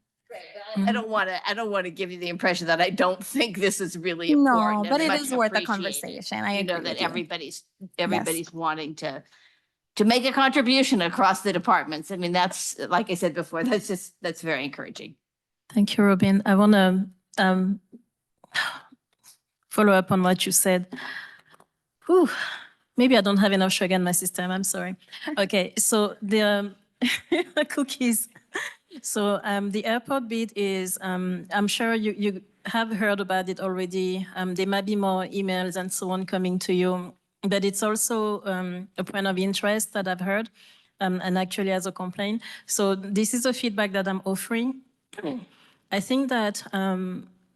I don't want to give you the impression that I don't think this is really important. No, but and it much is worth a appreciated. conversation. I know agree that with you. everybody's wanting to make a contribution across the departments. I mean, that's, like I said before, that's very encouraging. Thank you, Robin. I want to follow up on what you said. Whew. Maybe I don't have enough sugar in my system. I'm sorry. Okay, so the cookies. So the airport bid is, I'm sure you have heard about it already. There might be more emails and so on coming to you, but it's also a point of interest that I've heard, and actually as a complaint. So this is a feedback that I'm offering. I think that,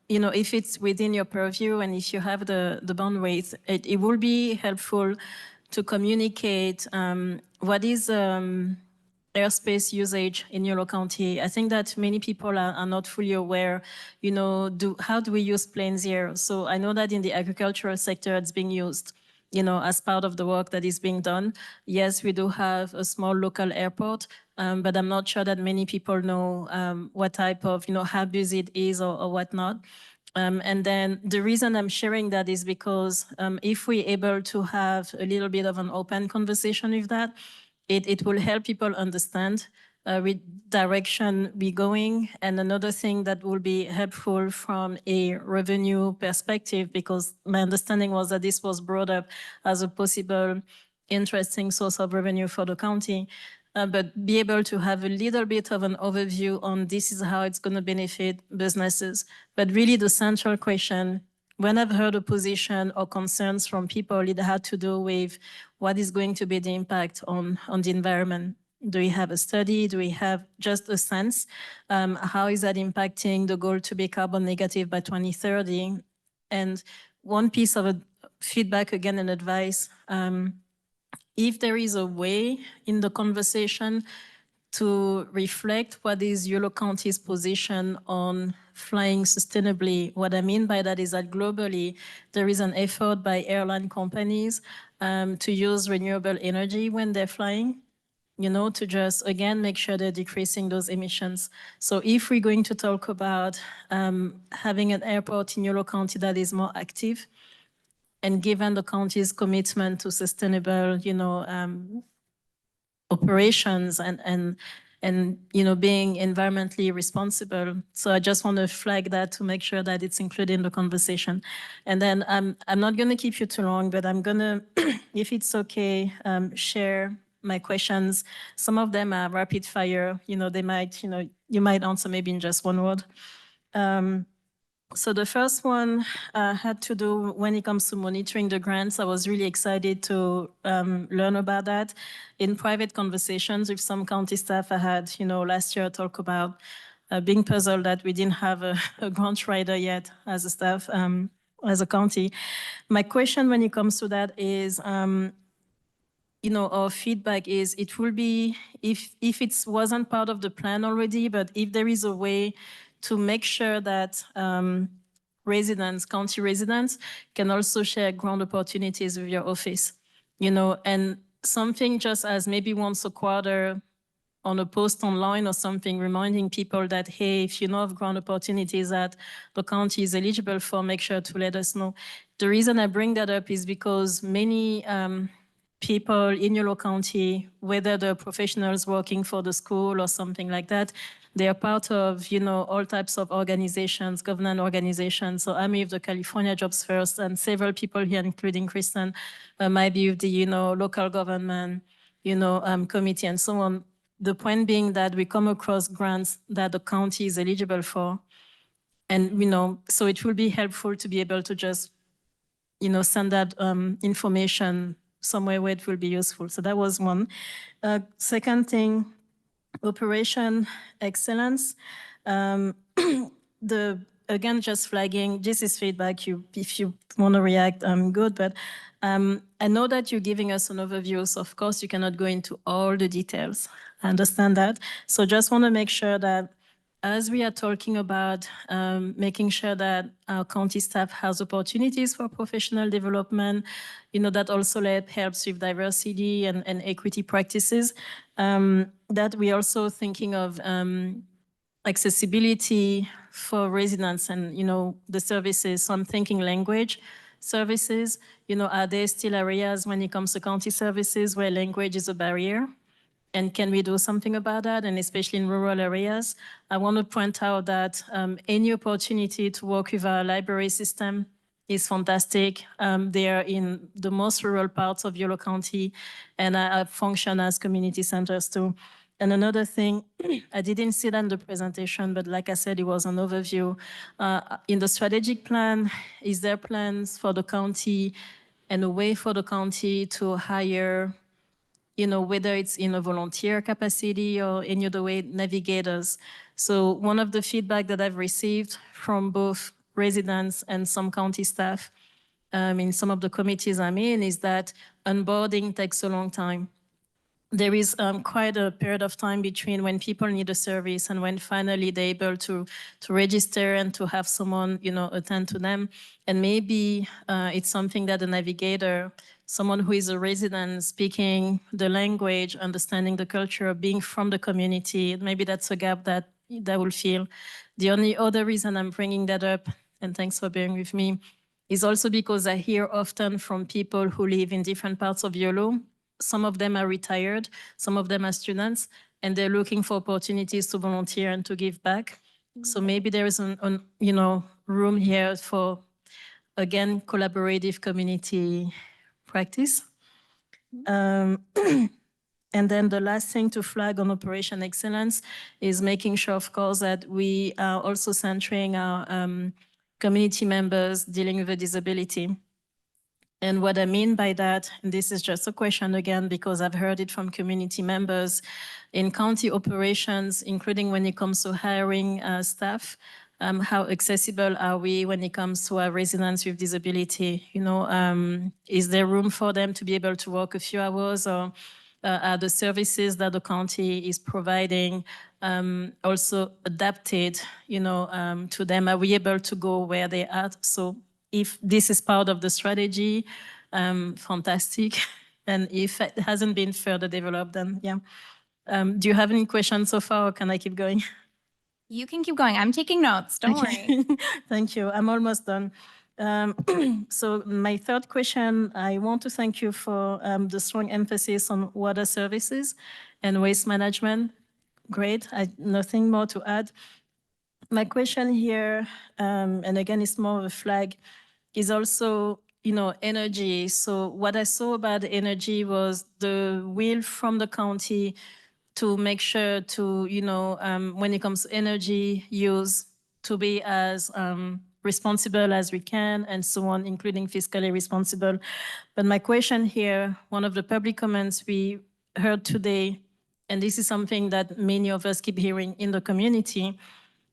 you know, if it's within your purview and if you have the bandwidth, it will be helpful to communicate what is airspace usage in Yolo County. I think that many people are not fully aware, you know, how do we use planes here? So I know that in the agricultural sector, it's being used, you know, as part of the work that is being done. Yes, we do have a small local airport, but I'm not sure that many people know what type of, you know, how busy it is or whatnot. And then the reason I'm sharing that is because if we're able to have a little bit of an open conversation with that, it will help people understand which direction we're going. And another thing that will be helpful from a revenue perspective, because my understanding was that this was brought up as a possible interesting source of revenue for the county, but be able to have a little bit of an overview on this is how it's going to benefit businesses. But really the central question, when I've heard opposition or concerns from people, it had to do with what is going to be the impact on the environment. Do we have a study? Do we have just a sense? How is that impacting the goal to be carbon negative by 2030? And one piece of feedback, again, and advice, if there is a way in the conversation to reflect what is Yolo County's position on flying sustainably. What I mean by that is that globally, there is an effort by airline companies to use renewable energy when they're flying, to just, again, make sure they're decreasing those emissions. So if we're going to talk about having an airport in Yolo County that is more active, and given the county's commitment to sustainable, operations and being environmentally responsible. So I just want to flag that to make sure that it's included in the conversation. And then I'm not going to keep you too long, but I'm going to, if it's okay, share my questions. Some of them are rapid fire. They might, you might answer maybe in just one word. So the first one had to do when it comes to monitoring the grants. I was really excited to learn about that. In private conversations with some county staff, I had, last year talk about being puzzled that we didn't have a grant writer yet as a staff, as a county. My question when it comes to that is, our feedback is it will be, if it wasn't part of the plan already, but if there is a way to make sure that county residents can also share grant opportunities with your office, and something just as maybe once a quarter on a post online or something, reminding people that, hey, if you know of grant opportunities that the county is eligible for, make sure to let us know. The reason I bring that up is because many people in Yolo County, whether they're professionals working for the school or something like that, they are part of, all types of organizations, government organizations. So I'm with the California Jobs First, and several people here, including Kristen, might be with the, local government, committee and so on. The point being that we come across grants that the county is eligible for. And, so it will be helpful to be able to just, send that information somewhere where it will be useful. So that was one. Second thing, operation excellence. Again, just flagging, this is feedback. If you want to react, good. But I know that you're giving us an overview, so of course you cannot go into all the details. I understand that. So just want to make sure that as we are talking about making sure that our county staff has opportunities for professional development, that also helps with diversity and equity practices, that we're also thinking of accessibility for residents and, the services. So I'm thinking language services, are there still areas when it comes to county services where language is a barrier? And can we do something about that? And especially in rural areas, I want to point out that any opportunity to work with our library system is fantastic. They are in the most rural parts of Yolo County and function as community centers too. And another thing, I didn't see that in the presentation, but like I said, it was an overview. In the strategic plan, is there plans for the county and a way for the county to hire, whether it's in a volunteer capacity or any other way, navigators? So one of the feedback that I've received from both residents and some county staff in some of the committees I'm in is that onboarding takes a long time. There is quite a period of time between when people need a service and when finally they're able to register and to have someone, attend to them. And maybe it's something that a navigator, someone who is a resident, speaking the language, understanding the culture, being from the community, maybe that's a gap that will fill. The only other reason I'm bringing that up, and thanks for bearing with me, is also because I hear often from people who live in different parts of Yolo. Some of them are retired, some of them are students, and they're looking for opportunities to volunteer and to give back. So maybe there is room here for, again, collaborative community practice. And then the last thing to flag on Operation Excellence is making sure, of course, that we are also centering our community members dealing with a disability. And what I mean by that, and this is just a question again, because I've heard it from community members in county operations, including when it comes to hiring staff, how accessible are we when it comes to our residents with disability? Is there room for them to be able to work a few hours, or are the services that the county is providing also adapted, to them? Are we able to go where they are? So if this is part of the strategy, fantastic. And if it hasn't been further developed, then yeah. Do you have any questions so far, or can I keep going? You can keep going. I'm taking notes. Don't worry. Thank you. I'm almost done. So my third question, I want to thank you for the strong emphasis on water services and waste management. Great. Nothing more to add. My question here, and again, it's more of a flag, is also, energy. So what I saw about energy was the will from the county to make sure to, when it comes to energy use, to be as responsible as we can and so on, including fiscally responsible. But my question here, one of the public comments we heard today, and this is something that many of us keep hearing in the community,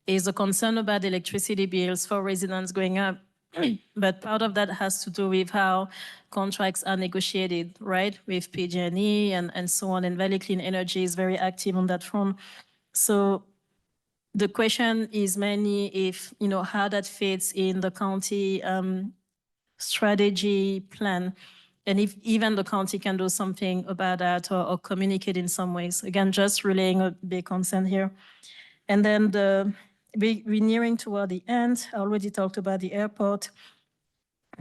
is a concern about electricity bills for residents going up. But part of that has to do with how contracts are negotiated, right, with PG&E and so on. And Valley Clean Energy is very active on that front. So the question is mainly if, how that fits in the county strategy plan, and if even the county can do something about that or communicate in some ways. Again, just relaying a big concern here. And then we're nearing toward the end. I already talked about the airport.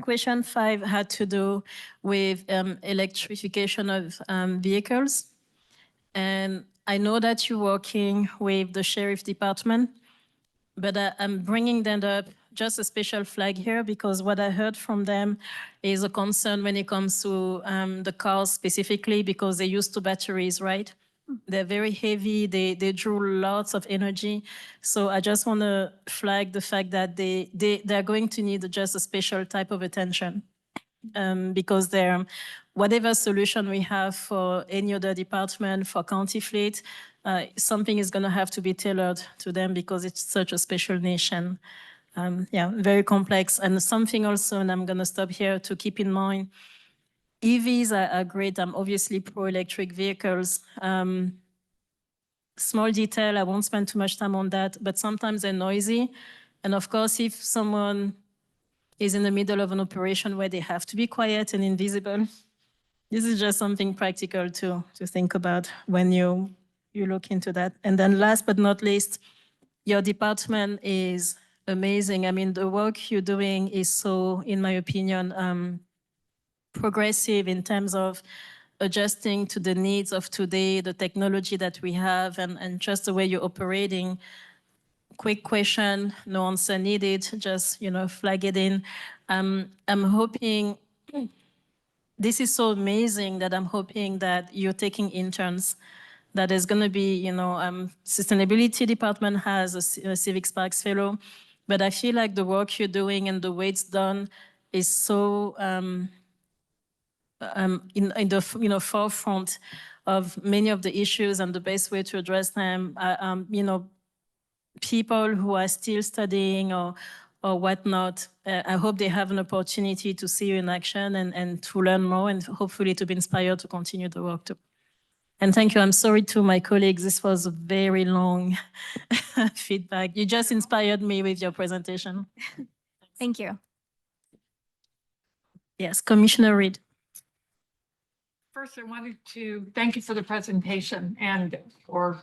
Question 5 had to do with electrification of vehicles. And I know that you're working with the sheriff department, but I'm bringing that up, just a special flag here, because what I heard from them is a concern when it comes to the cars specifically, because they're used to batteries, right? They're very heavy, they drew lots of energy. So I just want to flag the fact that they're going to need just a special type of attention, because whatever solution we have for any other department, for county fleet, something is going to have to be tailored to them because it's such a special nation. Yeah, very complex. And something also, and I'm going to stop here to keep in mind, EVs are great. I'm obviously pro-electric vehicles. Small detail, I won't spend too much time on that, but sometimes they're noisy. And of course, if someone is in the middle of an operation where they have to be quiet and invisible, this is just something practical to think about when you look into that. And then last but not least, your department is amazing. I mean, the work you're doing is so, in my opinion, progressive in terms of adjusting to the needs of today, the technology that we have, and just the way you're operating. Quick question, no answer needed, just, flag it in. I'm hoping, this is so amazing that I'm hoping that you're taking interns, that there's going to be, sustainability department has a Civic Sparks fellow, but I feel like the work you're doing and the way it's done is so in the forefront of many of the issues, and the best way to address them. People who are still studying or whatnot, I hope they have an opportunity to see you in action and to learn more, and hopefully to be inspired to continue the work too. And thank you. I'm sorry to my colleagues. This was a very long feedback. You just inspired me with your presentation. Thank you. Yes, Commissioner Reed. First, I wanted to thank you for the presentation and for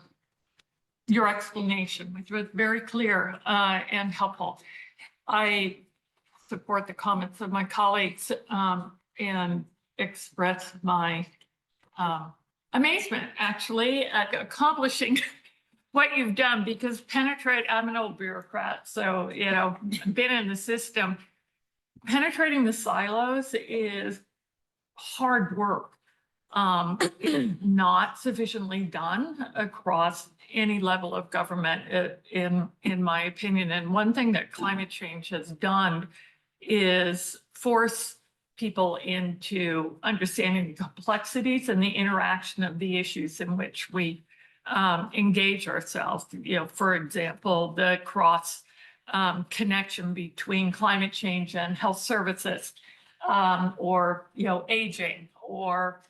your explanation, which was very clear and helpful. I support the comments of my colleagues and express my amazement, actually, at accomplishing what you've done, because I'm an old bureaucrat, so, been in the system. Penetrating the silos is hard work. Not sufficiently done across any level of government, in my opinion. And one thing that climate change has done is force people into understanding the complexities and the interaction of the issues in which we engage ourselves. For example, the cross connection between climate change and health services, or aging, or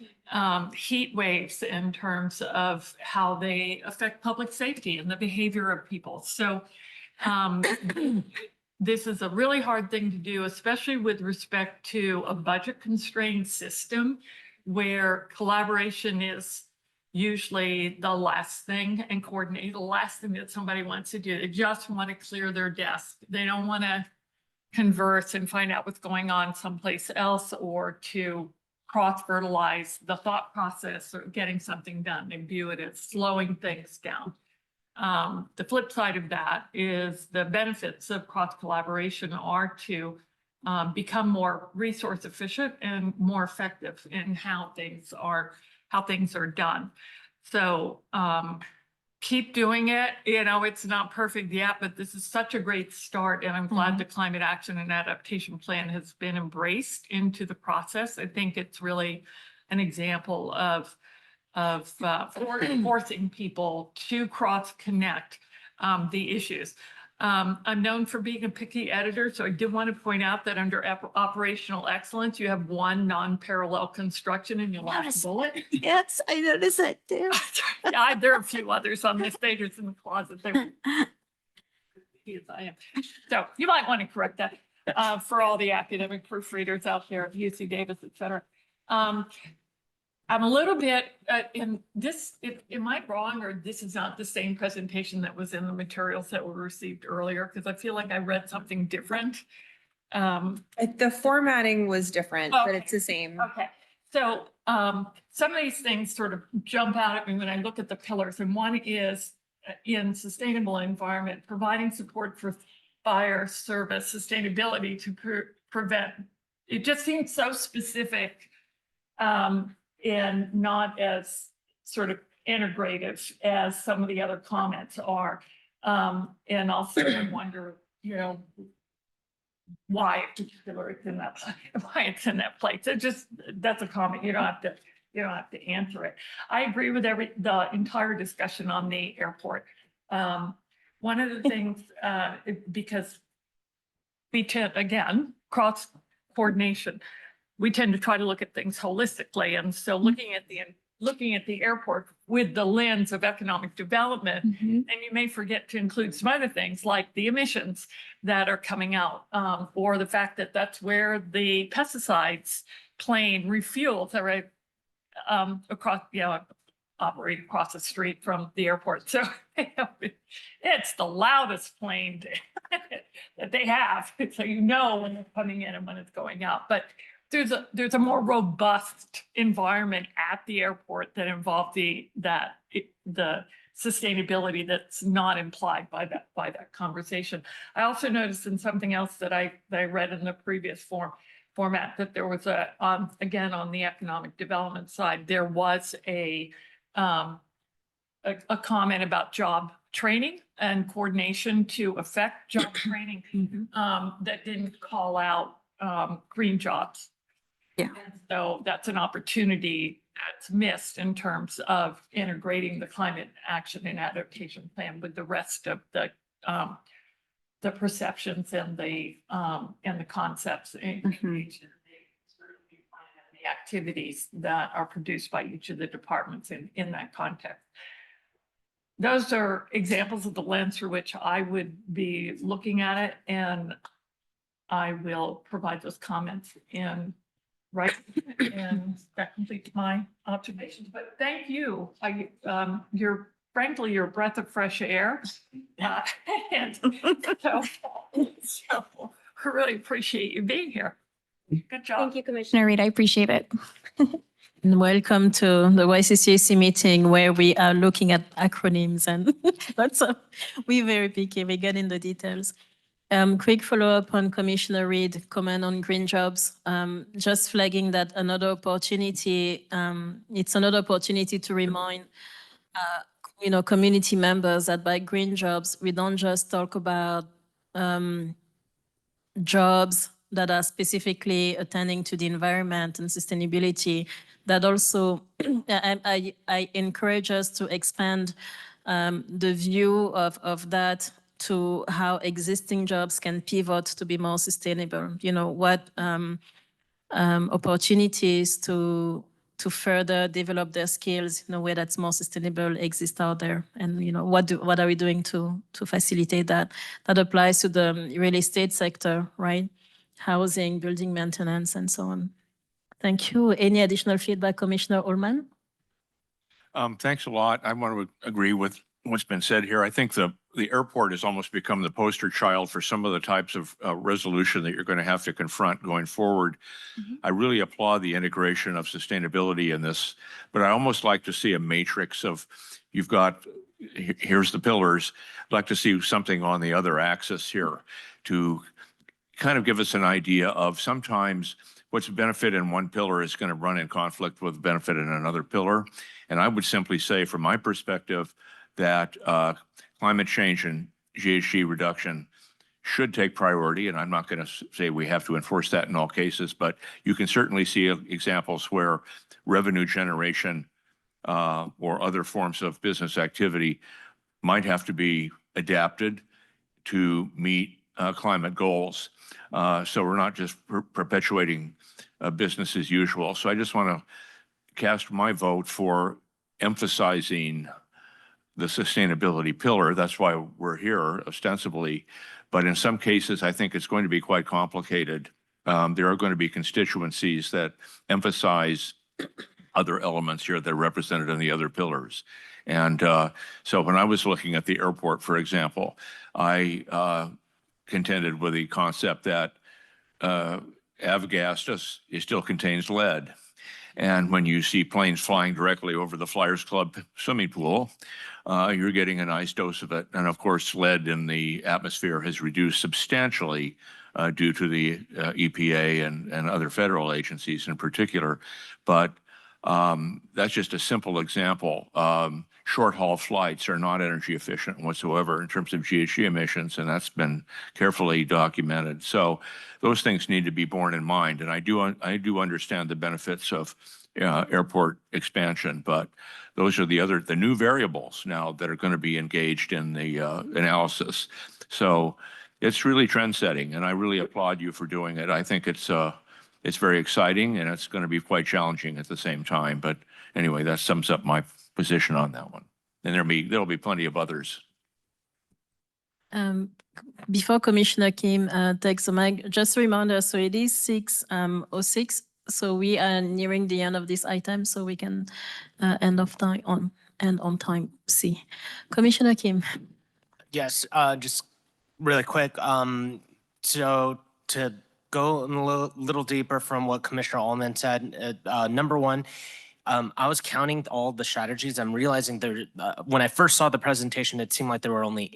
heat waves in terms of how they affect public safety and the behavior of people. So this is a really hard thing to do, especially with respect to a budget constrained system where collaboration is usually the last thing, and coordinate the last thing that somebody wants to do. They just want to clear their desk. They don't want to converse and find out what's going on someplace else, or to cross-fertilize the thought process or getting something done. They view it as slowing things down. The flip side of that is the benefits of cross-collaboration are to become more resource efficient and more effective in how things are done. So keep doing it. You know, it's not perfect yet, but this is such a great start. And I'm glad the Climate Action and Adaptation Plan has been embraced into the process. I think it's really an example of forcing people to cross-connect the issues. I'm known for being a picky editor, so I did want to point out that under operational excellence, you have one non-parallel construction in your last bullet. Yes, I noticed that too. Yeah, there are a few others on this page. It's in the closet. Yes, I am. So you might want to correct that for all the academic proofreaders out there at UC Davis, et cetera. I'm a little bit in this, am I wrong, or this is not the same presentation that was in the materials that were received earlier? Because I feel like I read something different. The formatting was different, but it's the same. Okay, so some of these things sort of jump out at me when I look at the pillars, and one is in sustainable environment, providing support for fire service sustainability to prevent. It just seems so specific and not as sort of integrative as some of the other comments are. And also I wonder, you know, why in particular it's in that, why it's in that place. It just, that's a comment. You don't have to answer it. I agree with the entire discussion on the airport. One of the things, because we tend, again, cross coordination, we tend to try to look at things holistically. And so looking at the airport with the lens of economic development, and you may forget to include some other things like the emissions that are coming out, or the fact that that's where the pesticides plane refuels are across, you know, operate across the street from the airport. So it's the loudest plane that they have. So you know when it's coming in and when it's going out. But there's a more robust environment at the airport that involves the sustainability that's not implied by that conversation. I also noticed in something else that I read in the previous format that there was again on the economic development side, there was a comment about job training and coordination to affect job training that didn't call out green jobs. Yeah. And so that's an opportunity that's missed in terms of integrating the Climate Action and Adaptation Plan with the rest of the perceptions and the concepts and the activities that are produced by each of the departments in that context. Those are examples of the lens through which I would be looking at it, and I will provide those comments in right, and that completes my observations. But thank you. You're frankly your breath of fresh air, and so I really appreciate you being here. Good job. Thank you, Commissioner Reed. I appreciate it. And welcome to the YCCAC meeting where we are looking at acronyms and we're very picky, we get in the details. Quick follow-up on Commissioner Reed comment on green jobs. Just flagging that another opportunity, it's another opportunity to remind community members that by green jobs, we don't just talk about jobs that are specifically attending to the environment and sustainability, that also I encourage us to expand the view of that to how existing jobs can pivot to be more sustainable. You know, what opportunities to further develop their skills in a way that's more sustainable exist out there. And, what are we doing to facilitate that? That applies to the real estate sector, right? Housing, building maintenance, and so on. Thank you. Any additional feedback, Commissioner Ullman? Thanks a lot. I want to agree with what's been said here. I think the airport has almost become the poster child for some of the types of resolution that you're going to have to confront going forward. I really applaud the integration of sustainability in this, but I almost like to see a matrix of, here's the pillars. I'd like to see something on the other axis here to kind of give us an idea of sometimes what's a benefit in one pillar is going to run in conflict with benefit in another pillar. And I would simply say, from my perspective, that climate change and GHG reduction should take priority. And I'm not going to say we have to enforce that in all cases, but you can certainly see examples where revenue generation or other forms of business activity might have to be adapted to meet climate goals. So we're not just perpetuating business as usual. So I just want to cast my vote for emphasizing the sustainability pillar. That's why we're here ostensibly. But in some cases, I think it's going to be quite complicated. There are going to be constituencies that emphasize other elements here that are represented in the other pillars. And so when I was looking at the airport, for example, I contended with the concept that avgas still contains lead. And when you see planes flying directly over the Flyers Club swimming pool, you're getting a nice dose of it. And of course, lead in the atmosphere has reduced substantially due to the EPA and other federal agencies in particular. But that's just a simple example. Short-haul flights are not energy efficient whatsoever in terms of GHG emissions, and that's been carefully documented. So those things need to be borne in mind. And I do understand the benefits of airport expansion, but those are the new variables now that are going to be engaged in the analysis. So it's really trend-setting, and I really applaud you for doing it. I think it's very exciting, and it's going to be quite challenging at the same time. But anyway, that sums up my position on that one. And there'll be plenty of others. Before Commissioner Kim takes the mic, just a reminder, so it is 6:06, so we are nearing the end of this item, so we can end on time. See, Commissioner Kim. Yes, just really quick. So to go a little deeper from what Commissioner Ullman said, number one, I was counting all the strategies. I'm realizing when I first saw the presentation, it seemed like there were only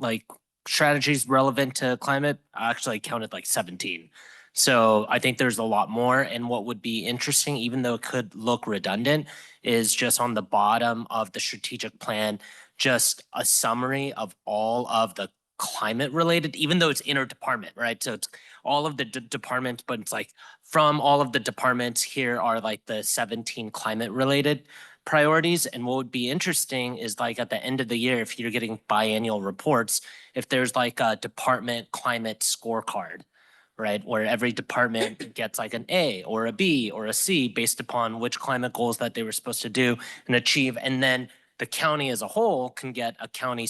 8 strategies relevant to climate. I actually counted 17. So I think there's a lot more. And what would be interesting, even though it could look redundant, is just on the bottom of the strategic plan, just a summary of all of the climate related, even though it's interdepartment, right? So it's all of the departments, but it's from all of the departments, here are the 17 climate related priorities. And what would be interesting is at the end of the year, if you're getting biannual reports, if there's a department climate scorecard, right? Where every department gets an A or a B or a C based upon which climate goals that they were supposed to do and achieve. And then the county as a whole can get a county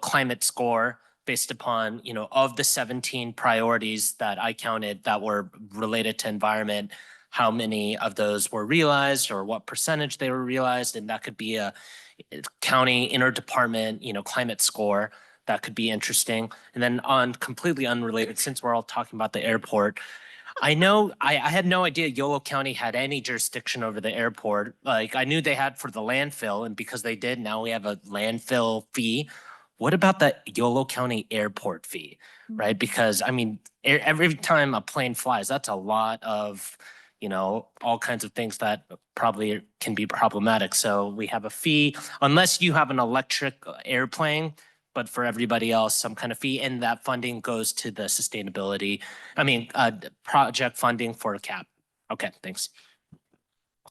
climate score based upon, of the 17 priorities that I counted that were related to environment, how many of those were realized or what percentage they were realized. And that could be a county interdepartment, climate score. That could be interesting. And then on completely unrelated, since we're all talking about the airport, I know I had no idea Yolo County had any jurisdiction over the airport. I knew they had for the landfill, and because they did, now we have a landfill fee. What about the Yolo County airport fee, right? Because every time a plane flies, that's a lot of, all kinds of things that probably can be problematic. So we have a fee, unless you have an electric airplane, but for everybody else, some kind of fee, and that funding goes to the sustainability, project funding for CAP. Okay, thanks.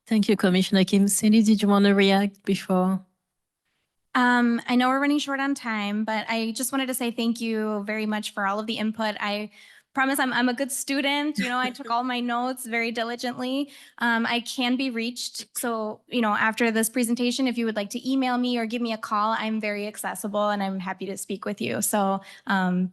Thank you, Commissioner Kim. Cindy, did you want to react before? I know we're running short on time, but I just wanted to say thank you very much for all of the input. I promise I'm a good student. You know, I took all my notes very diligently. I can be reached. So, you know, after this presentation, if you would like to email me or give me a call, I'm very accessible and I'm happy to speak with you. So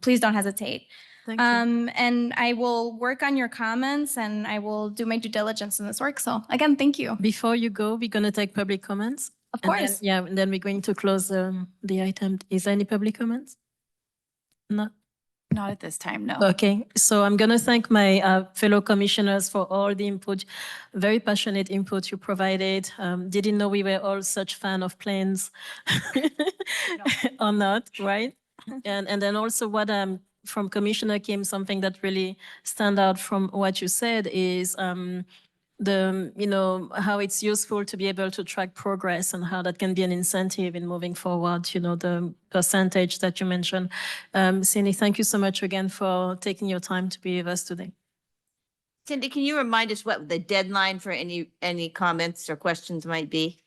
please don't hesitate. Thank you. And I will work on your comments and I will do my due diligence in this work. So again, thank you. Before you go, we're going to take public comments. Of And then- course. yeah, and then we're going to close the item. Is there any public comments? No. Not at this time, no. Okay, so I'm going to thank my fellow commissioners for all the input, very passionate input you provided. Didn't know we were all such fan of planes or not, right? And then also what from Commissioner Kim, something that really stand out from what you said is how it's useful to be able to track progress and how that can be an incentive in moving forward, the percentage that you mentioned. Cindy, thank you so much again for taking your time to be with us today. Cindy, can you remind us what the deadline for any comments or questions might be?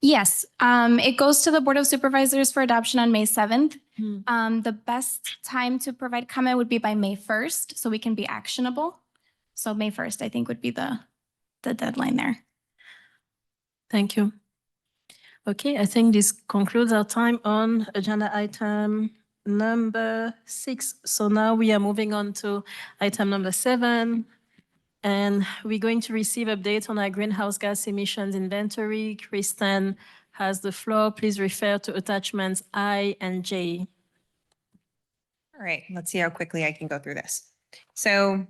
Yes, it goes to the Board of Supervisors for adoption on May 7th. The best time to provide comment would be by May 1st, so we can be actionable. So May 1st, I think, would be the deadline there. Thank you. Okay, I think this concludes our time on agenda item number 6. So now we are moving on to item number 7. And we're going to receive updates on our greenhouse gas emissions inventory. Kristen has the floor. Please refer to attachments I and J. All right, let's see how quickly I can go through this. So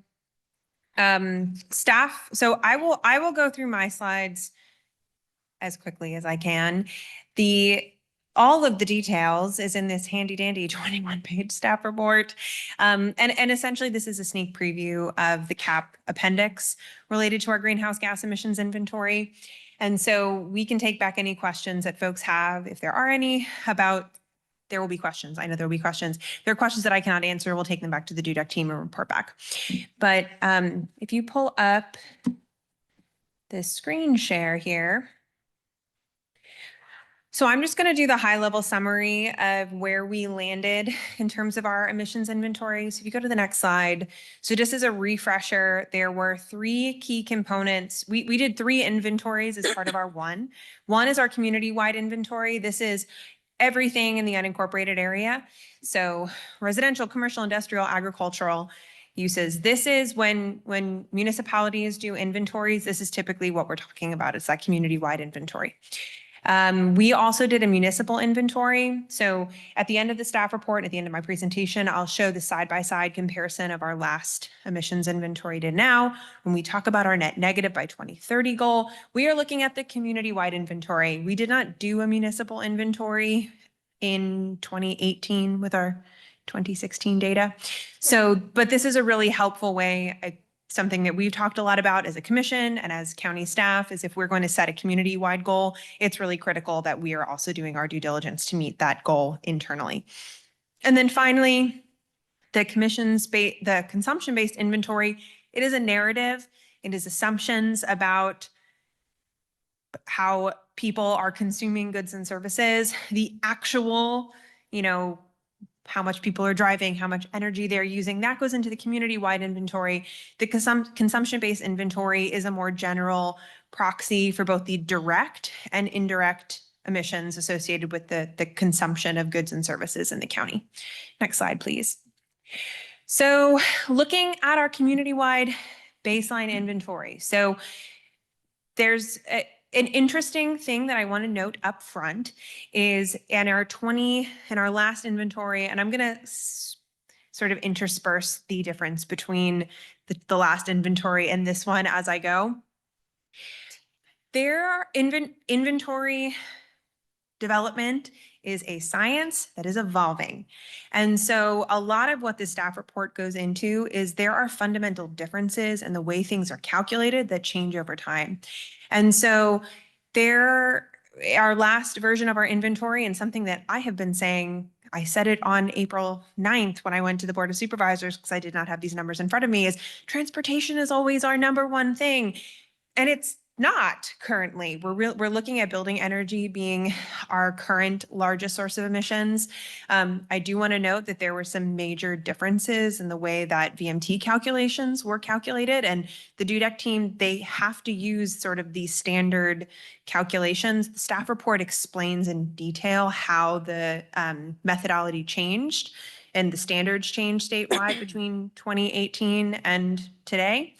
staff, so I will go through my slides as quickly as I can. All of the details is in this handy dandy 21-page staff report. And essentially this is a sneak preview of the CAP appendix related to our greenhouse gas emissions inventory. And so we can take back any questions that folks have, if there are any, there will be questions. I know there will be questions. There are questions that I cannot answer. We'll take them back to the DUDEC team and report back. But if you pull up the screen share here, so I'm just going to do the high-level summary of where we landed in terms of our emissions inventory. So if you go to the next slide, so just as a refresher, there were 3 key components. We did 3 inventories as part of our one. One is our community-wide inventory. This is everything in the unincorporated area. So residential, commercial, industrial, agricultural uses. This is when municipalities do inventories, this is typically what we're talking about. It's that community-wide inventory. We also did a municipal inventory. So at the end of the staff report, at the end of my presentation, I'll show the side-by-side comparison of our last emissions inventory to now. When we talk about our net negative by 2030 goal, we are looking at the community-wide inventory. We did not do a municipal inventory in 2018 with our 2016 data. So, but this is a really helpful way, something that we've talked a lot about as a commission and as county staff is if we're going to set a community-wide goal, it's really critical that we are also doing our due diligence to meet that goal internally. And then finally, the consumption-based inventory, it is a narrative. It is assumptions about how people are consuming goods and services. The actual, how much people are driving, how much energy they're using, that goes into the community-wide inventory. The consumption-based inventory is a more general proxy for both the direct and indirect emissions associated with the consumption of goods and services in the county. Next slide, please. So looking at our community-wide baseline inventory. So there's an interesting thing that I want to note up front is in our last inventory, and I'm going to sort of intersperse the difference between the last inventory and this one as I go. Their inventory development is a science that is evolving. And so a lot of what the staff report goes into is there are fundamental differences in the way things are calculated that change over time. And so our last version of our inventory, and something that I have been saying, I said it on April 9th when I went to the Board of Supervisors because I did not have these numbers in front of me, is transportation is always our #1 thing. And it's not currently. We're looking at building energy being our current largest source of emissions. I do want to note that there were some major differences in the way that VMT calculations were calculated, and the DUDEC team, they have to use sort of these standard calculations. The staff report explains in detail how the methodology changed and the standards changed statewide between 2018 and today.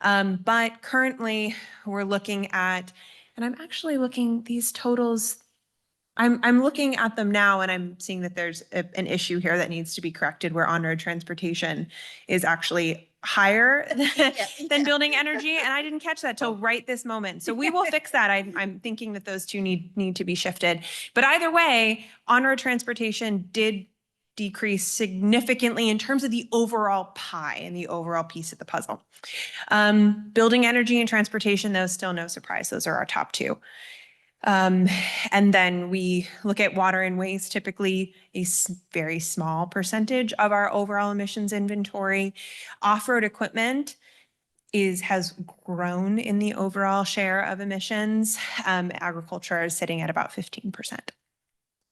But currently we're looking at, and I'm actually looking these totals, I'm looking at them now and I'm seeing that there's an issue here that needs to be corrected where on-road transportation is actually higher than building energy. And I didn't catch that till right this moment. So we will fix that. I'm thinking that those two need to be shifted. But either way, on-road transportation did decrease significantly in terms of the overall pie and the overall piece of the puzzle. Building energy and transportation, though, still no surprise. Those are our top two. And then we look at water and waste, typically a very small percentage of our overall emissions inventory. Off-road equipment has grown in the overall share of emissions. Agriculture is sitting at about 15%.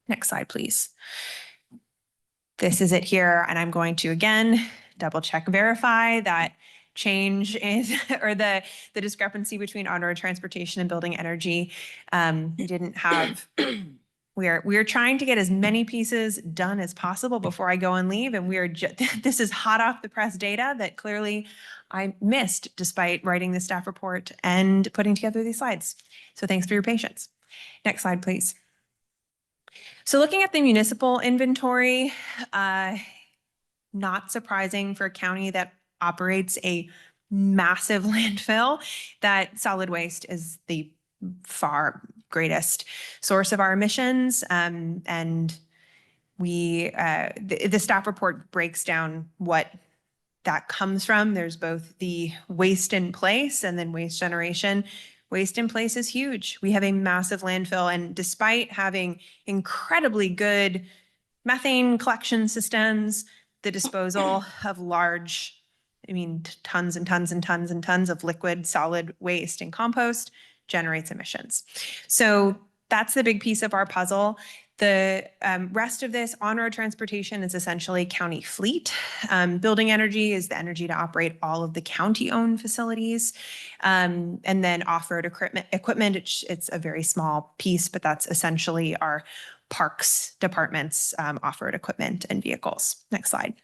Next slide, please. This is it here, and I'm going to again double check, verify that change is, or the discrepancy between on-road transportation and building energy. We didn't have, we are trying to get as many pieces done as possible before I go and leave, and this is hot off the press data that clearly I missed despite writing the staff report and putting together these slides. So thanks for your patience. Next slide, please. So looking at the municipal inventory, not surprising for a county that operates a massive landfill, that solid waste is the far greatest source of our emissions. And the staff report breaks down what that comes from. There's both the waste in place and then waste generation. Waste in place is huge. We have a massive landfill, and despite having incredibly good methane collection systems, the disposal of large, tons and tons and tons and tons of liquid solid waste and compost generates emissions. So that's the big piece of our puzzle. The rest of this, on-road transportation, is essentially county fleet. Building energy is the energy to operate all of the county-owned facilities. And then off-road equipment, it's a very small piece, but that's essentially our parks department's off-road equipment and vehicles. Next slide.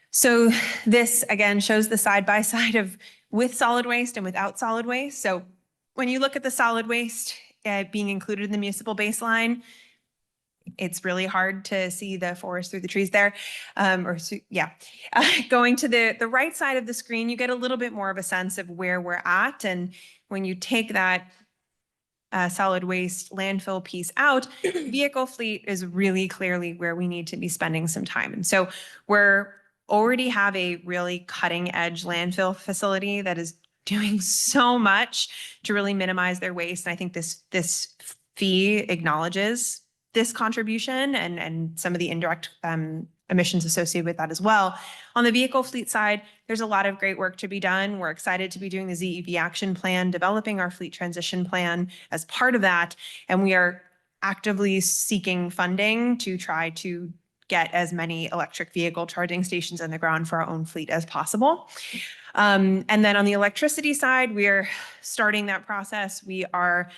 So this, again, shows the side-by-side of with solid waste and without solid waste. So when you look at the solid waste being included in the municipal baseline, it's really hard to see the forest through the trees there. Going to the right side of the screen, you get a little bit more of a sense of where we're at. And when you take that solid waste landfill piece out, vehicle fleet is really clearly where we need to be spending some time. And so we're already have a really cutting edge landfill facility that is doing so much to really minimize their waste. And I think this fee acknowledges this contribution and some of the indirect emissions associated with that as well. On the vehicle fleet side, there's a lot of great work to be done. We're excited to be doing the ZEV action plan, developing our fleet transition plan as part of that. And we are actively seeking funding to try to get as many electric vehicle charging stations on the ground for our own fleet as possible. And then on the electricity side, we're starting that process. We are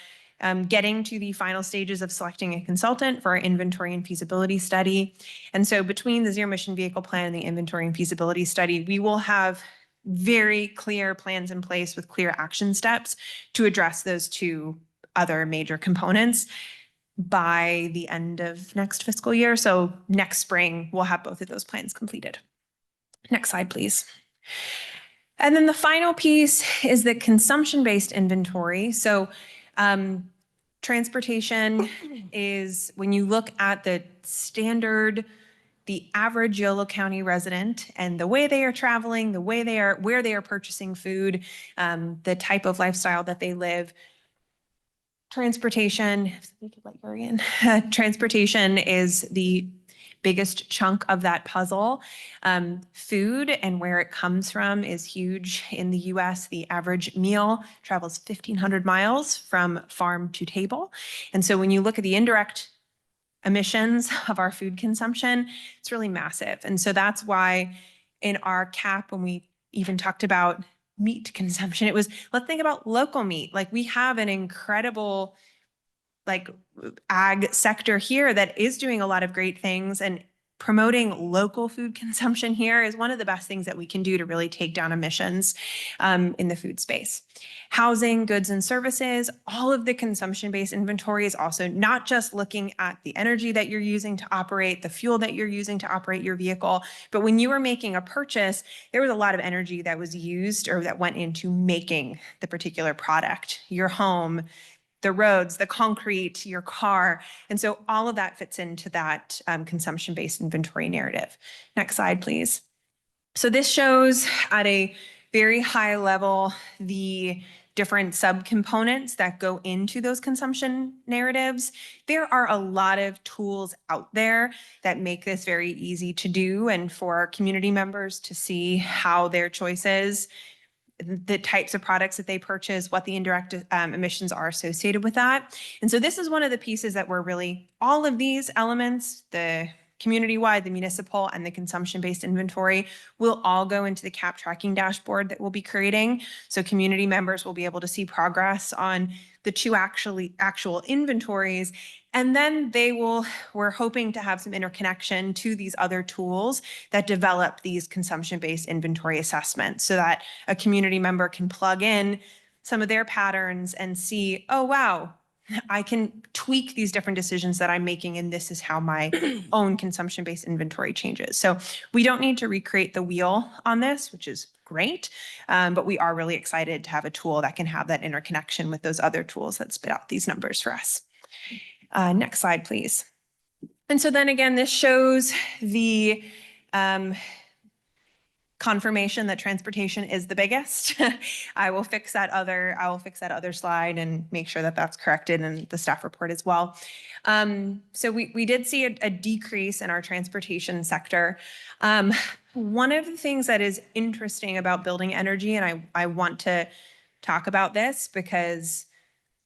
getting to the final stages of selecting a consultant for our inventory and feasibility study. And so between the zero emission vehicle plan and the inventory and feasibility study, we will have very clear plans in place with clear action steps to address those two other major components by the end of next fiscal year. So next spring, we'll have both of those plans completed. Next slide, please. And then the final piece is the consumption-based inventory. So transportation is, when you look at the standard, the average Yolo County resident and the way they are traveling, the way they are, where they are purchasing food, the type of lifestyle that they live, transportation is the biggest chunk of that puzzle. Food and where it comes from is huge. In the US, the average meal travels 1,500 miles from farm to table. And so when you look at the indirect emissions of our food consumption, it's really massive. And so that's why in our CAP, when we even talked about meat consumption, it was, let's think about local meat. Like we have an incredible like ag sector here that is doing a lot of great things, and promoting local food consumption here is one of the best things that we can do to really take down emissions in the food space. Housing, goods and services, all of the consumption-based inventory is also not just looking at the energy that you're using to operate, the fuel that you're using to operate your vehicle, but when you were making a purchase, there was a lot of energy that was used or that went into making the particular product, your home, the roads, the concrete, your car. And so all of that fits into that consumption-based inventory narrative. Next slide, please. So this shows at a very high level the different subcomponents that go into those consumption narratives. There are a lot of tools out there that make this very easy to do and for our community members to see how their choices, the types of products that they purchase, what the indirect emissions are associated with that. And so this is one of the pieces that we're really, all of these elements, the community-wide, the municipal, and the consumption-based inventory will all go into the CAP tracking dashboard that we'll be creating. So community members will be able to see progress on the two actual inventories. And then we're hoping to have some interconnection to these other tools that develop these consumption-based inventory assessments so that a community member can plug in some of their patterns and see, oh, wow, I can tweak these different decisions that I'm making, and this is how my own consumption-based inventory changes. So we don't need to recreate the wheel on this, which is great, but we are really excited to have a tool that can have that interconnection with those other tools that spit out these numbers for us. Next slide, please. And so then again, this shows the confirmation that transportation is the biggest. I will fix that other slide and make sure that that's corrected in the staff report as well. So we did see a decrease in our transportation sector. One of the things that is interesting about building energy, and I want to talk about this because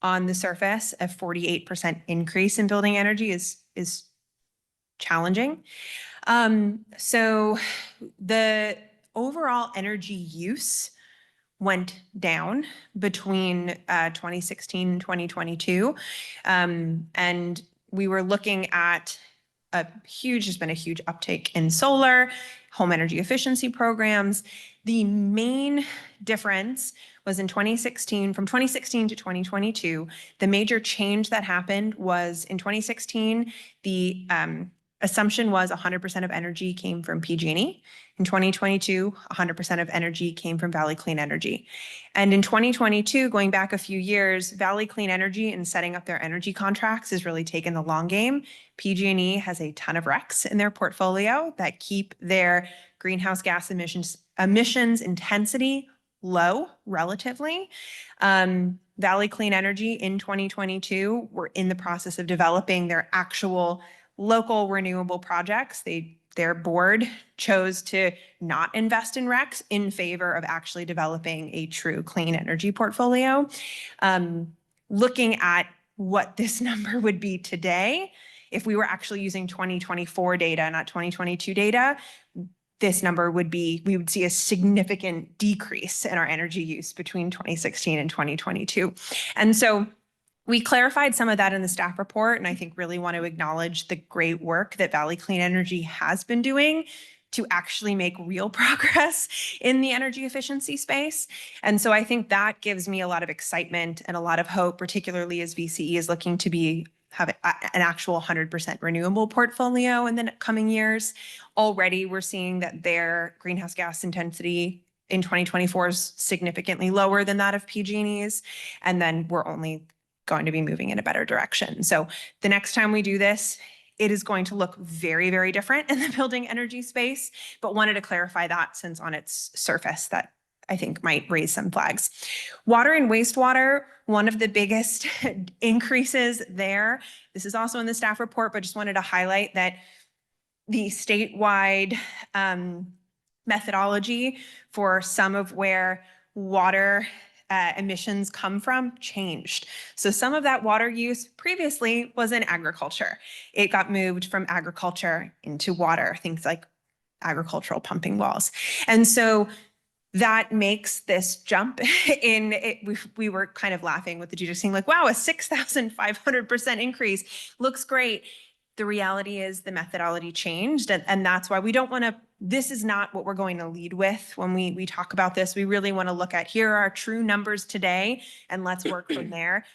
on the surface, a 48% increase in building energy is challenging. So the overall energy use went down between 2016 and 2022. And we were looking at there's been a huge uptake in solar, home energy efficiency programs. The main difference was in 2016, from 2016 to 2022, the major change that happened was in 2016, the assumption was 100% of energy came from PG&E. In 2022, 100% of energy came from Valley Clean Energy. And in 2022, going back a few years, Valley Clean Energy in setting up their energy contracts has really taken the long game. PG&E has a ton of RECs in their portfolio that keep their greenhouse gas emissions intensity low relatively. Valley Clean Energy in 2022 were in the process of developing their actual local renewable projects. Their board chose to not invest in RECs in favor of actually developing a true clean energy portfolio. Looking at what this number would be today, if we were actually using 2024 data, not 2022 data, this number would be, we would see a significant decrease in our energy use between 2016 and 2022. And so we clarified some of that in the staff report, and I think really want to acknowledge the great work that Valley Clean Energy has been doing to actually make real progress in the energy efficiency space. And so I think that gives me a lot of excitement and a lot of hope, particularly as VCE is looking to have an actual 100% renewable portfolio in the coming years. Already we're seeing that their greenhouse gas intensity in 2024 is significantly lower than that of PG&E's. And then we're only going to be moving in a better direction. So the next time we do this, it is going to look very, very different in the building energy space, but wanted to clarify that since on its surface that I think might raise some flags. Water and wastewater, one of the biggest increases there. This is also in the staff report, but just wanted to highlight that the statewide methodology for some of where water emissions come from changed. So some of that water use previously was in agriculture. It got moved from agriculture into water, things like agricultural pumping wells. And so that makes this jump in it. We were kind of laughing with the GJ saying like, wow, a 6,500% increase looks great. The reality is the methodology changed, and that's why we don't want to, this is not what we're going to lead with when we talk about this. We really want to look at here are our true numbers today, and let's work from there.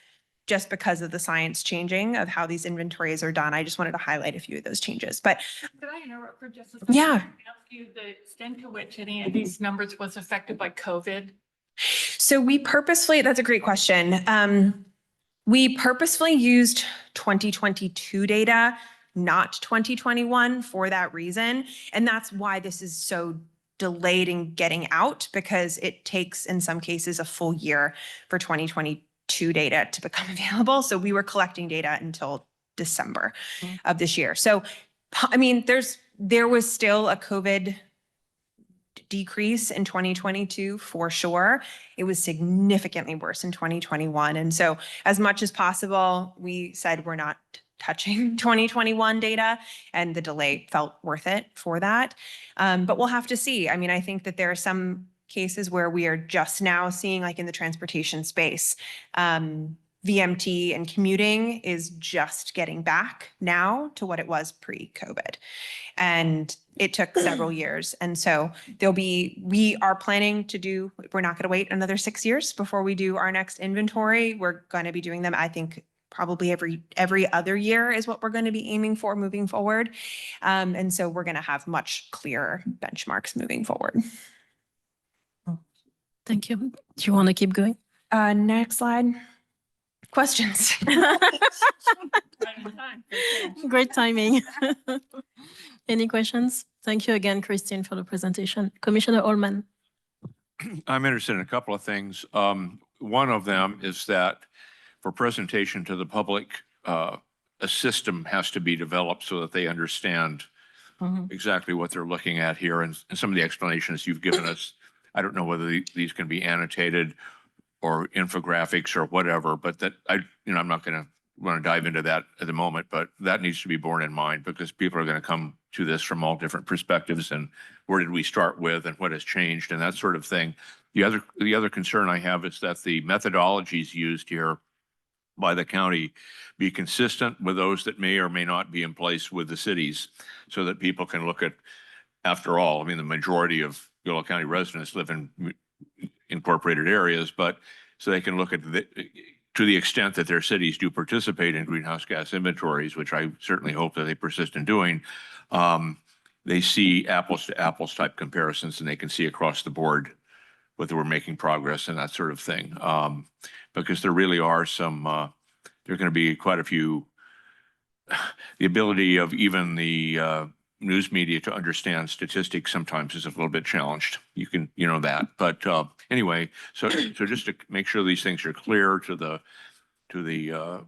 Just because of the science changing of how these inventories are done, I just wanted to highlight a few of those changes. But Could I interrupt for just a second? Yeah. Ask you the extent to which any of these numbers was affected by COVID? So we purposefully, that's a great question. We purposefully used 2022 data, not 2021 for that reason. And that's why this is so delayed in getting out, because it takes in some cases a full year for 2022 data to become available. So we were collecting data until December of this year. So, I mean, there was still a COVID decrease in 2022 for sure. It was significantly worse in 2021. And so as much as possible, we said we're not touching 2021 data, and the delay felt worth it for that. But we'll have to see. I mean, I think that there are some cases where we are just now seeing, like in the transportation space, VMT and commuting is just getting back now to what it was pre-COVID. And it took several years. And so we are planning to do, we're not going to wait another 6 years before we do our next inventory. We're going to be doing them, I think, probably every other year is what we're going to be aiming for moving forward. And so we're going to have much clearer benchmarks moving forward. Thank you. Do you want to keep going? Next slide. Questions. Great timing. Any questions? Thank you again, Christine, for the presentation. Commissioner Ullman. I'm interested in a couple of things. One of them is that for presentation to the public, a system has to be developed so that they understand exactly what they're looking at here. And some of the explanations you've given us, I don't know whether these can be annotated or infographics or whatever, but that I'm not going to want to dive into that at the moment, but that needs to be borne in mind, because people are going to come to this from all different perspectives, and where did we start with and what has changed and that sort of thing. The other concern I have is that the methodologies used here by the county be consistent with those that may or may not be in place with the cities, so that people can look at, after all, I mean, the majority of Yolo County residents live in incorporated areas, but so they can look at to the extent that their cities do participate in greenhouse gas inventories, which I certainly hope that they persist in doing, they see apples to apples type comparisons, and they can see across the board whether we're making progress and that sort of thing. Because there really are some, there are going to be quite a few, the ability of even the news media to understand statistics sometimes is a little bit challenged. You know that. But anyway, so just to make sure these things are clear to the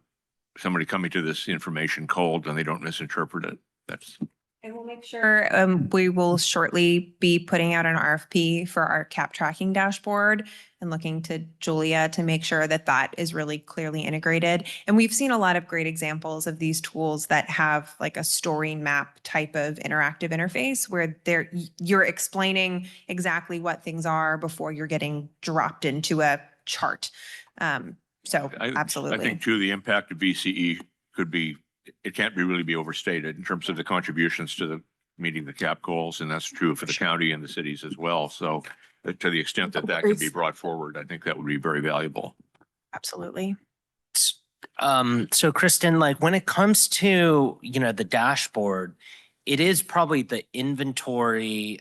somebody coming to this information cold and they don't misinterpret it. That's. And we'll make sure we will shortly be putting out an RFP for our CAP tracking dashboard, and looking to Julia to make sure that that is really clearly integrated. And we've seen a lot of great examples of these tools that have like a story map type of interactive interface where you're explaining exactly what things are before you're getting dropped into a chart. So absolutely. I think too, the impact of VCE could be, it can't really be overstated in terms of the contributions to the meeting the CAP goals. And that's true for the county and the cities as well. So to the extent that that can be brought forward, I think that would be very valuable. Absolutely. So Kristen, like when it comes to, the dashboard, it is probably the inventory,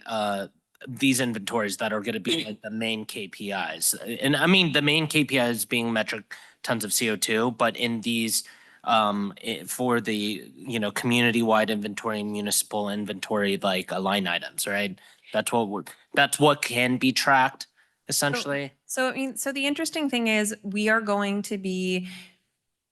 these inventories that are going to be like the main KPIs. And I mean, the main KPIs being metric tons of CO2, but in these, for the, community-wide inventory, municipal inventory, like line items, right? That's what can be tracked essentially. So the interesting thing is we are going to be,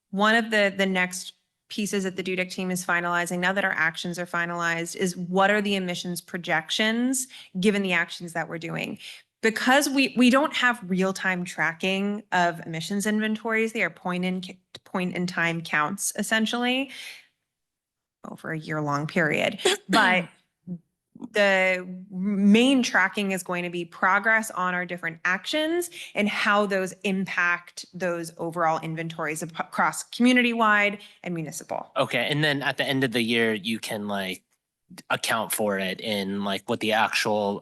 one of the next pieces that the DUDIC team is finalizing, now that our actions are finalized, is what are the emissions projections given the actions that we're doing? Because we don't have real-time tracking of emissions inventories, they are point in time counts essentially over a year-long period. But the main tracking is going to be progress on our different actions and how those impact those overall inventories across community-wide and municipal. Okay, and then at the end of the year, you can like account for it in like what the actual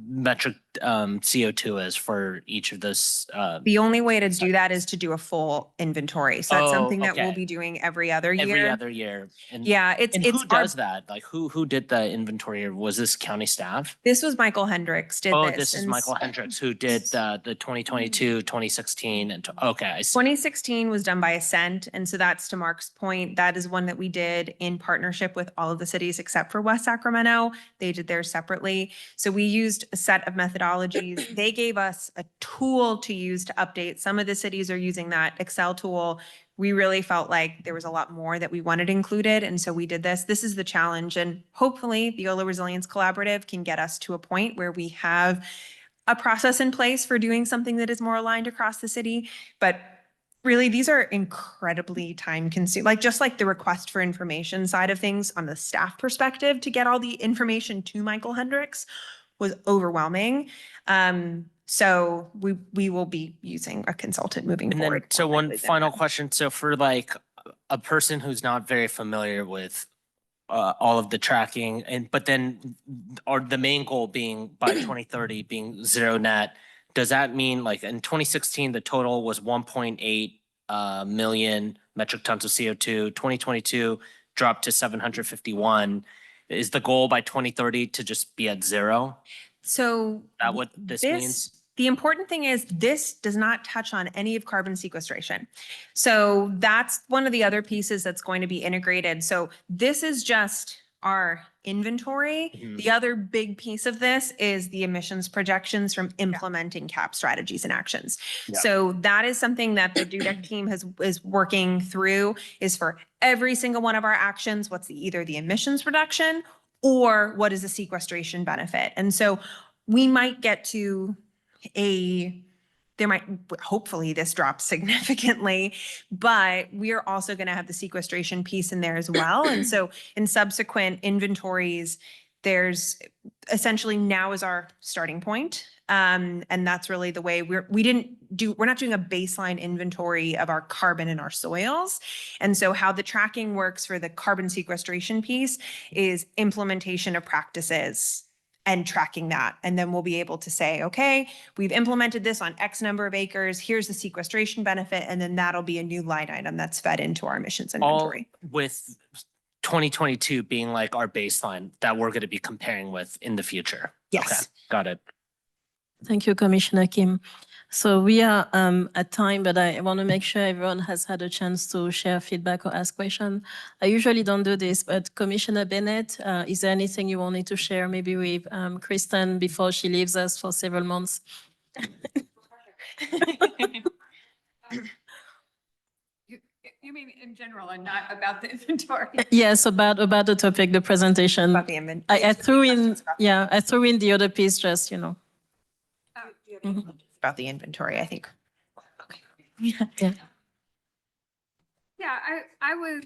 metric CO2 is for each of those. The only way to do that is to do a full inventory. So that's Oh, something that we'll okay. be doing every other year. Every other year. And, Yeah, and it's who does that? Like who did the inventory? Or was this county staff? This was Michael Hendricks did Oh, this. this is and Michael Hendricks who did the 2022, 2016, and okay, I see. 2016 was done by Ascent. And so that's to Mark's point. That is one that we did in partnership with all of the cities except for West Sacramento. They did theirs separately. So we used a set of methodologies. They gave us a tool to use to update. Some of the cities are using that Excel tool. We really felt like there was a lot more that we wanted included. And so we did this. This is the challenge. And hopefully the Yolo Resilience Collaborative can get us to a point where we have a process in place for doing something that is more aligned across the city. But really, these are incredibly time consuming, like just like the request for information side of things on the staff perspective to get all the information to Michael Hendricks was overwhelming. So we will be using a consultant moving And forward. then, so one final question. So for like a person who's not very familiar with all of the tracking but then or the main goal being by 2030 being zero net, does that mean like in 2016, the total was 1.8 million metric tons of CO2, 2022 dropped to 751. Is the goal by 2030 to just be at zero? So Is that what this means? The important thing is this does not touch on any of carbon sequestration. So that's one of the other pieces that's going to be integrated. So this is just our inventory. Mhm. The other big piece of this is the emissions projections from implementing CAP strategies and actions. Yeah. So that is something that the DUDEC team is working through, is for every single one of our actions, what's either the emissions reduction or what is the sequestration benefit. And so we might get to hopefully this drops significantly, but we are also going to have the sequestration piece in there as well. And so in subsequent inventories, there's essentially now is our starting point. And that's really the way we're not doing a baseline inventory of our carbon in our soils. And so how the tracking works for the carbon sequestration piece is implementation of practices and tracking that. And then we'll be able to say, okay, we've implemented this on X number of acres. Here's the sequestration benefit. And then that'll be a new line item that's fed into our emissions inventory. All with 2022 being like our baseline that we're going to be comparing with in the future. Yes. Okay, got it. Thank you, Commissioner Kim. So we are at time, but I want to make sure everyone has had a chance to share feedback or ask questions. I usually don't do this, but Commissioner Bennett, is there anything you wanted to share maybe with Kristen before she leaves us for several months? You mean in general and not about the inventory? Yes, about the topic, the presentation. About the inventory. I threw in, yeah, I threw in the other piece just, you know. Mhm. About the inventory, I think. Yeah. Yeah, I was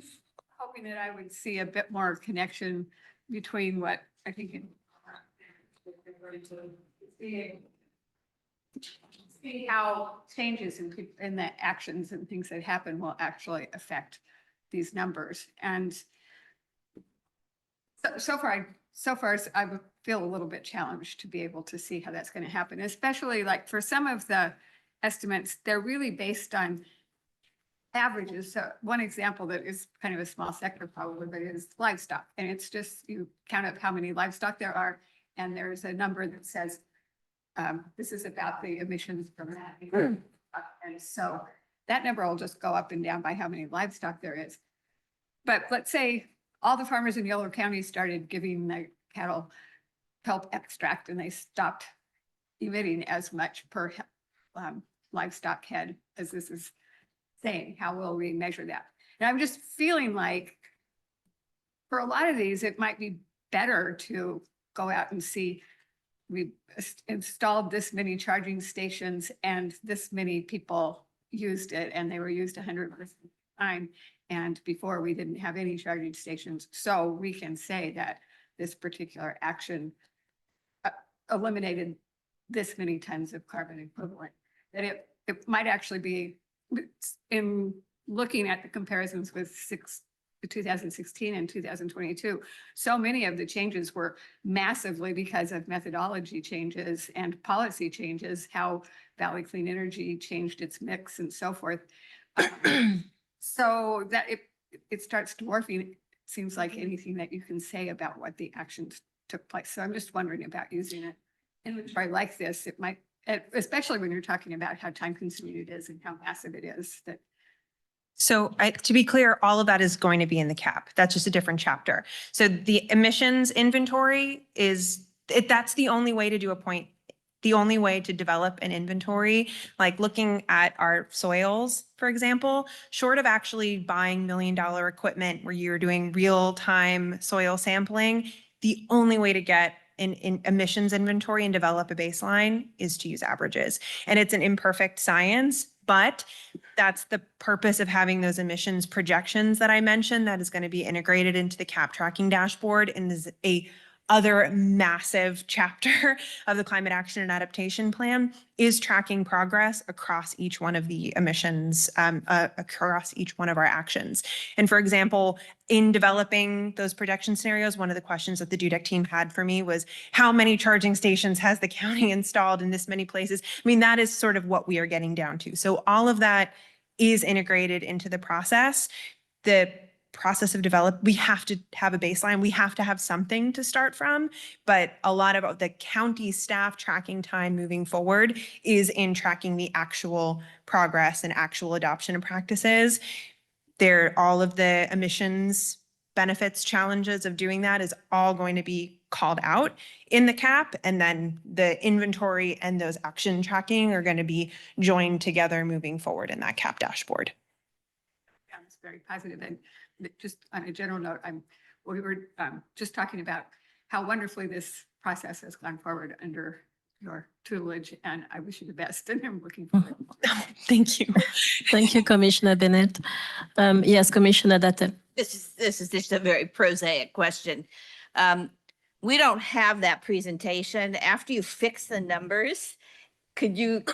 hoping that I would see a bit more connection between what I think see how changes in the actions and things that happen will actually affect these numbers. And so far I would feel a little bit challenged to be able to see how that's going to happen, especially like for some of the estimates, they're really based on averages. So one example that is kind of a small sector probably, but is livestock. And it's just, you count up how many livestock there are, and there's a number that says, this is about the emissions from that. And so that number will just go up and down by how many livestock there is. But let's say all the farmers in Yolo County started giving the cattle kelp extract and they stopped emitting as much per livestock head as this is saying. How will we measure that? And I'm just feeling like for a lot of these, it might be better to go out and see, we installed this many charging stations and this many people used it and they were used 100% of the time. And before we didn't have any charging stations. So we can say that this particular action eliminated this many tons of carbon equivalent. That it might actually be, in looking at the comparisons with 2016 and 2022, so many of the changes were massively because of methodology changes and policy changes, how Valley Clean Energy changed its mix and so forth. So that it starts dwarfing, it seems like, anything that you can say about what the actions took place. So I'm just wondering about using it in a try like this. It might, especially when you're talking about how time consuming it is and how massive it is, that So to be clear, all of that is going to be in the cap. That's just a different chapter. So the emissions inventory that's the only way to do the only way to develop an inventory, like looking at our soils, for example, short of actually buying $1 million equipment where you're doing real-time soil sampling, the only way to get an emissions inventory and develop a baseline is to use averages. And it's an imperfect science, but that's the purpose of having those emissions projections that I mentioned that is going to be integrated into the cap tracking dashboard and is a other massive chapter of the Climate Action and Adaptation Plan is tracking progress across each one of the emissions, across each one of our actions. And for example, in developing those projection scenarios, one of the questions that the DUDEC team had for me was, how many charging stations has the county installed in this many places? I mean, that is sort of what we are getting down to. So all of that is integrated into the process. The process of we have to have a baseline. We have to have something to start from, but a lot of the county staff tracking time moving forward is in tracking the actual progress and actual adoption of practices. All of the emissions benefits challenges of doing that is all going to be called out in the cap, and then the inventory and those action tracking are going to be joined together moving forward in that cap dashboard. Yeah, it's very positive. And just on a general note, we were just talking about how wonderfully this process has gone forward under your tutelage, and I wish you the best, and I'm looking forward. Thank you. Thank you, Commissioner Bennett. Yes, Commissioner Dutton. This is just a very prosaic question. We don't have that presentation. After you fix the numbers, could you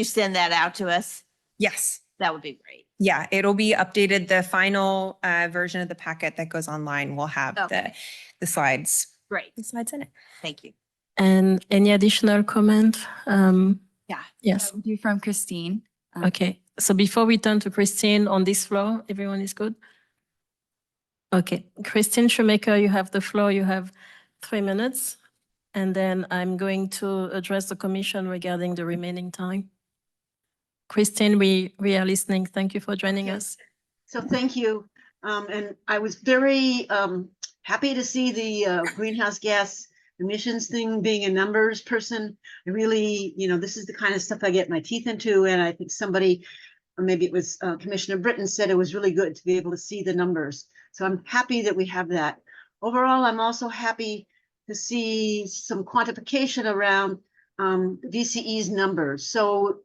send that out to us? Yes. That would be great. Yeah, it'll be updated. The final version of the packet that goes online will have the slides. Great. The slides in it. Thank you. And any additional comment? Yeah. Yes. That would be from Christine. Okay. So before we turn to Christine on this floor, everyone is good? Okay. Christine Shoemaker, you have the floor. You have 3 minutes. And then I'm going to address the commission regarding the remaining time. Christine, we are listening. Thank you for joining us. So thank you. And I was very happy to see the greenhouse gas emissions thing. Being a numbers person, I really, this is the kind of stuff I get my teeth into. And I think somebody, or maybe it was Commissioner Britton, said it was really good to be able to see the numbers. So I'm happy that we have that. Overall, I'm also happy to see some quantification around VCE's numbers. So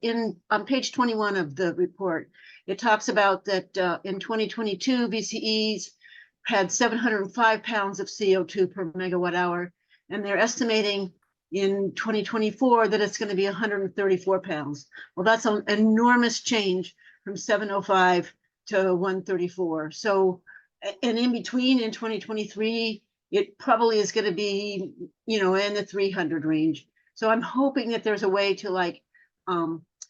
on page 21 of the report, it talks about that in 2022, VCEs had 705 pounds of CO2 per megawatt hour, and they're estimating in 2024 that it's going to be 134 pounds. Well, that's an enormous change from 705 to 134. So, and in between in 2023, it probably is going to be, in the 300 range. So I'm hoping that there's a way to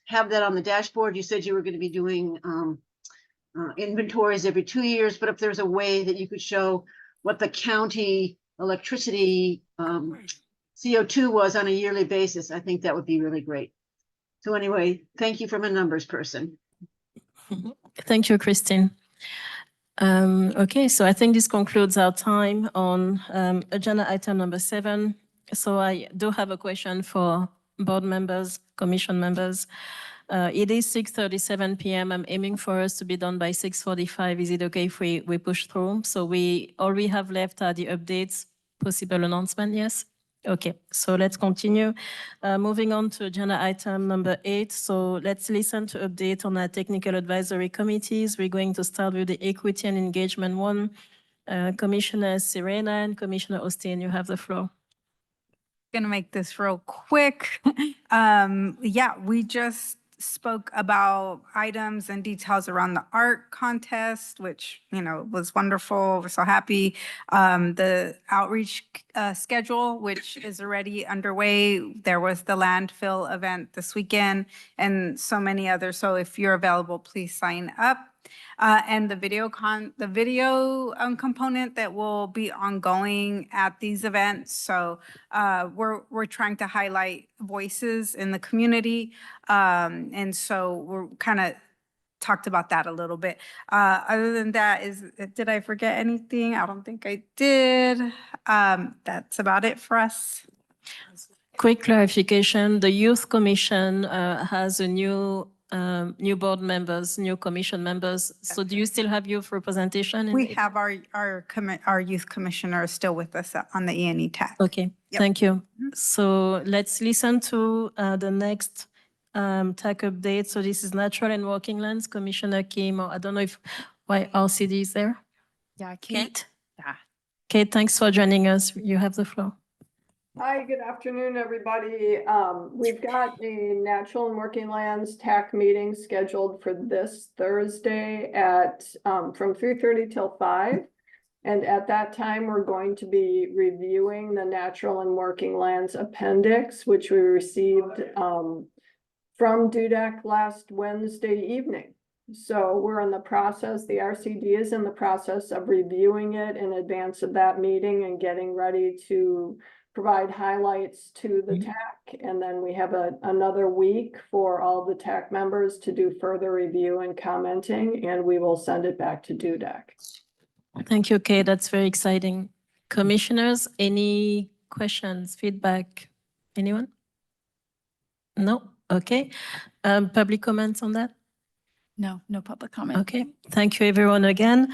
have that on the dashboard. You said you were going to be doing inventories every 2 years, but if there's a way that you could show what the county electricity CO2 was on a yearly basis, I think that would be really great. So anyway, thank you from a numbers person. Thank you, Christine. Okay, so I think this concludes our time on agenda item number 7. So I do have a question for board members, commission members. It is 6:37 p.m. I'm aiming for us to be done by 6:45. Is it okay if we push through? So all we have left are the updates, possible announcement, yes? Okay, so let's continue. Moving on to agenda item number 8. So let's listen to update on our technical advisory committees. We're going to start with the equity and engagement one. Commissioner Serena and Commissioner Austin, you have the floor. Gonna make this real quick. Yeah, we just spoke about items and details around the art contest, which, was wonderful. We're so happy. The outreach schedule, which is already underway. There was the landfill event this weekend and so many others. So if you're available, please sign up. And the video component that will be ongoing at these events. So we're trying to highlight voices in the community. And so we're kind of talked about that a little bit. Other than that, did I forget anything? I don't think I did. That's about it for us. Quick clarification, the Youth Commission has a new board members, new commission members. So do you still have youth representation? We have our youth commissioner still with us on the E&E TAC. Okay, thank you. So let's listen to the next TAC update. So this is Natural and Working Lands, Commissioner Kim, or I don't know if YRCD is there. Yeah, Kate? Yeah. Kate, thanks for joining us. You have the floor. Hi, good afternoon, everybody. We've got the Natural and Working Lands TAC meeting scheduled for this Thursday at from 3:30 till 5. And at that time, we're going to be reviewing the Natural and Working Lands Appendix, which we received from DUDEC last Wednesday evening. So we're in the process, the RCD is in the process of reviewing it in advance of that meeting and getting ready to provide highlights to the TAC. And then we have another week for all the TAC members to do further review and commenting, and we will send it back to DUDEC. Thank you, Kate. That's very exciting. Commissioners, any questions, feedback? Anyone? No? Okay. Public comments on that? No public comment. Okay. Thank you, everyone, again.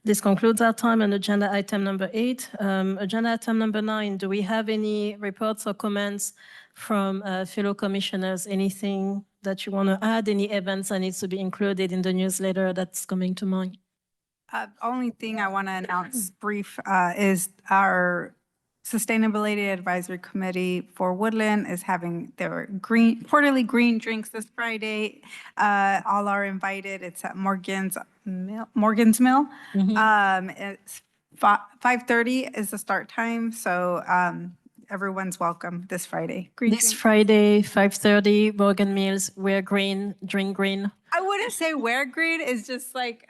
This concludes our time on agenda item number 8. Agenda item number 9, do we have any reports or comments from fellow commissioners? Anything that you want to add? Any events that needs to be included in the newsletter that's coming to mind? Only thing I want to announce brief is our Sustainability Advisory Committee for Woodland is having their quarterly green drinks this Friday. All are invited. It's at Morgan's Mill. It's 5:30 is the start time. So everyone's welcome this Friday. This Friday, 5:30, Morgan Mills, wear green, drink green. I wouldn't say wear green. It's just like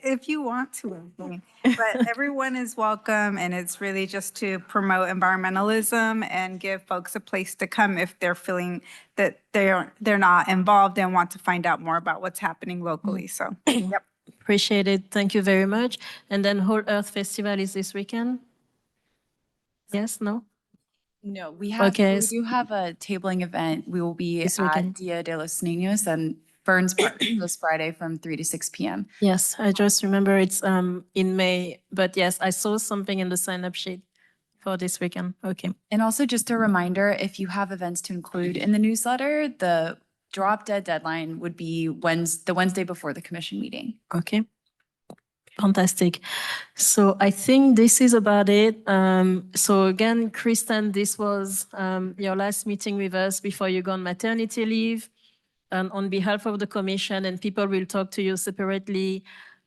if you want to wear green. But everyone is welcome, and it's really just to promote environmentalism and give folks a place to come if they're feeling that they're not involved and want to find out more about what's happening locally. So, yep. Appreciate it. Thank you very much. And then Whole Earth Festival is this weekend? Yes, no? No, we do have a tabling event. We will be This at weekend. Dia de los Niños and Burns Park this Friday from 3 to 6 p.m. Yes, I just remember it's in May, but yes, I saw something in the sign-up sheet for this weekend. Okay. And also just a reminder, if you have events to include in the newsletter, the drop dead deadline would be the Wednesday before the commission meeting. Okay. Fantastic. So I think this is about it. So again, Kristen, this was your last meeting with us before you go on maternity leave. On behalf of the commission, and people will talk to you separately.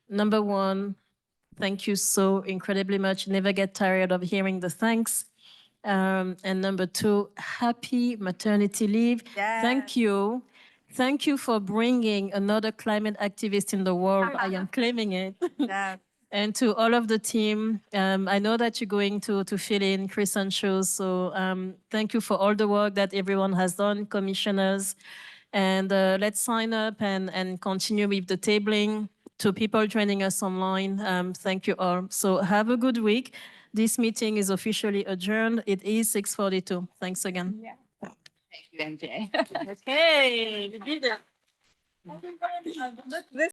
Number one, thank you so incredibly much. Never get tired of hearing the thanks. And number two, happy maternity leave. Yes. Thank you. Thank you for bringing another climate activist in the world. I am claiming it. Yeah. And to all of the team, I know that you're going to fill in Kristen's shoes. So thank you for all the work that everyone has done, commissioners. And let's sign up and continue with the tabling. To people joining us online, thank you all. So have a good week. This meeting is officially adjourned. It is 6:42. Thanks again. Yeah. Thank you, MJ. Okay, we did it. This